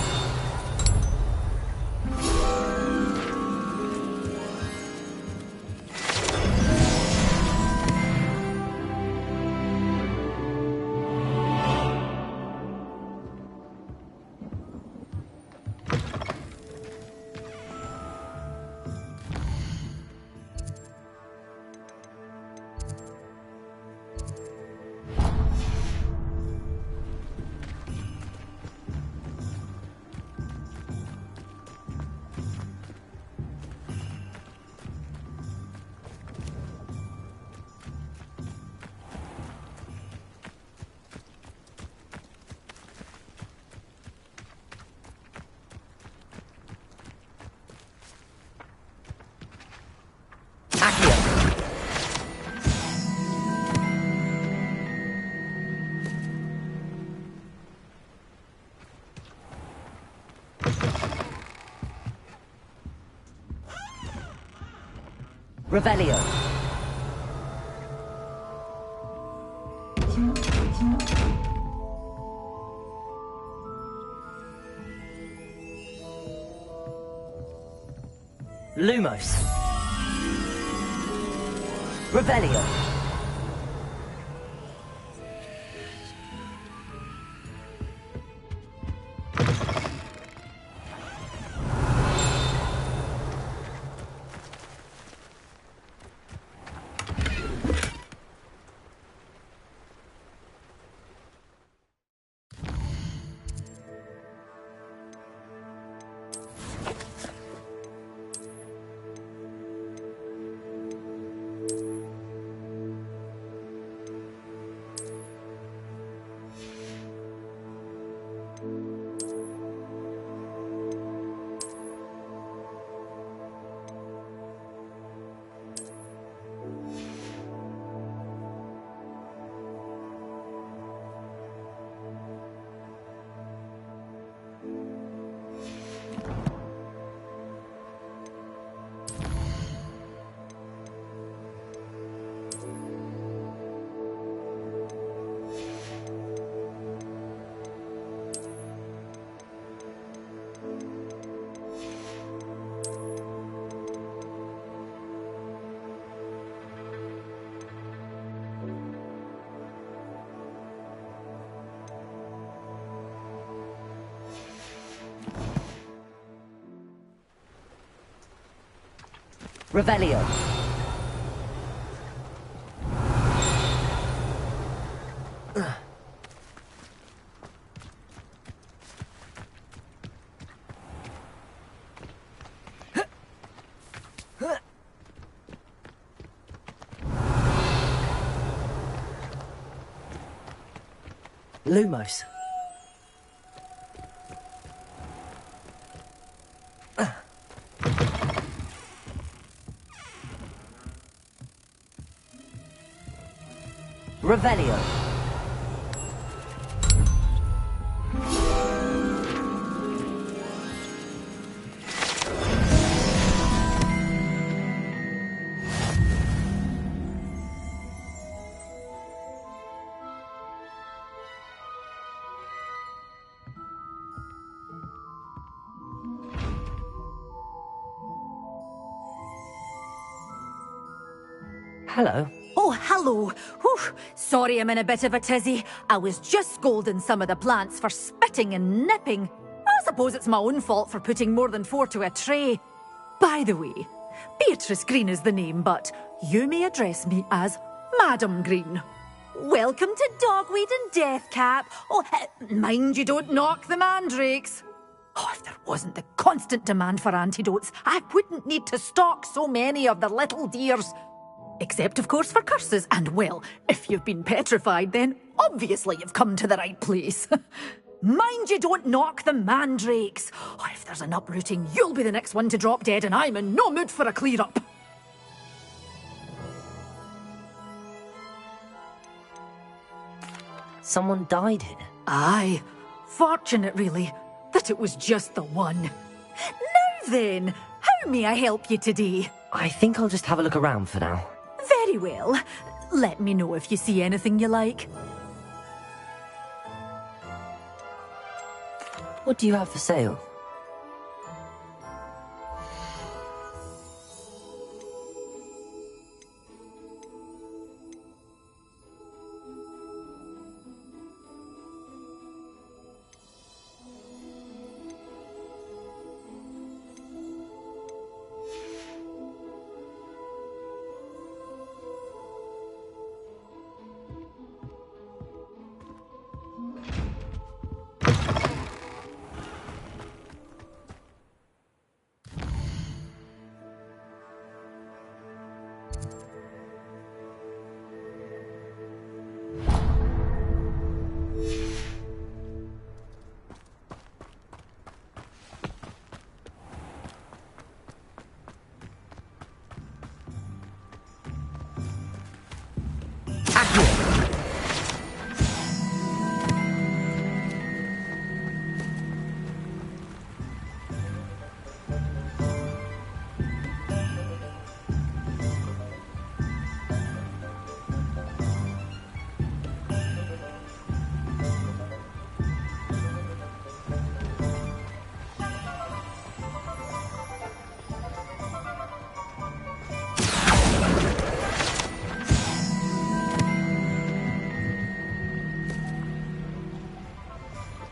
Revelio. Lumos. Revelio. Revelio. Lumos. Revelio. Hello. Oh, hello. Whew. Sorry I'm in a bit of a tizzy. I was just scolding some of the plants for spitting and nipping. I suppose it's my own fault for putting more than 4 to a tray. By the way, Beatrice Green is the name, but you may address me as Madam Green. Welcome to Dogweed and Deathcap. Oh, mind you don't knock the mandrakes. Oh, if there wasn't the constant demand for antidotes, I wouldn't need to stock so many of the little dears. Except, of course, for curses. And, well, if you've been petrified, then obviously you've come to the right place. Mind you don't knock the mandrakes. Oh, if there's an uprooting, you'll be the next one to drop dead, and I'm in no mood for a clear-up. Someone died here? Aye. Fortunate, really, that it was just the one. Now then, how may I help you today? I think I'll just have a look around for now. Very well. Let me know if you see anything you like. What do you have for sale?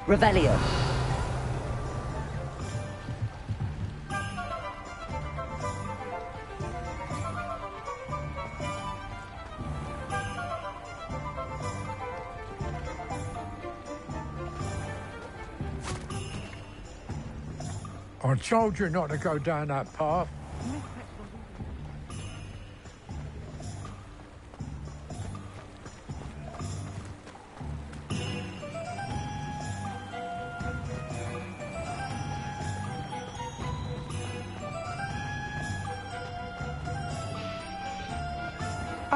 Revelio. I told you not to go down that path.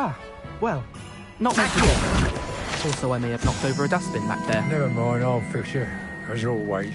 Ah, well, not meant to be. Also, I may have knocked over a dustbin back there. Never mind, I'll fix it, as always.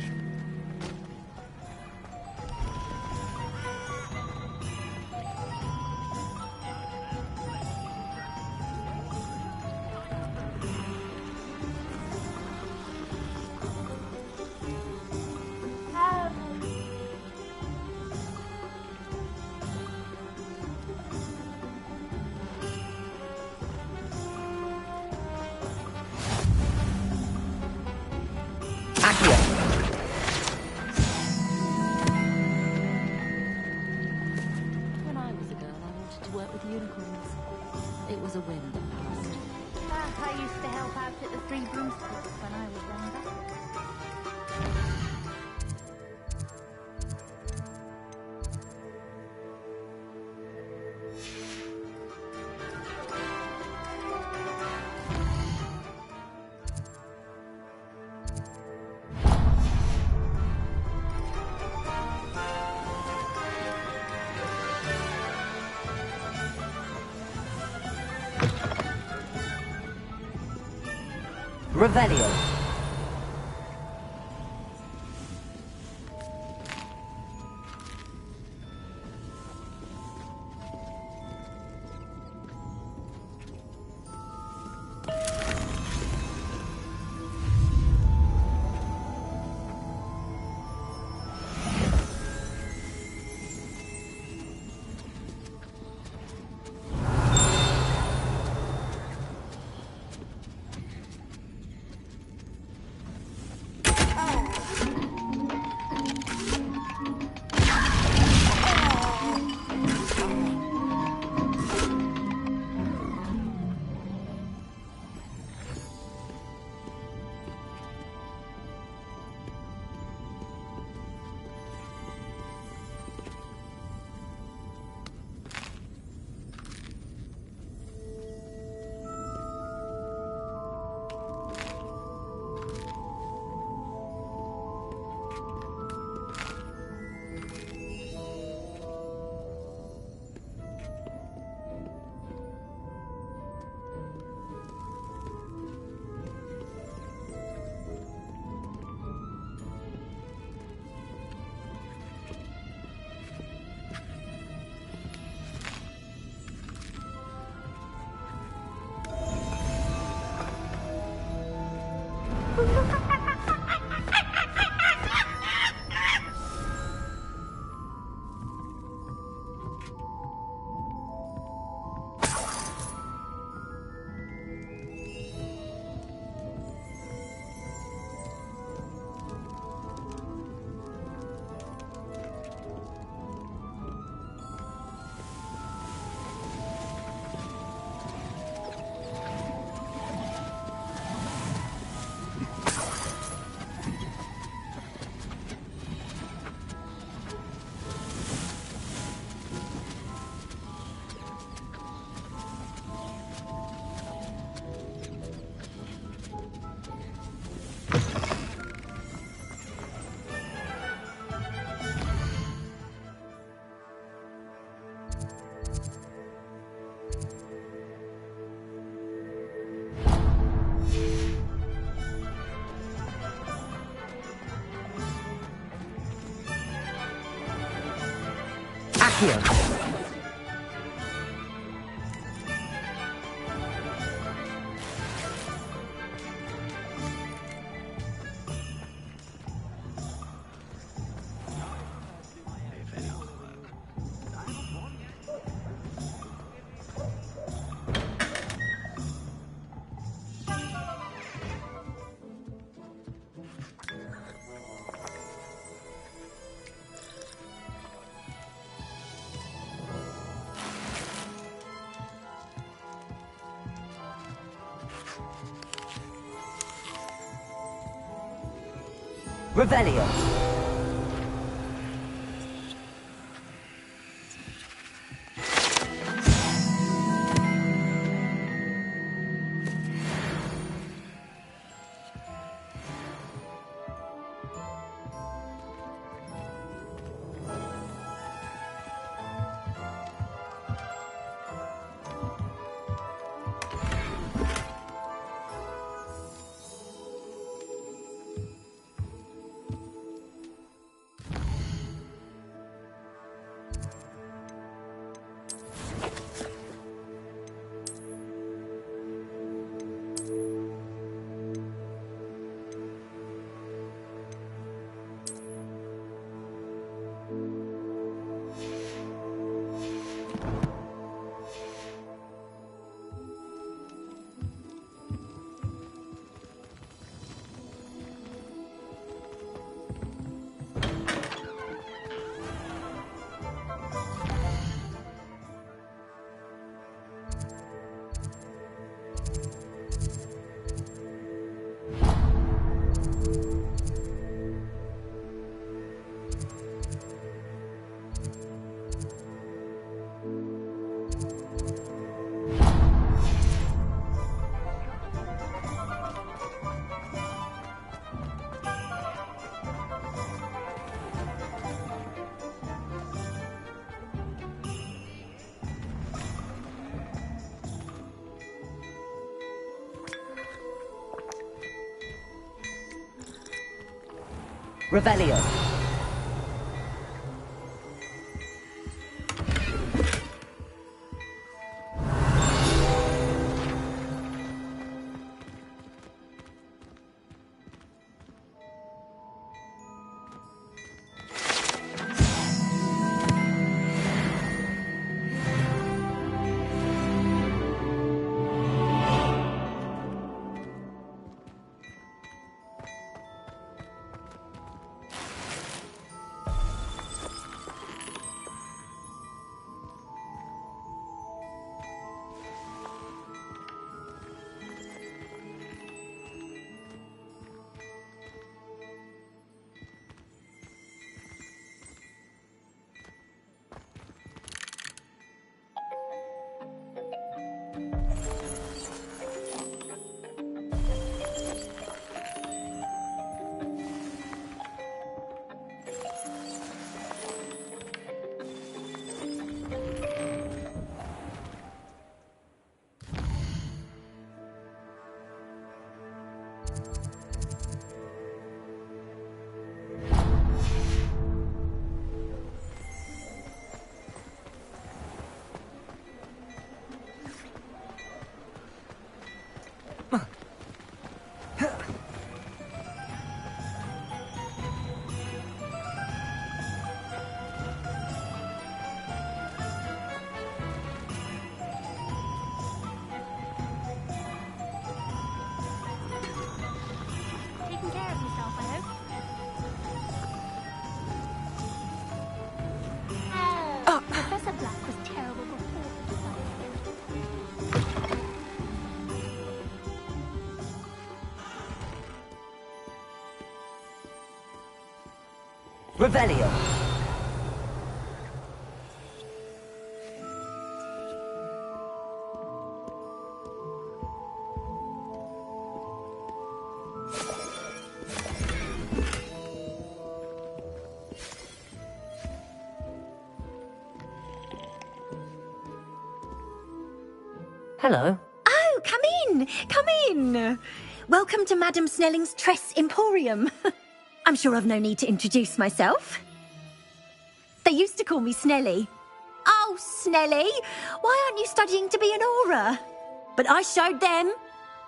When I was a girl, I wanted to work with unicorns. It was a whim that passed. I used to help out at the Three Broomsticks when I was younger. Revelio. Accio. Revelio. Revelio. Revelio. Hello. Oh, come in! Come in! Welcome to Madame Snelling's Tress Emporium. I'm sure I've no need to introduce myself. They used to call me Snelly. Oh, Snelly, why aren't you studying to be an aura? But I showed them.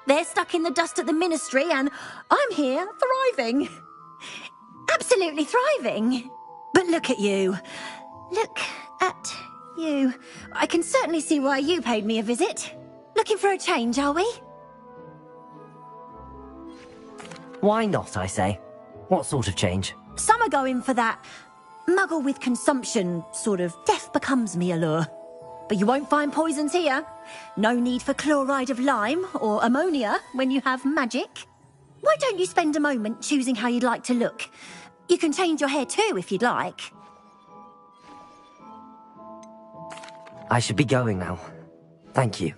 They're stuck in the dust at the ministry, and I'm here, thriving. Absolutely thriving. But look at you. Look at you. I can certainly see why you paid me a visit. Looking for a change, are we? Why not, I say? What sort of change? Some are going for that muggle with consumption, sort of death becomes me allure. But you won't find poisons here. No need for chloride of lime or ammonia when you have magic. Why don't you spend a moment choosing how you'd like to look? You can change your hair too if you'd like. I should be going now. Thank you.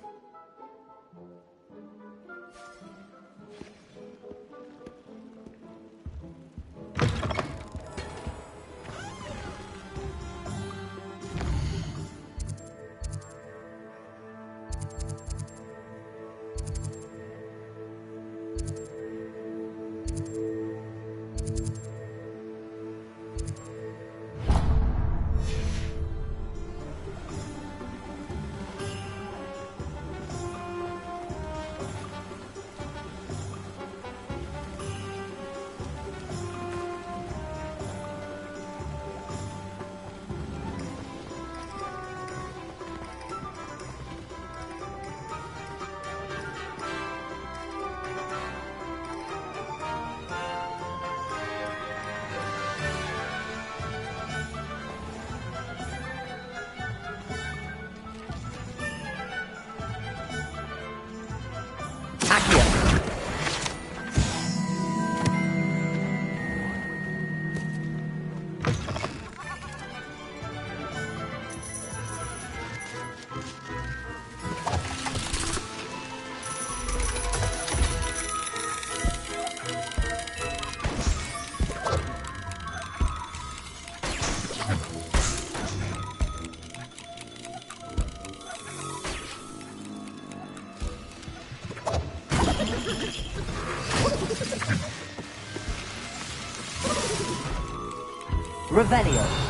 Revelio.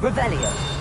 Revelio.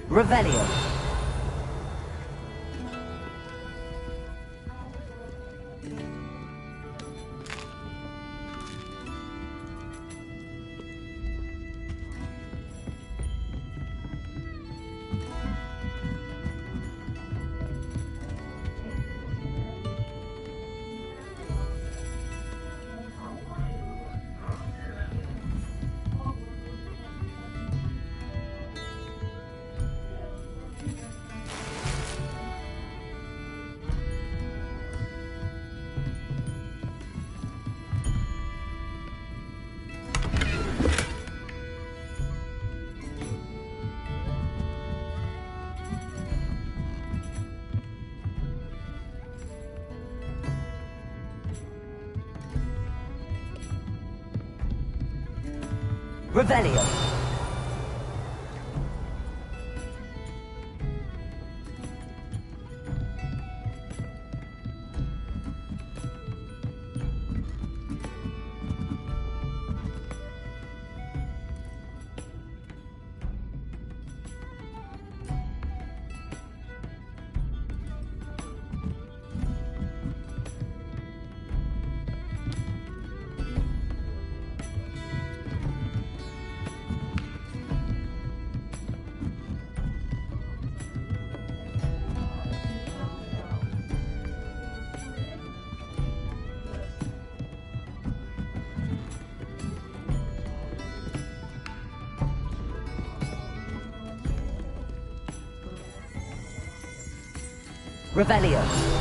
Revelio. Revelio. Revelio.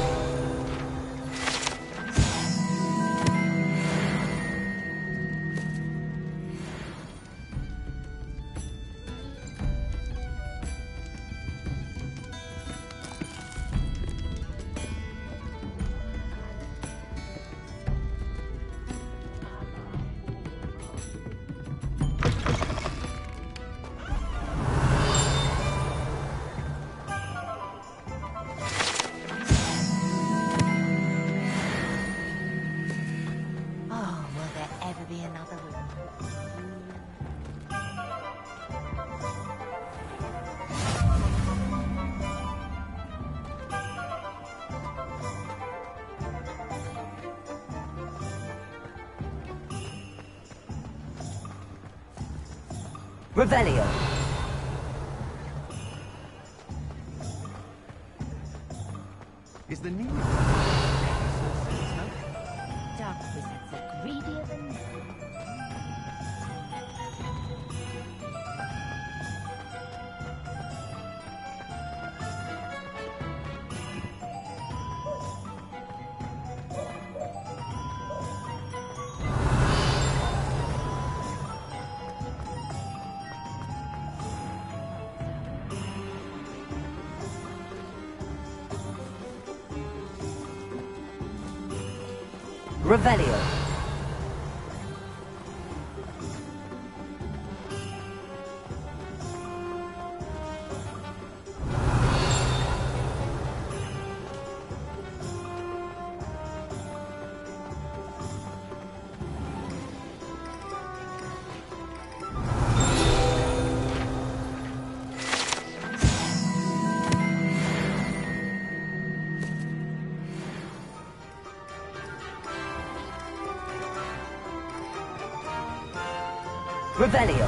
Revelio. Is the new Dark wizards are greedier than Revelio. Revelio.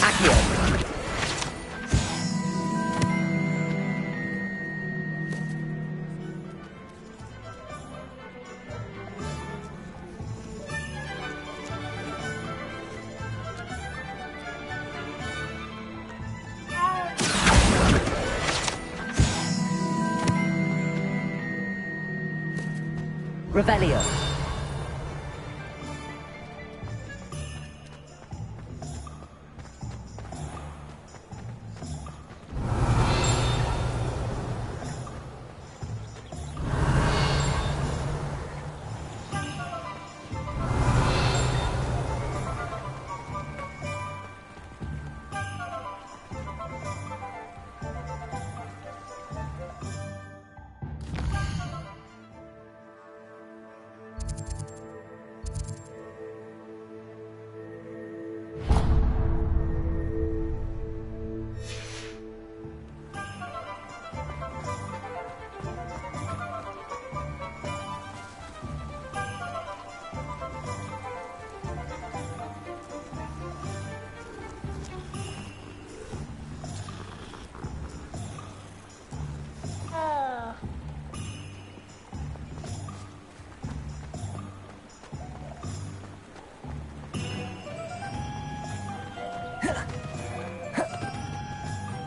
Accio. Revelio.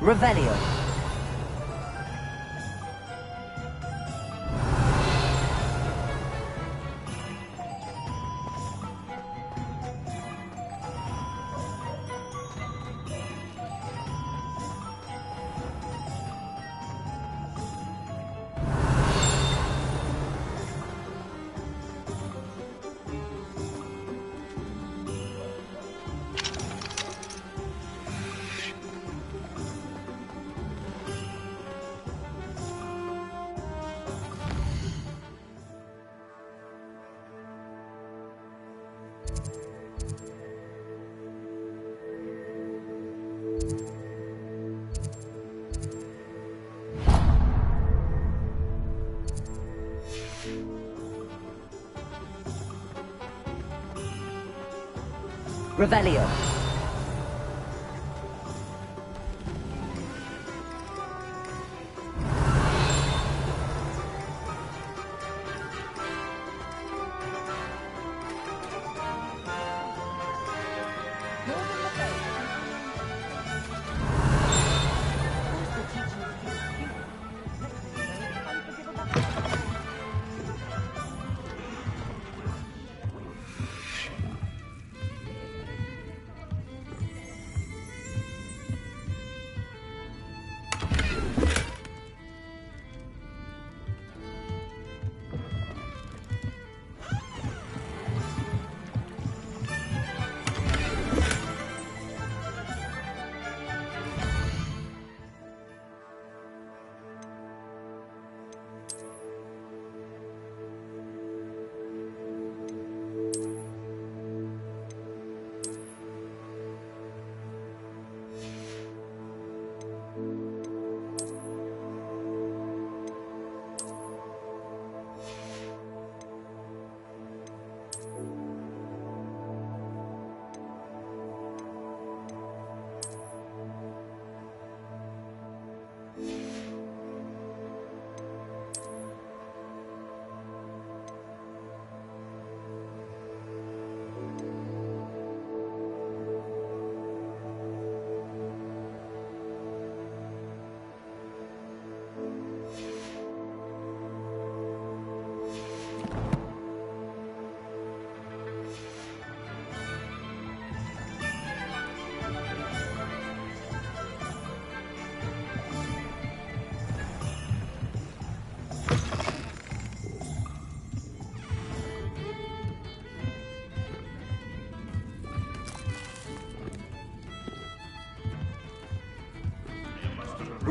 Revelio. Revelio.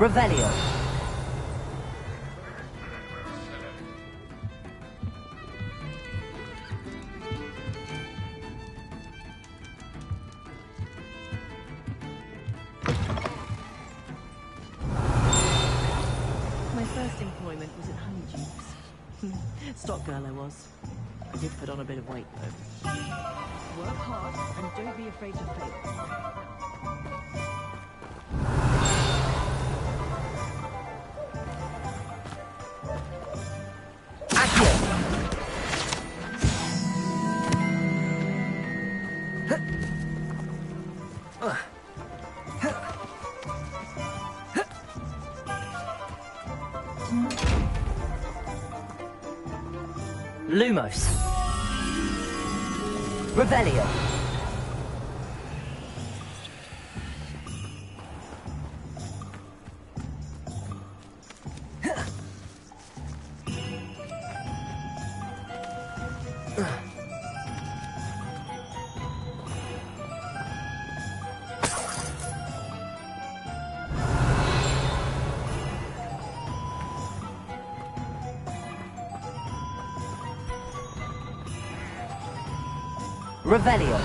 Revelio. My first employment was at Honeydukes. Stock girl I was. I did put on a bit of weight, though. Work hard and don't be afraid to fail. Lumos. Revelio. Revelio.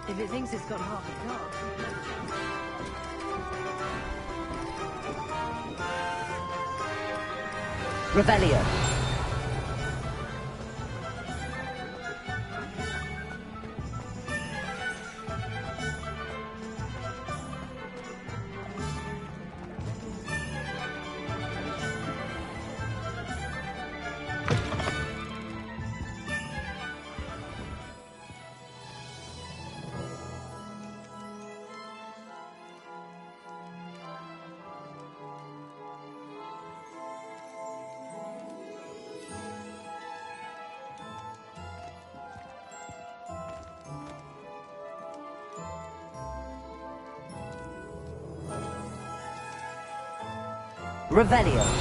If it thinks it's got half a clock. Revelio. Revelio.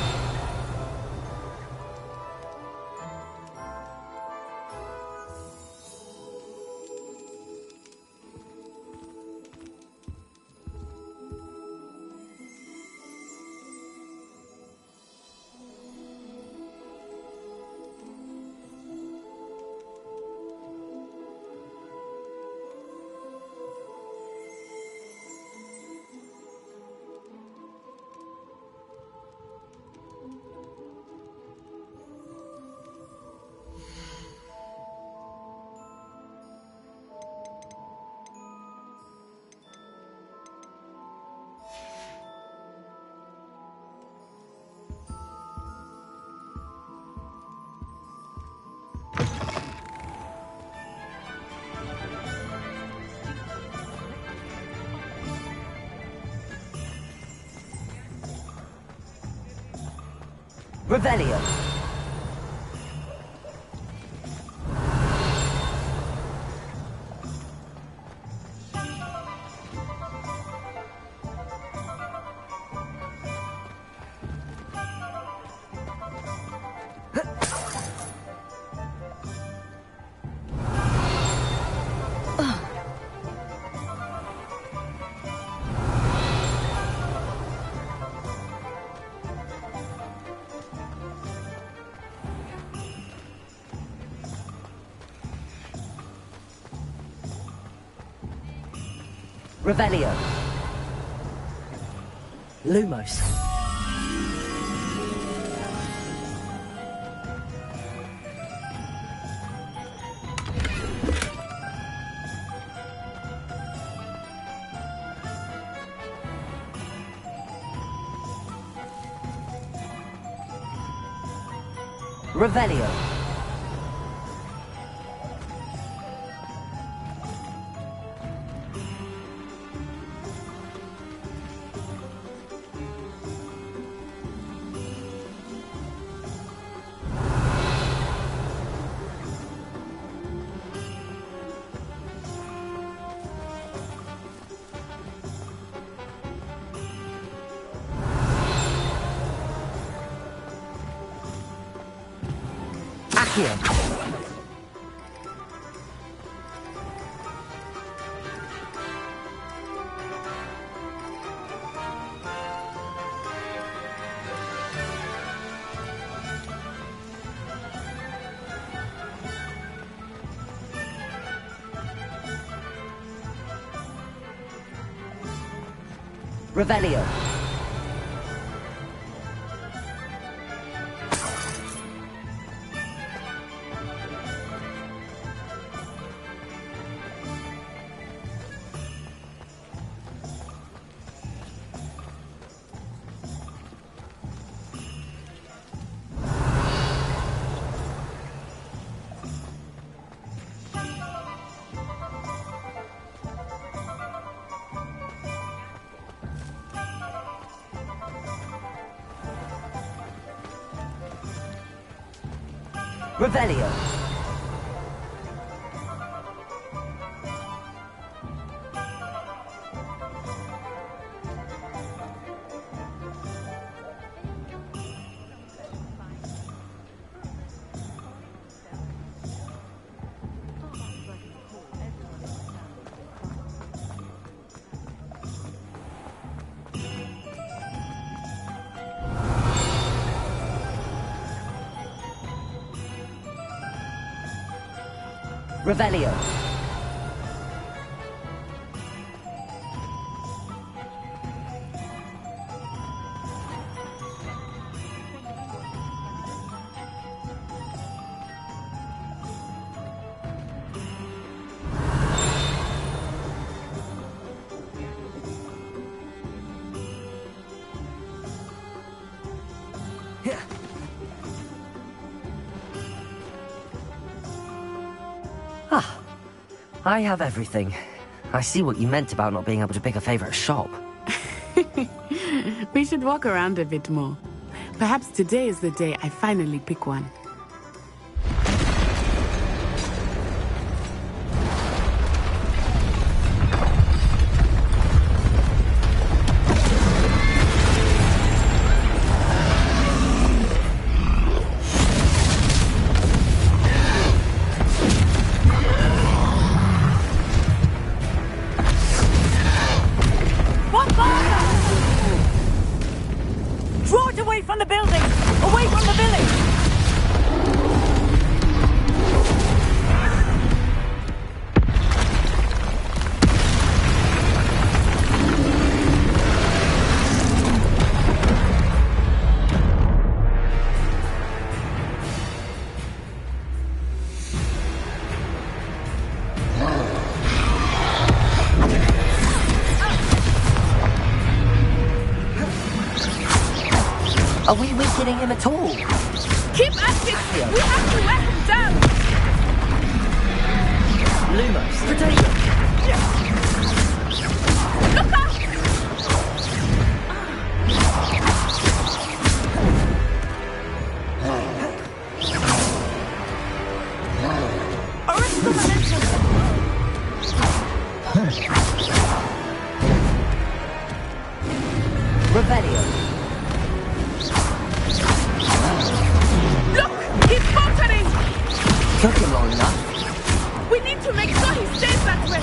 Revelio. Revelio. Lumos. Revelio. Accio. Revelio. Revelio. Revelio. I have everything. I see what you meant about not being able to pick a favorite shop. We should walk around a bit more. Perhaps today is the day I finally pick one. Draw it away from the building! Away from the village! Are we weakening him at all? Keep at it! We have to wear him down! Lumos, protect him! Look out! Arrest the momentum! Revelio. Look! He's faltering! Took him long enough. We need to make sure he stays that way!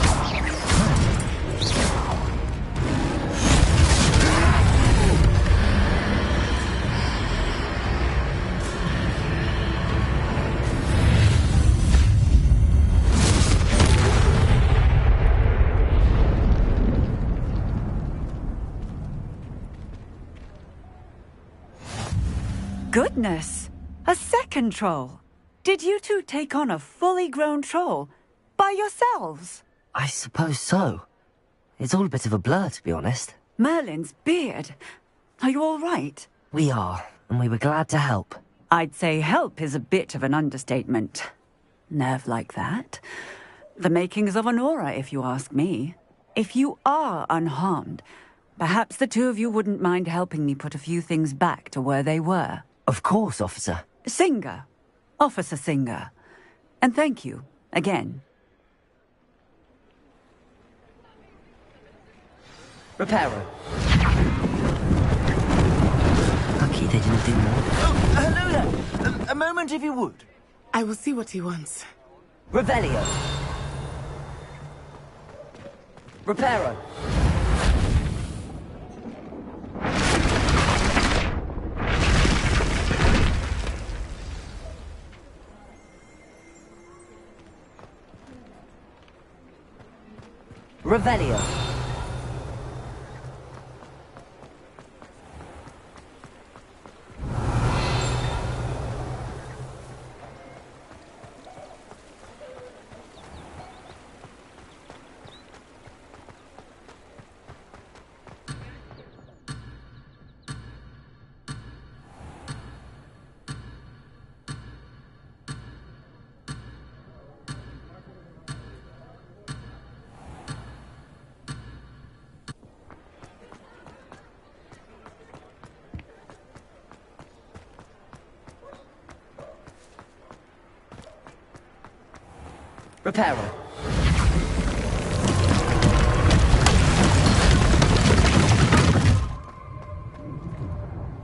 Goodness! A second troll! Did you two take on a fully grown troll? By yourselves? I suppose so. It's all a bit of a blur, to be honest. Merlin's beard. Are you all right? We are, and we were glad to help. I'd say help is a bit of an understatement. Nerve like that. The makings of an aura, if you ask me. If you are unharmed, perhaps the two of you wouldn't mind helping me put a few things back to where they were. Of course, officer. Singer. Officer Singer. And thank you, again. Reparo. Lucky they didn't do more. Oh, hello there. A moment if you would. I will see what he wants. Revelio. Reparo. Revelio. Reparo.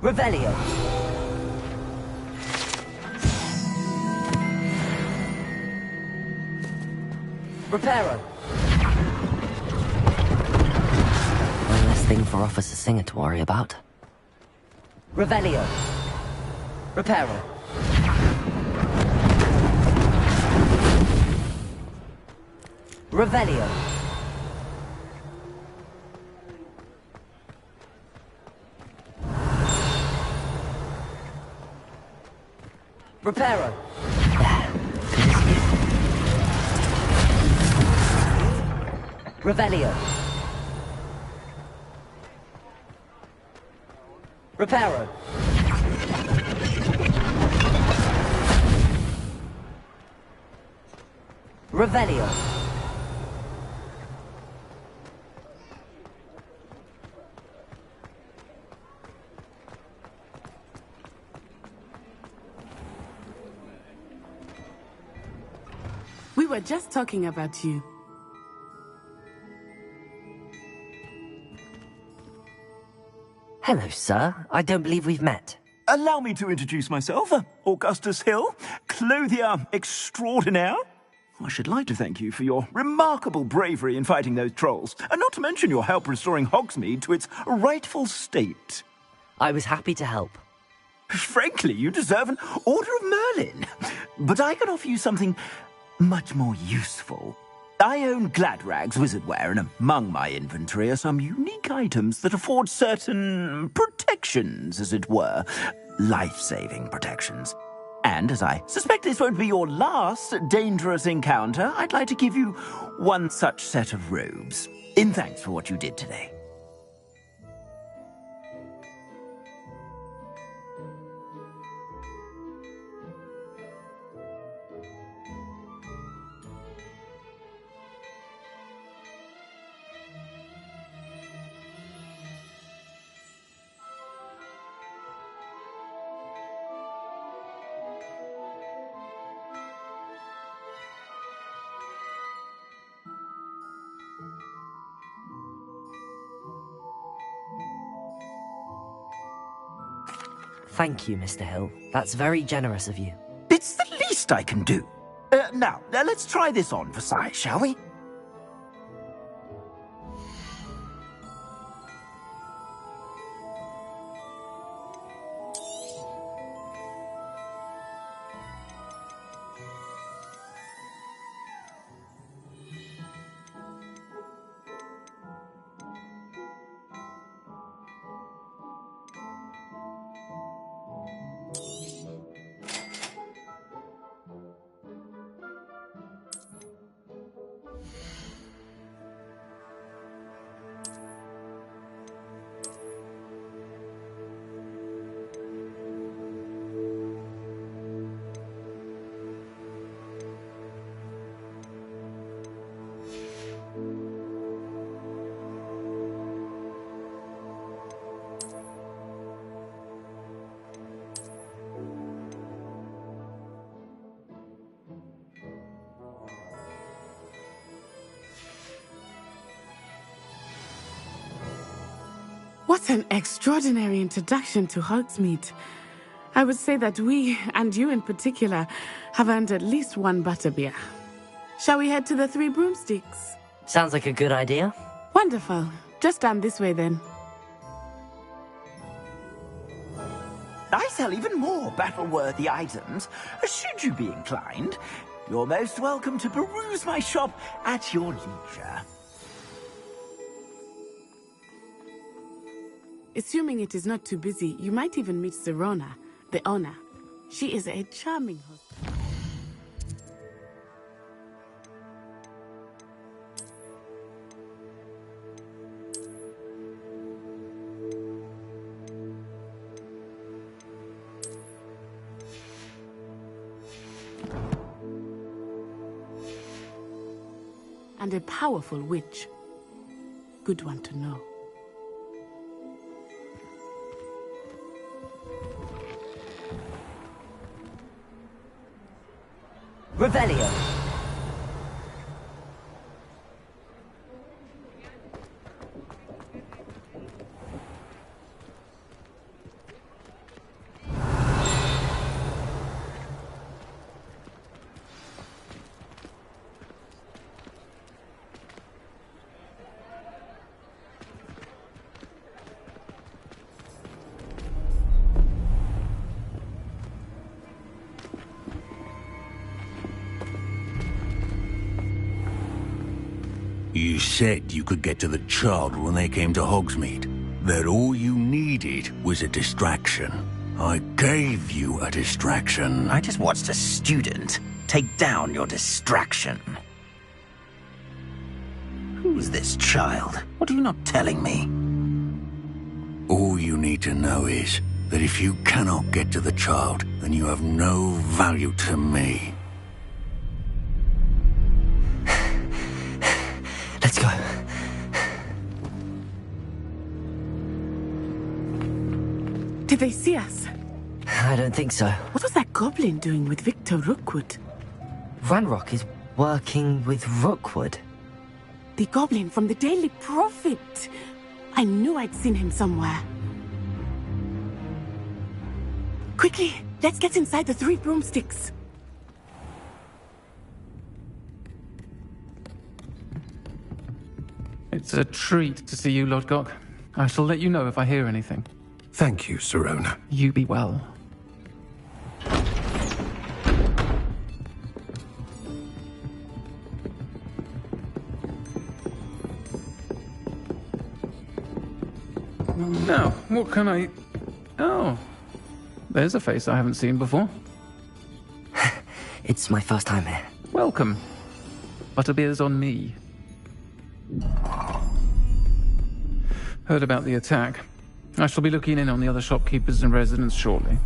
Revelio. Reparo. One less thing for Officer Singer to worry about. Revelio. Reparo. Revelio. Reparo. Revelio. Reparo. Revelio. were just talking about you. Hello, sir. I don't believe we've met. Allow me to introduce myself. Augustus Hill, clothier extraordinaire. I should like to thank you for your remarkable bravery in fighting those trolls, and not to mention your help restoring Hogsmeade to its rightful state. I was happy to help. Frankly, you deserve an Order of Merlin. But I can offer you something much more useful. I own Gladrag's wizardwear, and among my inventory are some unique items that afford certain protections, as it were. Life-saving protections. And as I suspect this won't be your last dangerous encounter, I'd like to give you one such set of robes, in thanks for what you did today. Thank you, Mr. Hill. That's very generous of you. It's the least I can do. Now, let's try this on for size, shall we? What an extraordinary introduction to Hogsmeade. I would say that we, and you in particular, have earned at least one butterbeer. Shall we head to the Three Broomsticks? Sounds like a good idea. Wonderful. Just down this way then. I sell even more battle-worthy items. Should you be inclined, you're most welcome to peruse my shop at your leisure. Assuming it is not too busy, you might even meet Serona, the owner. She is a charming host. And a powerful witch. Good one to know. Revelio. You said you could get to the child when they came to Hogsmeade. That all you needed was a distraction. I gave you a distraction. I just watched a student take down your distraction. Who's this child? What are you not telling me? All you need to know is that if you cannot get to the child, then you have no value to me. Let's go. Did they see us? I don't think so. What was that goblin doing with Victor Rookwood? Ranrock is Working with Rookwood? The goblin from the Daily Prophet. I knew I'd seen him somewhere. Quickly, let's get inside the 3 broomsticks. It's a treat to see you, Lodgok. I shall let you know if I hear anything. Thank you, Sirona. You be well. Now, what can I... Oh, there's a face I haven't seen before. It's my first time here. Welcome. Butterbeer's on me. Heard about the attack. I shall be looking in on the other shopkeepers and residents shortly.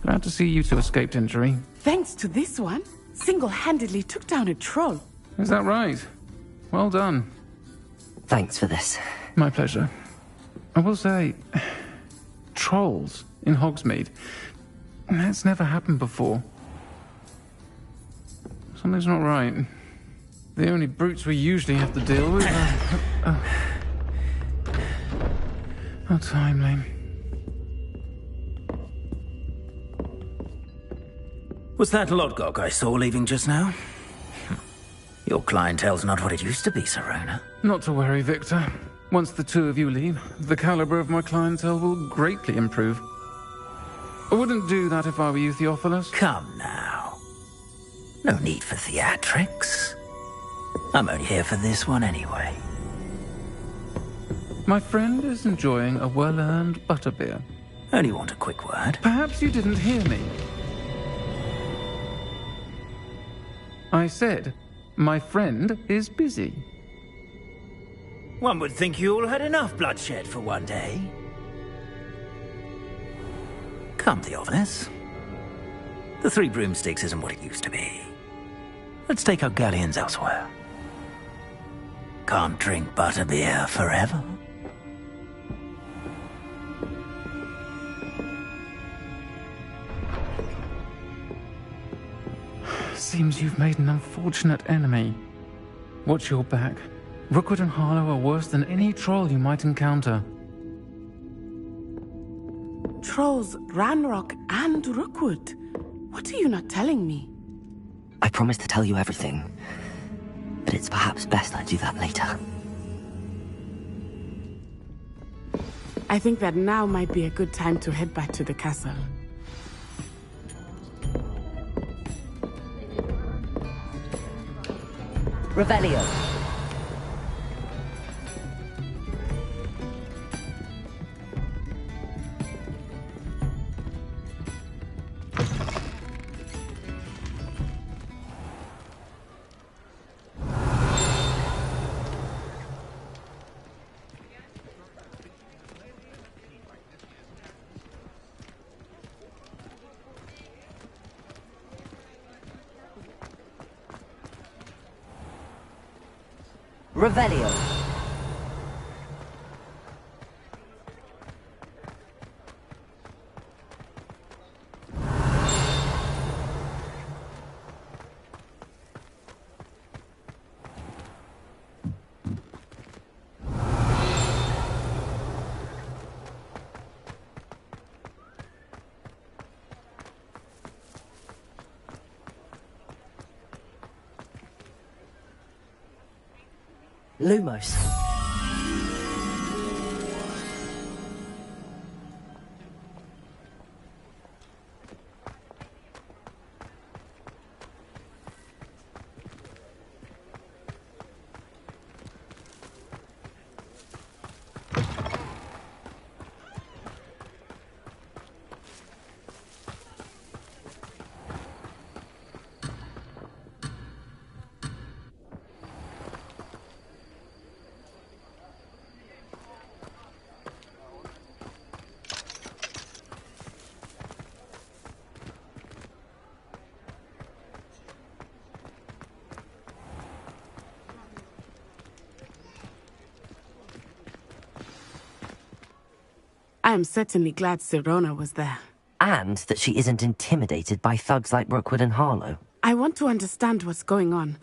Glad to see you two escaped injury. Thanks to this one, single-handedly took down a troll. Is that right? Well done. Thanks for this. My pleasure. I will say, trolls in Hogsmeade. That's never happened before. Something's not right. The only brutes we usually have to deal with are timely. Was that Lodgok I saw leaving just now? Your clientele's not what it used to be, Sirona. Not to worry, Victor. Once the two of you leave, the caliber of my clientele will greatly improve. I wouldn't do that if I were you, Theophilus. Come now. No need for theatrics. I'm only here for this one anyway. My friend is enjoying a well-earned butterbeer. Only want a quick word. Perhaps you didn't hear me. I said, my friend is busy. One would think you all had enough bloodshed for one day. Come, Theophilus. The 3 broomsticks isn't what it used to be. Let's take our galleons elsewhere. Can't drink butterbeer forever. Seems you've made an unfortunate enemy. Watch your back. Rookwood and Harlow are worse than any troll you might encounter. Trolls, Ranrock, and Rookwood. What are you not telling me? I promised to tell you everything, but it's perhaps best I do that later. I think that now might be a good time to head back to the castle. Revelio. Revelio. Lumos. I am certainly glad Sirona was there. And that she isn't intimidated by thugs like Rookwood and Harlow. I want to understand what's going on.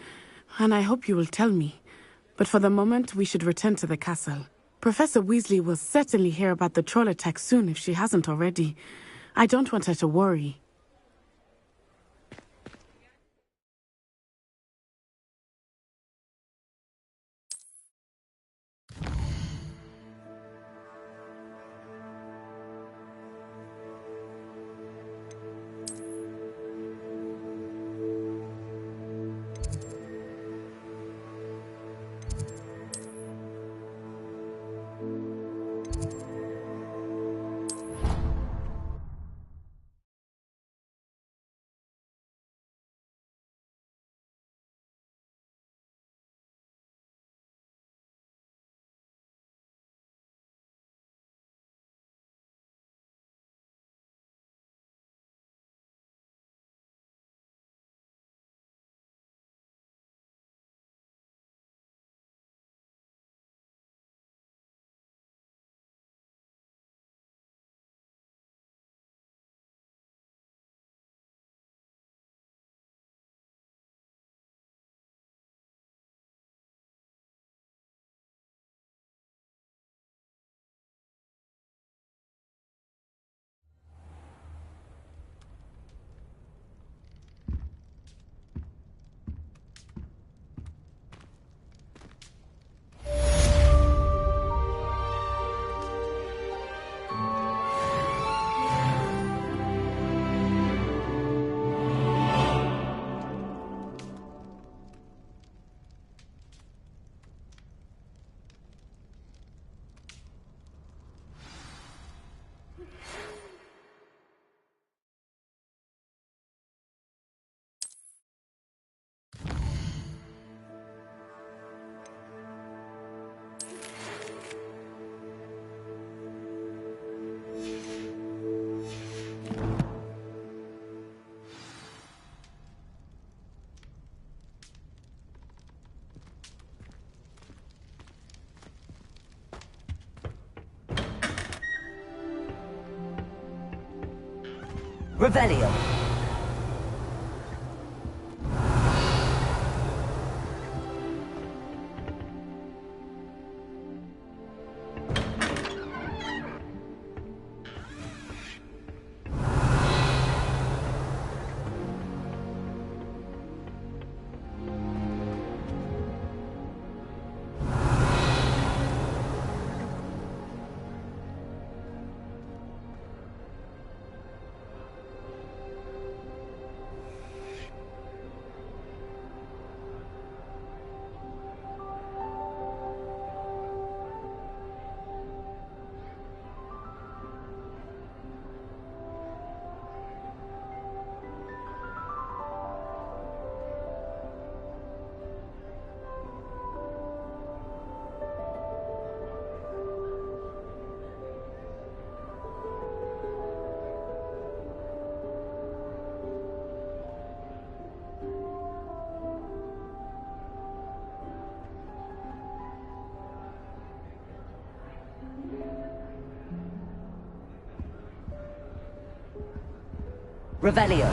and I hope you will tell me. But for the moment, we should return to the castle. Professor Weasley will certainly hear about the troll attack soon if she hasn't already. I don't want her to worry. Revelio. Revelio.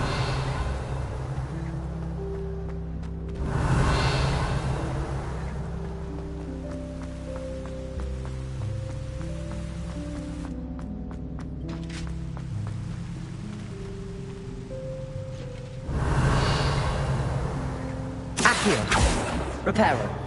Accio. Reparo.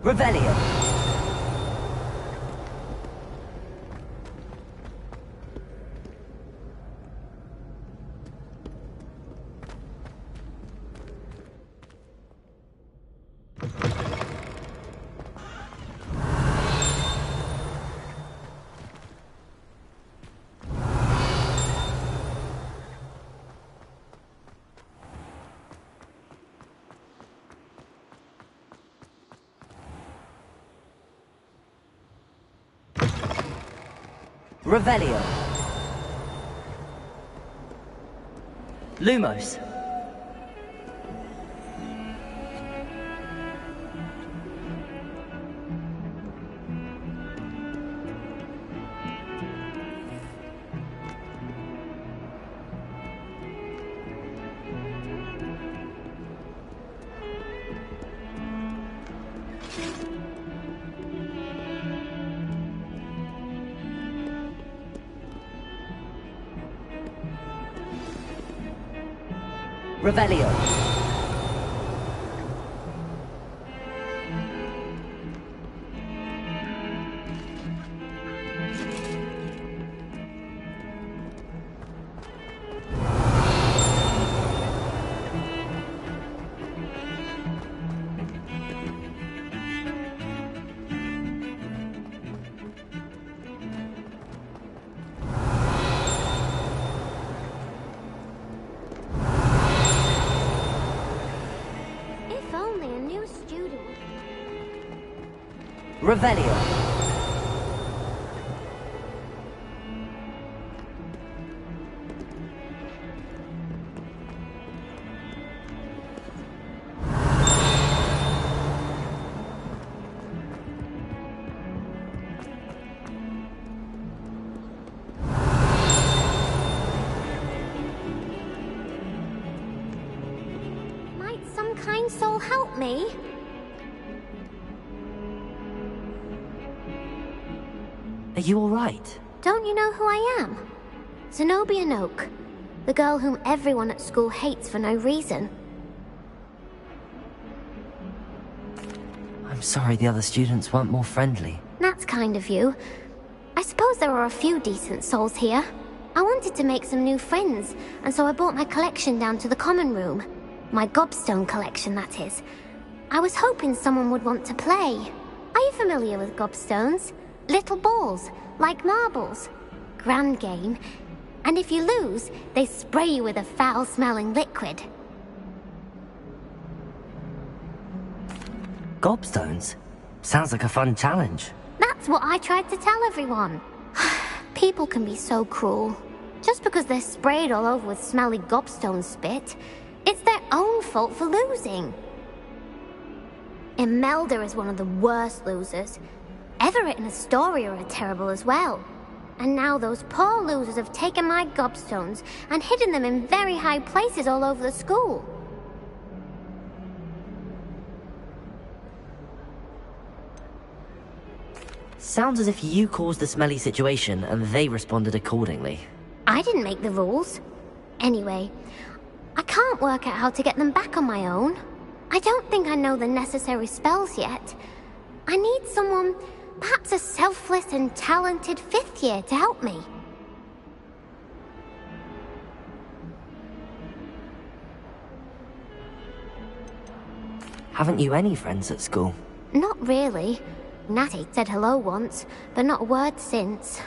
Revelio. Revelio. Lumos. Revelio. Revelio. Might some kind soul help me? Are you alright? Don't you know who I am? Zenobia Noak, the girl whom everyone at school hates for no reason. I'm sorry the other students weren't more friendly. That's kind of you. I suppose there are a few decent souls here. I wanted to make some new friends, and so I brought my collection down to the common room. My gobstone collection, that is. I was hoping someone would want to play. Are you familiar with gobstones? Little balls, like marbles. Grand game. And if you lose, they spray you with a foul-smelling liquid. Gobstones? Sounds like a fun challenge. That's what I tried to tell everyone. People can be so cruel. Just because they're sprayed all over with smelly gobstone spit, it's their own fault for losing. Imelda is one of the worst losers. Everett and Astoria are terrible as well. And now those poor losers have taken my gobstones and hidden them in very high places all over the school. Sounds as if you caused the smelly situation and they responded accordingly. I didn't make the rules. Anyway, I can't work out how to get them back on my own. I don't think I know the necessary spells yet. I need someone, perhaps a selfless and talented 5th year to help me. Haven't you any friends at school? Not really. Natty said hello once, but not a word since.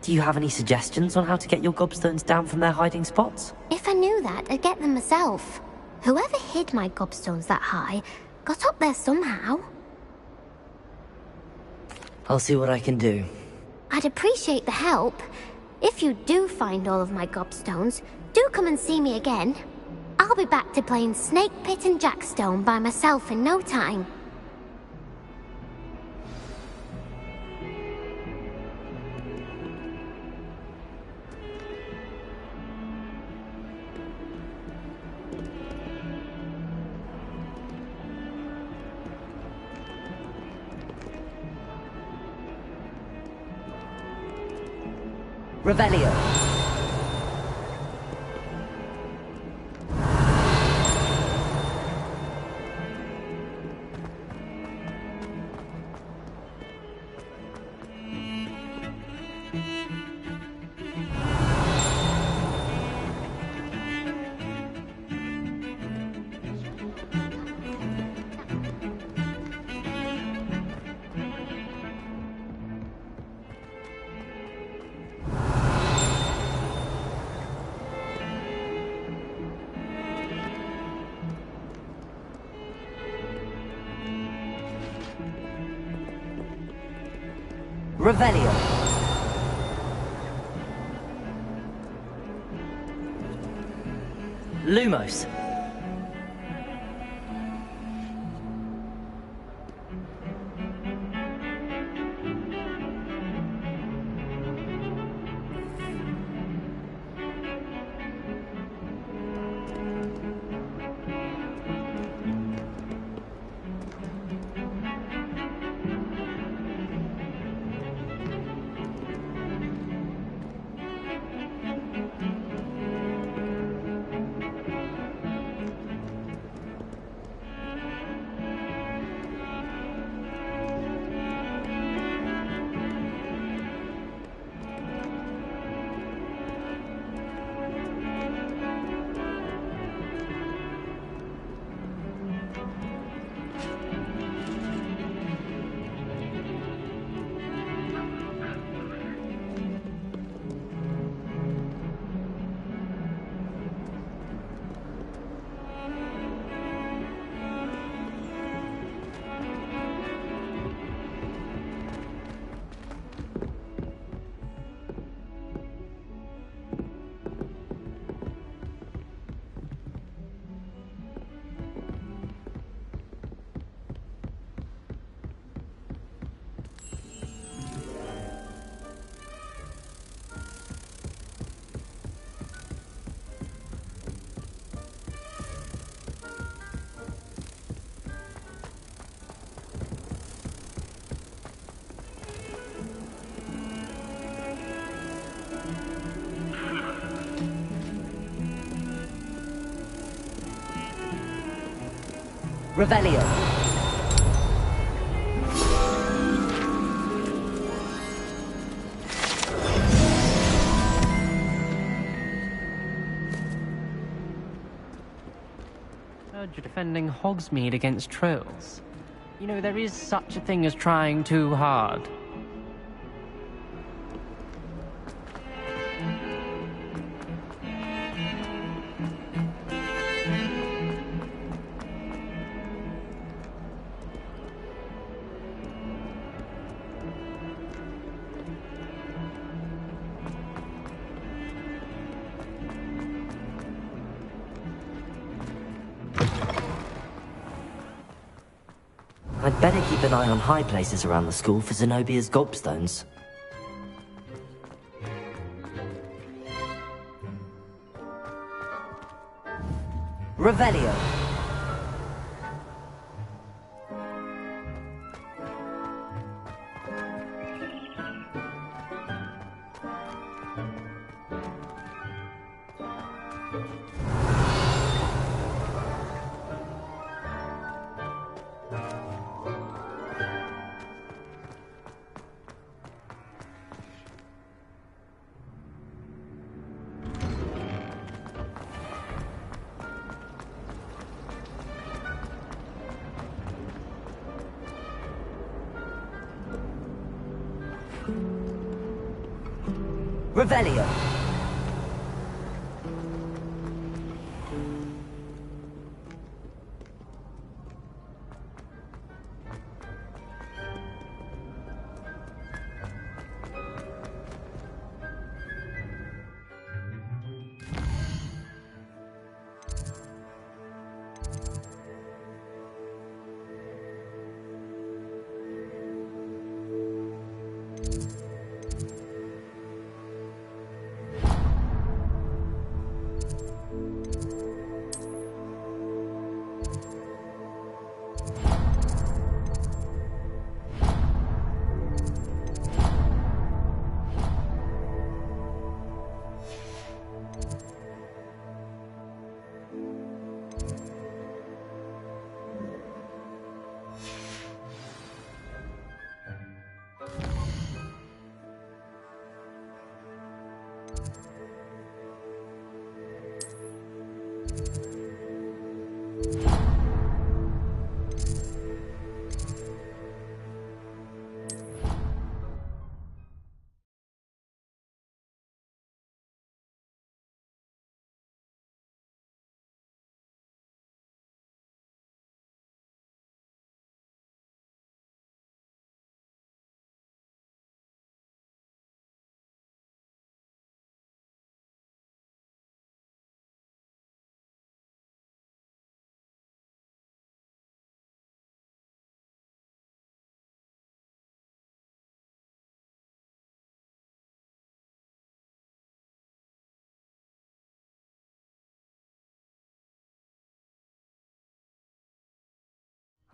Do you have any suggestions on how to get your gobstones down from their hiding spots? If I knew that, I'd get them myself. Whoever hid my gobstones that high got up there somehow. I'll see what I can do. I'd appreciate the help. If you do find all of my gobstones, do come and see me again. I'll be back to playing Snake Pit and Jackstone by myself in no time. Revelio. Revelio. Lumos. Revelio. Heard you're defending Hogsmeade against trolls. You know, there is such a thing as trying too hard. I'd better keep an eye on high places around the school for Zenobia's gobstones. Revelio. Revelio.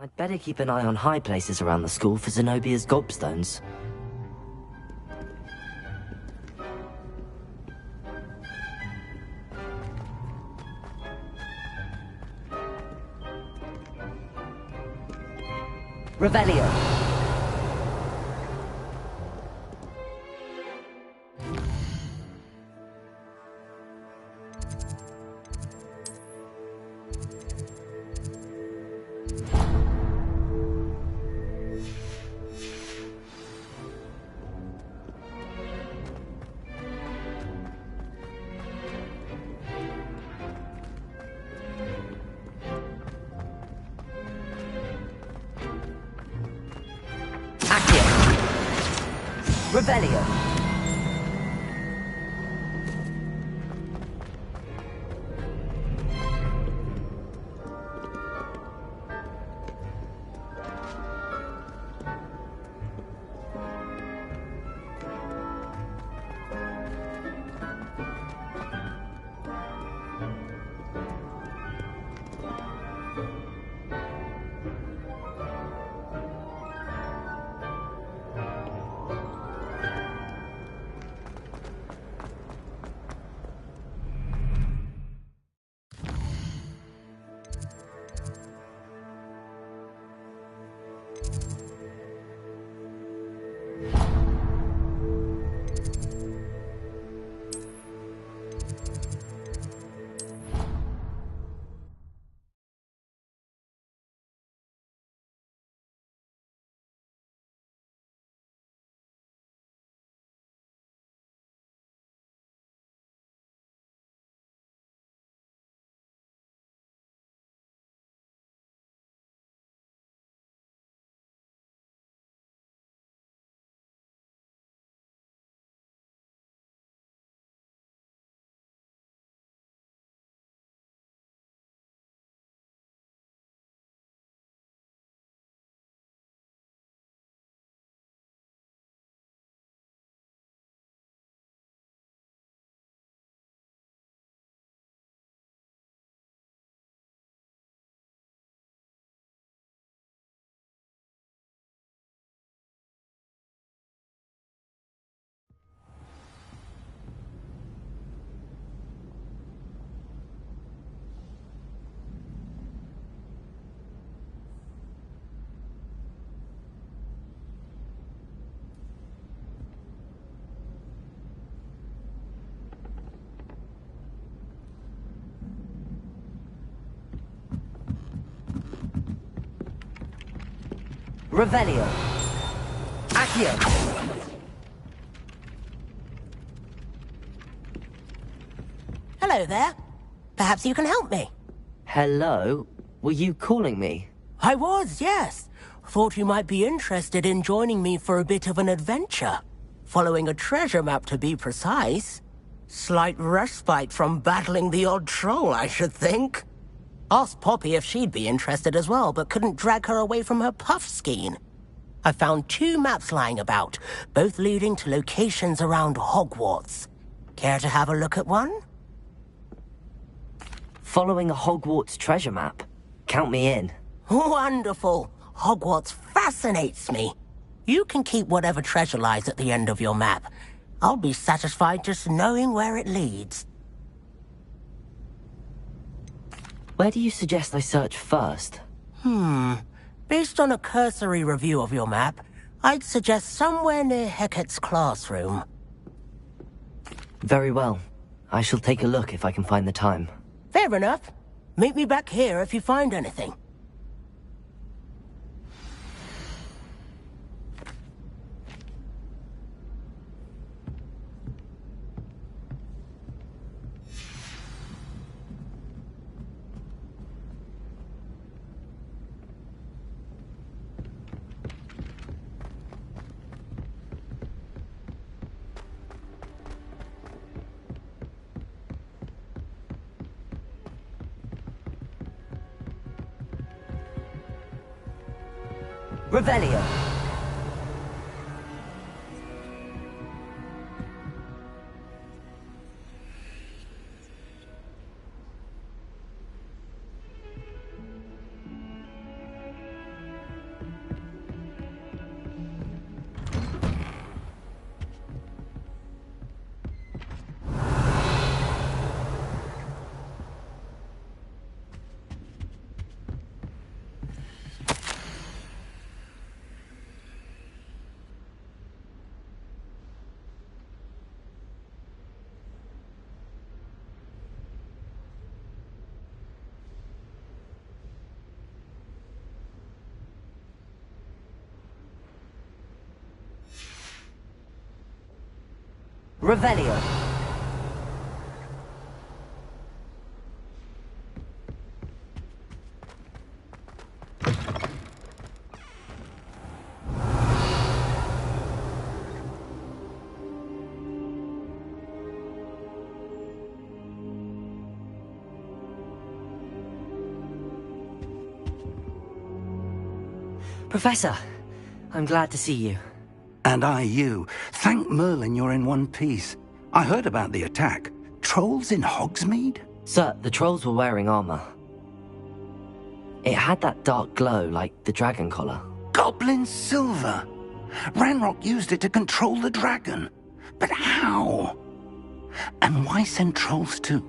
I'd better keep an eye on high places around the school for Zenobia's gobstones. Revelio. Revelio. Revelio. Accio. Hello there. Perhaps you can help me. Hello? Were you calling me? I was, yes. Thought you might be interested in joining me for a bit of an adventure. Following a treasure map, to be precise. Slight respite from battling the odd troll, I should think. Asked Poppy if she'd be interested as well, but couldn't drag her away from her puff skein. I found 2 maps lying about, both leading to locations around Hogwarts. Care to have a look at one? Following a Hogwarts treasure map? Count me in. Wonderful. Hogwarts fascinates me. You can keep whatever treasure lies at the end of your map. I'll be satisfied just knowing where it leads. Where do you suggest I search first? Based on a cursory review of your map, I'd suggest somewhere near Hecat's classroom. Very well. I shall take a look if I can find the time. Fair enough. Meet me back here if you find anything. Revelio. Revelio. Professor, I'm glad to see you. And I you. Thank Merlin you're in one piece. I heard about the attack. Trolls in Hogsmeade? Sir, the trolls were wearing armor. It had that dark glow like the dragon collar. Goblin silver! Ranrock used it to control the dragon. But how? And why send trolls too?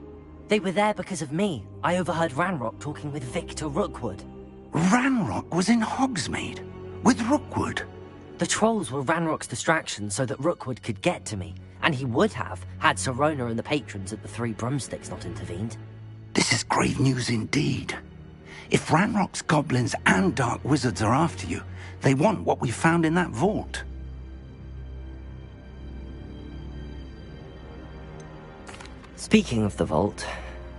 They were there because of me. I overheard Ranrock talking with Victor Rookwood. Ranrock was in Hogsmeade? With Rookwood? The trolls were Ranrock's distraction so that Rookwood could get to me. And he would have, had Sirona and the patrons at the Three Broomsticks not intervened. This is grave news indeed. If Ranrock's goblins and dark wizards are after you, they want what we found in that vault. Speaking of the vault,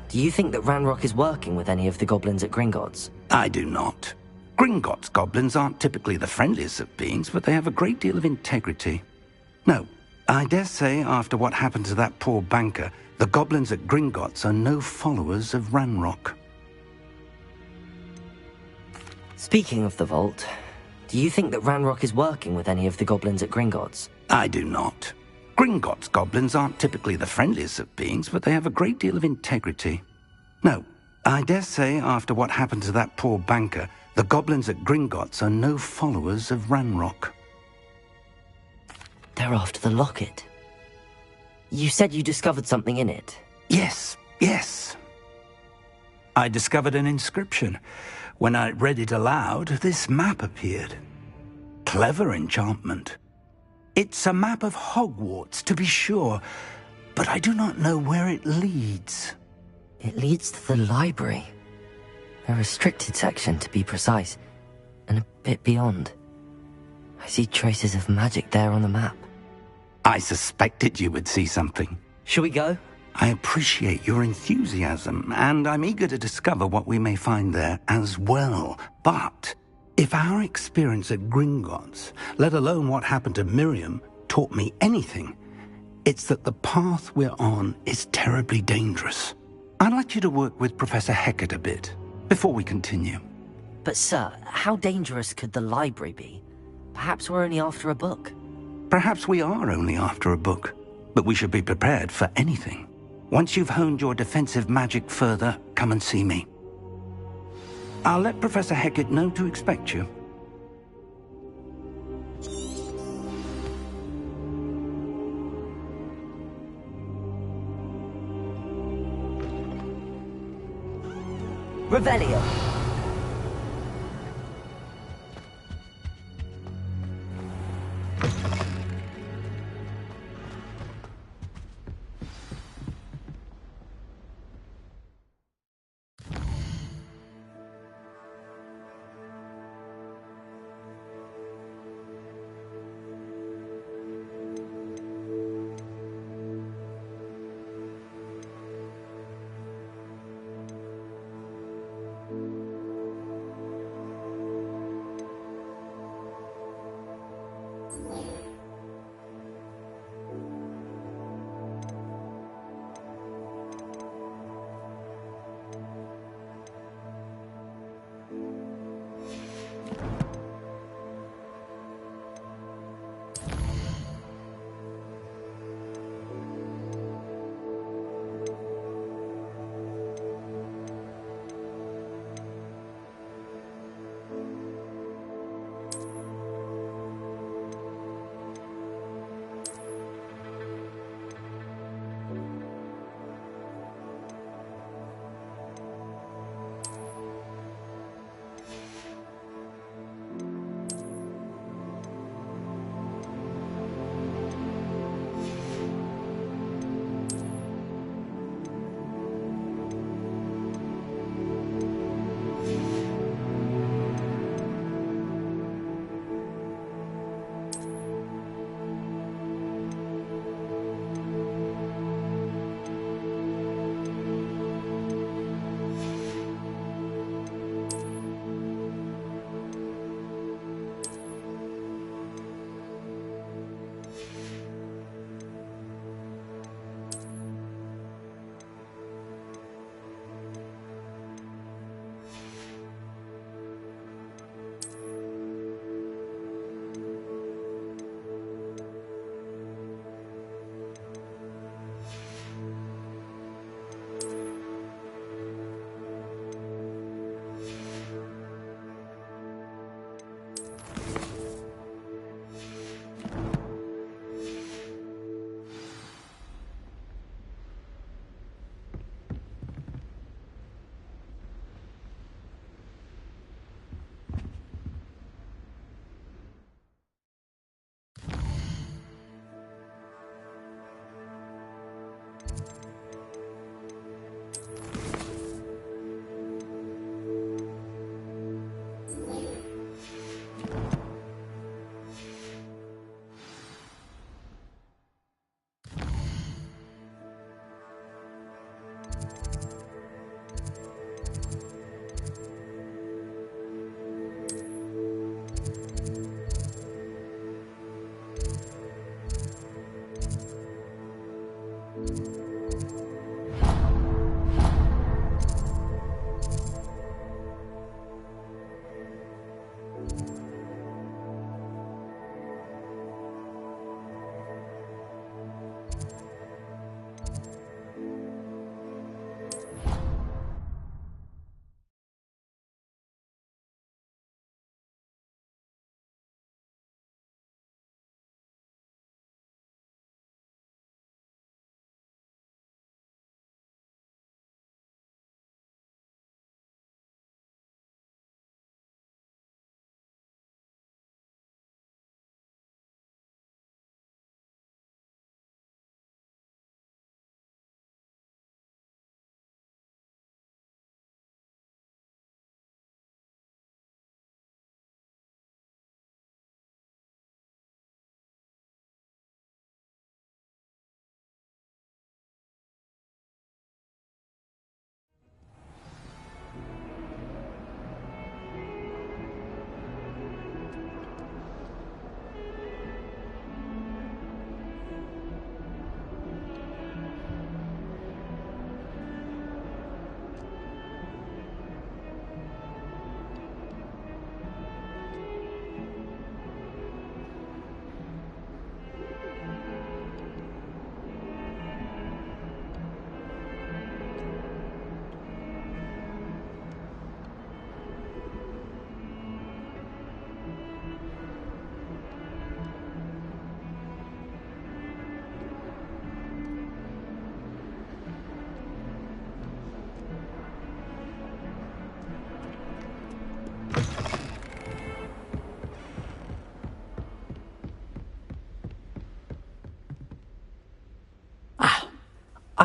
do you think that Ranrock is working with any of the goblins at Gringotts? I do not. Gringotts goblins aren't typically the friendliest of beings, but they have a great deal of integrity. No, I dare say after what happened to that poor banker, the goblins at Gringotts are no followers of Ranrock. Speaking of the vault, do you think that Ranrock is working with any of the goblins at Gringotts? I do not. Gringotts goblins aren't typically the friendliest of beings, but they have a great deal of integrity. No, I dare say after what happened to that poor banker, the goblins at Gringotts are no followers of Ranrock. They're after the locket. You said you discovered something in it. Yes. I discovered an inscription. When I read it aloud, this map appeared. Clever enchantment. It's a map of Hogwarts, to be sure, but I do not know where it leads. It leads to the library. A restricted section, to be precise, and a bit beyond. I see traces of magic there on the map. I suspected you would see something. Shall we go? I appreciate your enthusiasm, and I'm eager to discover what we may find there as well. But if our experience at Gringotts, let alone what happened to Miriam, taught me anything, it's that the path we're on is terribly dangerous. I'd like you to work with Professor Hecat a bit before we continue. But sir, how dangerous could the library be? Perhaps we're only after a book. Perhaps we are only after a book, but we should be prepared for anything. Once you've honed your defensive magic further, come and see me. I'll let Professor Hecat know to expect you. Revelio.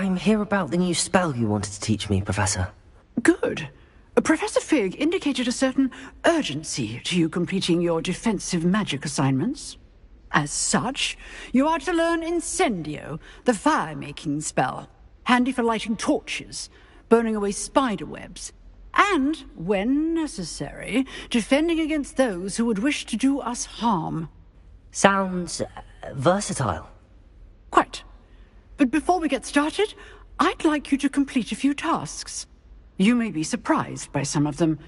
I'm here about the new spell you wanted to teach me, Professor. Good. Professor Fig indicated a certain urgency to you completing your defensive magic assignments. As such, you are to learn Incendio, the fire-making spell, handy for lighting torches, burning away spider webs, and, when necessary, defending against those who would wish to do us harm. Sounds versatile. Quite. But before we get started, I'd like you to complete a few tasks. You may be surprised by some of them.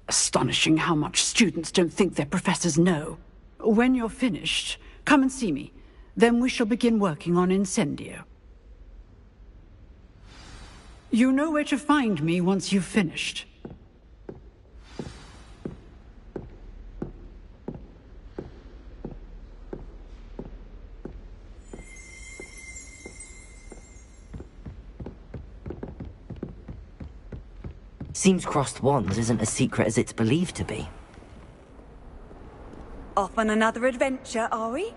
Astonishing how much students don't think their professors know. When you're finished, come and see me. Then we shall begin working on Incendio. You know where to find me once you've finished. Seems crossed wands isn't as secret as it's believed to be. Off on another adventure, are we?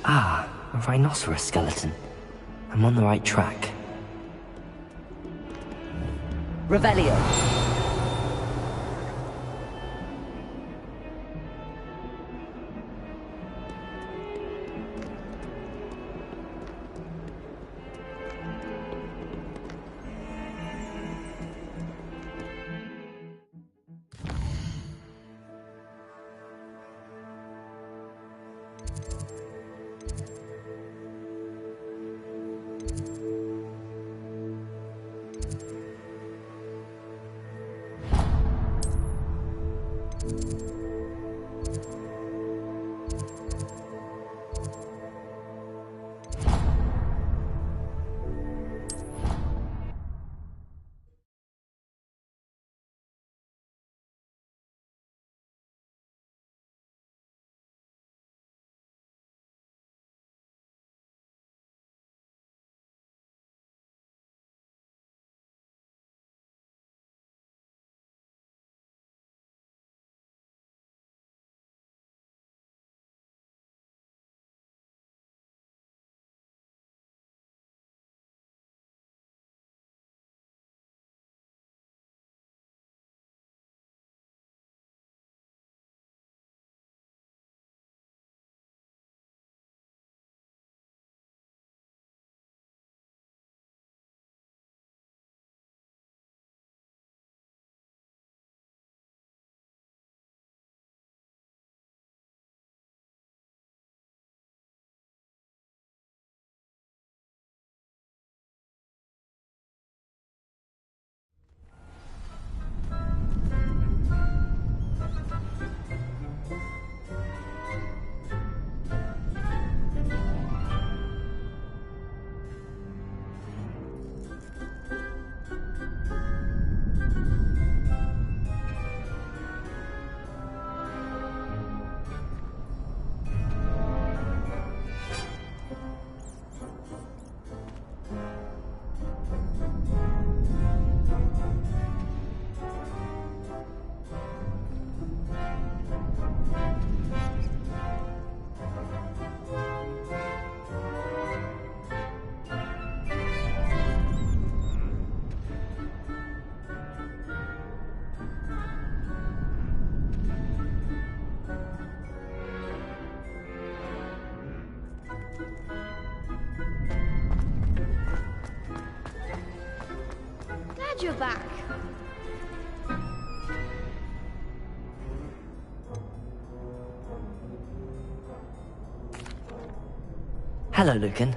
Ah, a rhinoceros skeleton. I'm on the right track. Revelio. You're back. Hello, Lucan.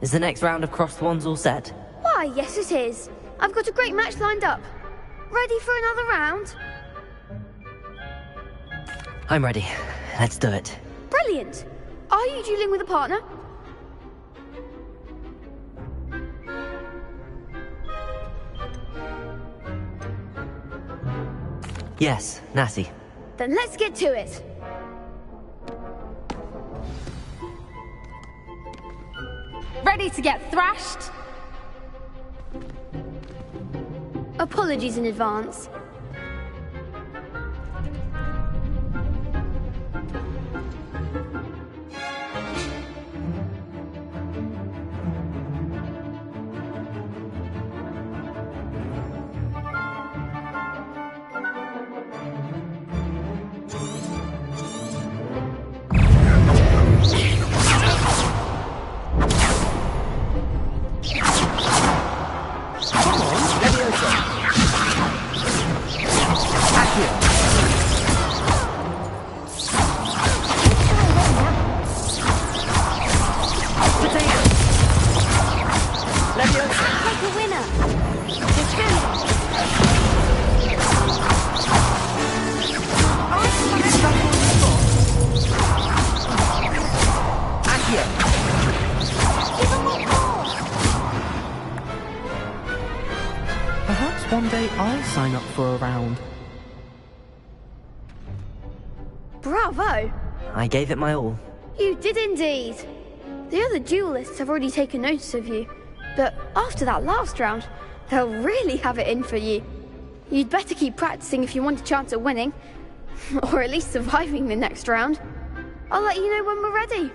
Is the next round of crossed wands all set? Why, yes it is. I've got a great match lined up. Ready for another round? I'm ready. Let's do it. Brilliant. Are you dueling with a partner? Yes, Natty. Then let's get to it. Ready to get thrashed? Apologies in advance. Perhaps one day I'll sign up for a round. Bravo! I gave it my all. You did indeed. The other duelists have already taken notice of you, but after that last round, they'll really have it in for you. You'd better keep practicing if you want a chance at winning, or at least surviving the next round. I'll let you know when we're ready.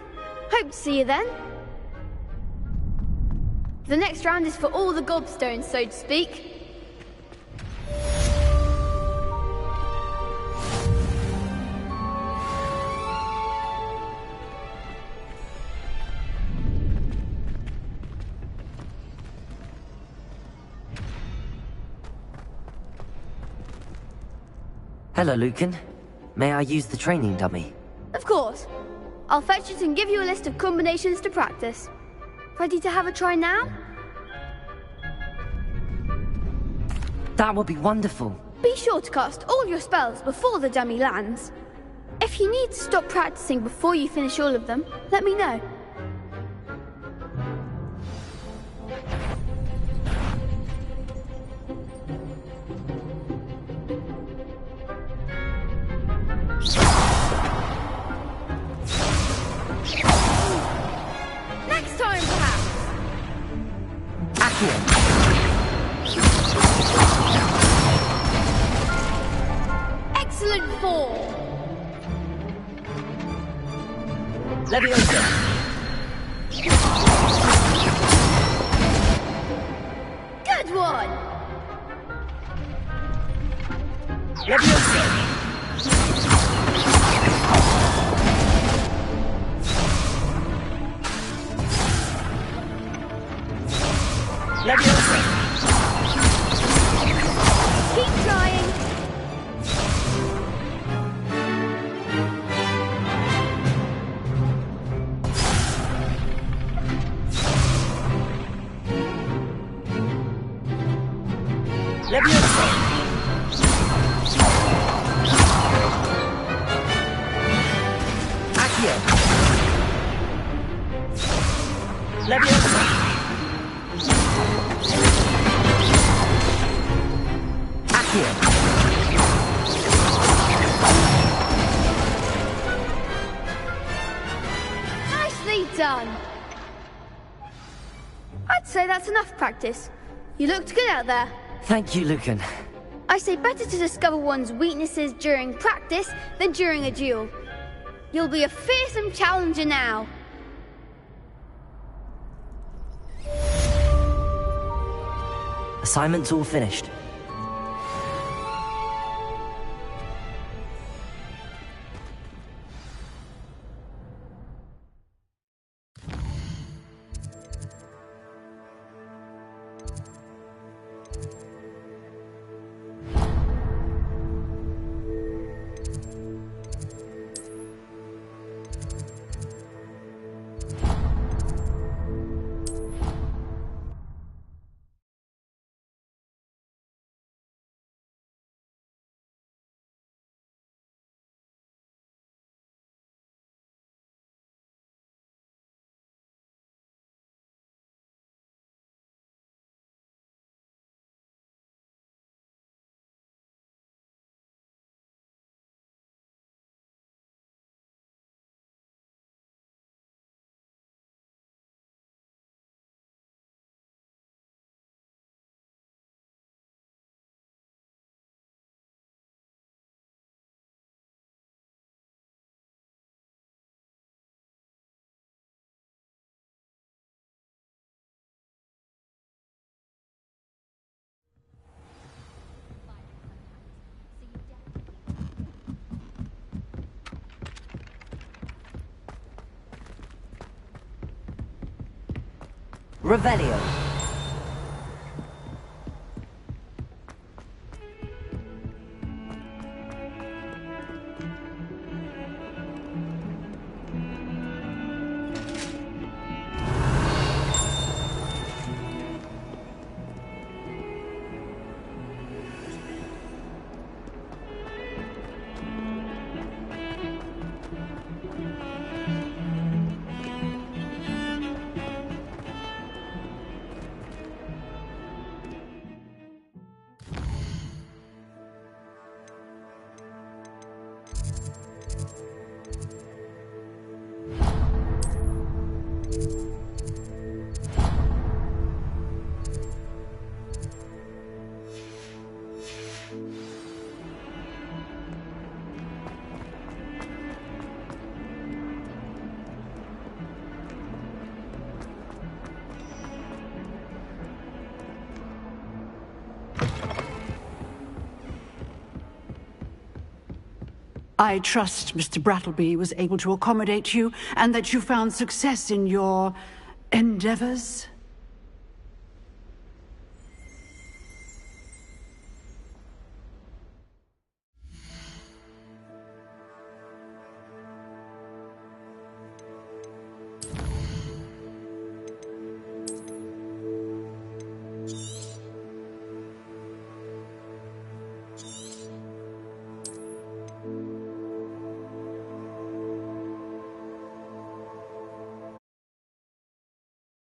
Hope to see you then. The next round is for all the gobstones, so to speak. Hello, Lucan. May I use the training dummy? Of course. I'll fetch it and give you a list of combinations to practice. Ready to have a try now? That would be wonderful. Be sure to cast all your spells before the dummy lands. If you need to stop practicing before you finish all of them, let me know. Next time, perhaps. Excellent fall. Leviosa. Good one. Leviosa. Leviosa. Keep trying. Leviosa. Accio. Leviosa. Accio. Nicely done. I'd say that's enough practice. You looked good out there. Thank you, Lucan. I say better to discover one's weaknesses during practice than during a duel. You'll be a fearsome challenger now. Assignment's all finished. Revelio. I trust Mr. Brattleby was able to accommodate you, and that you found success in your endeavors.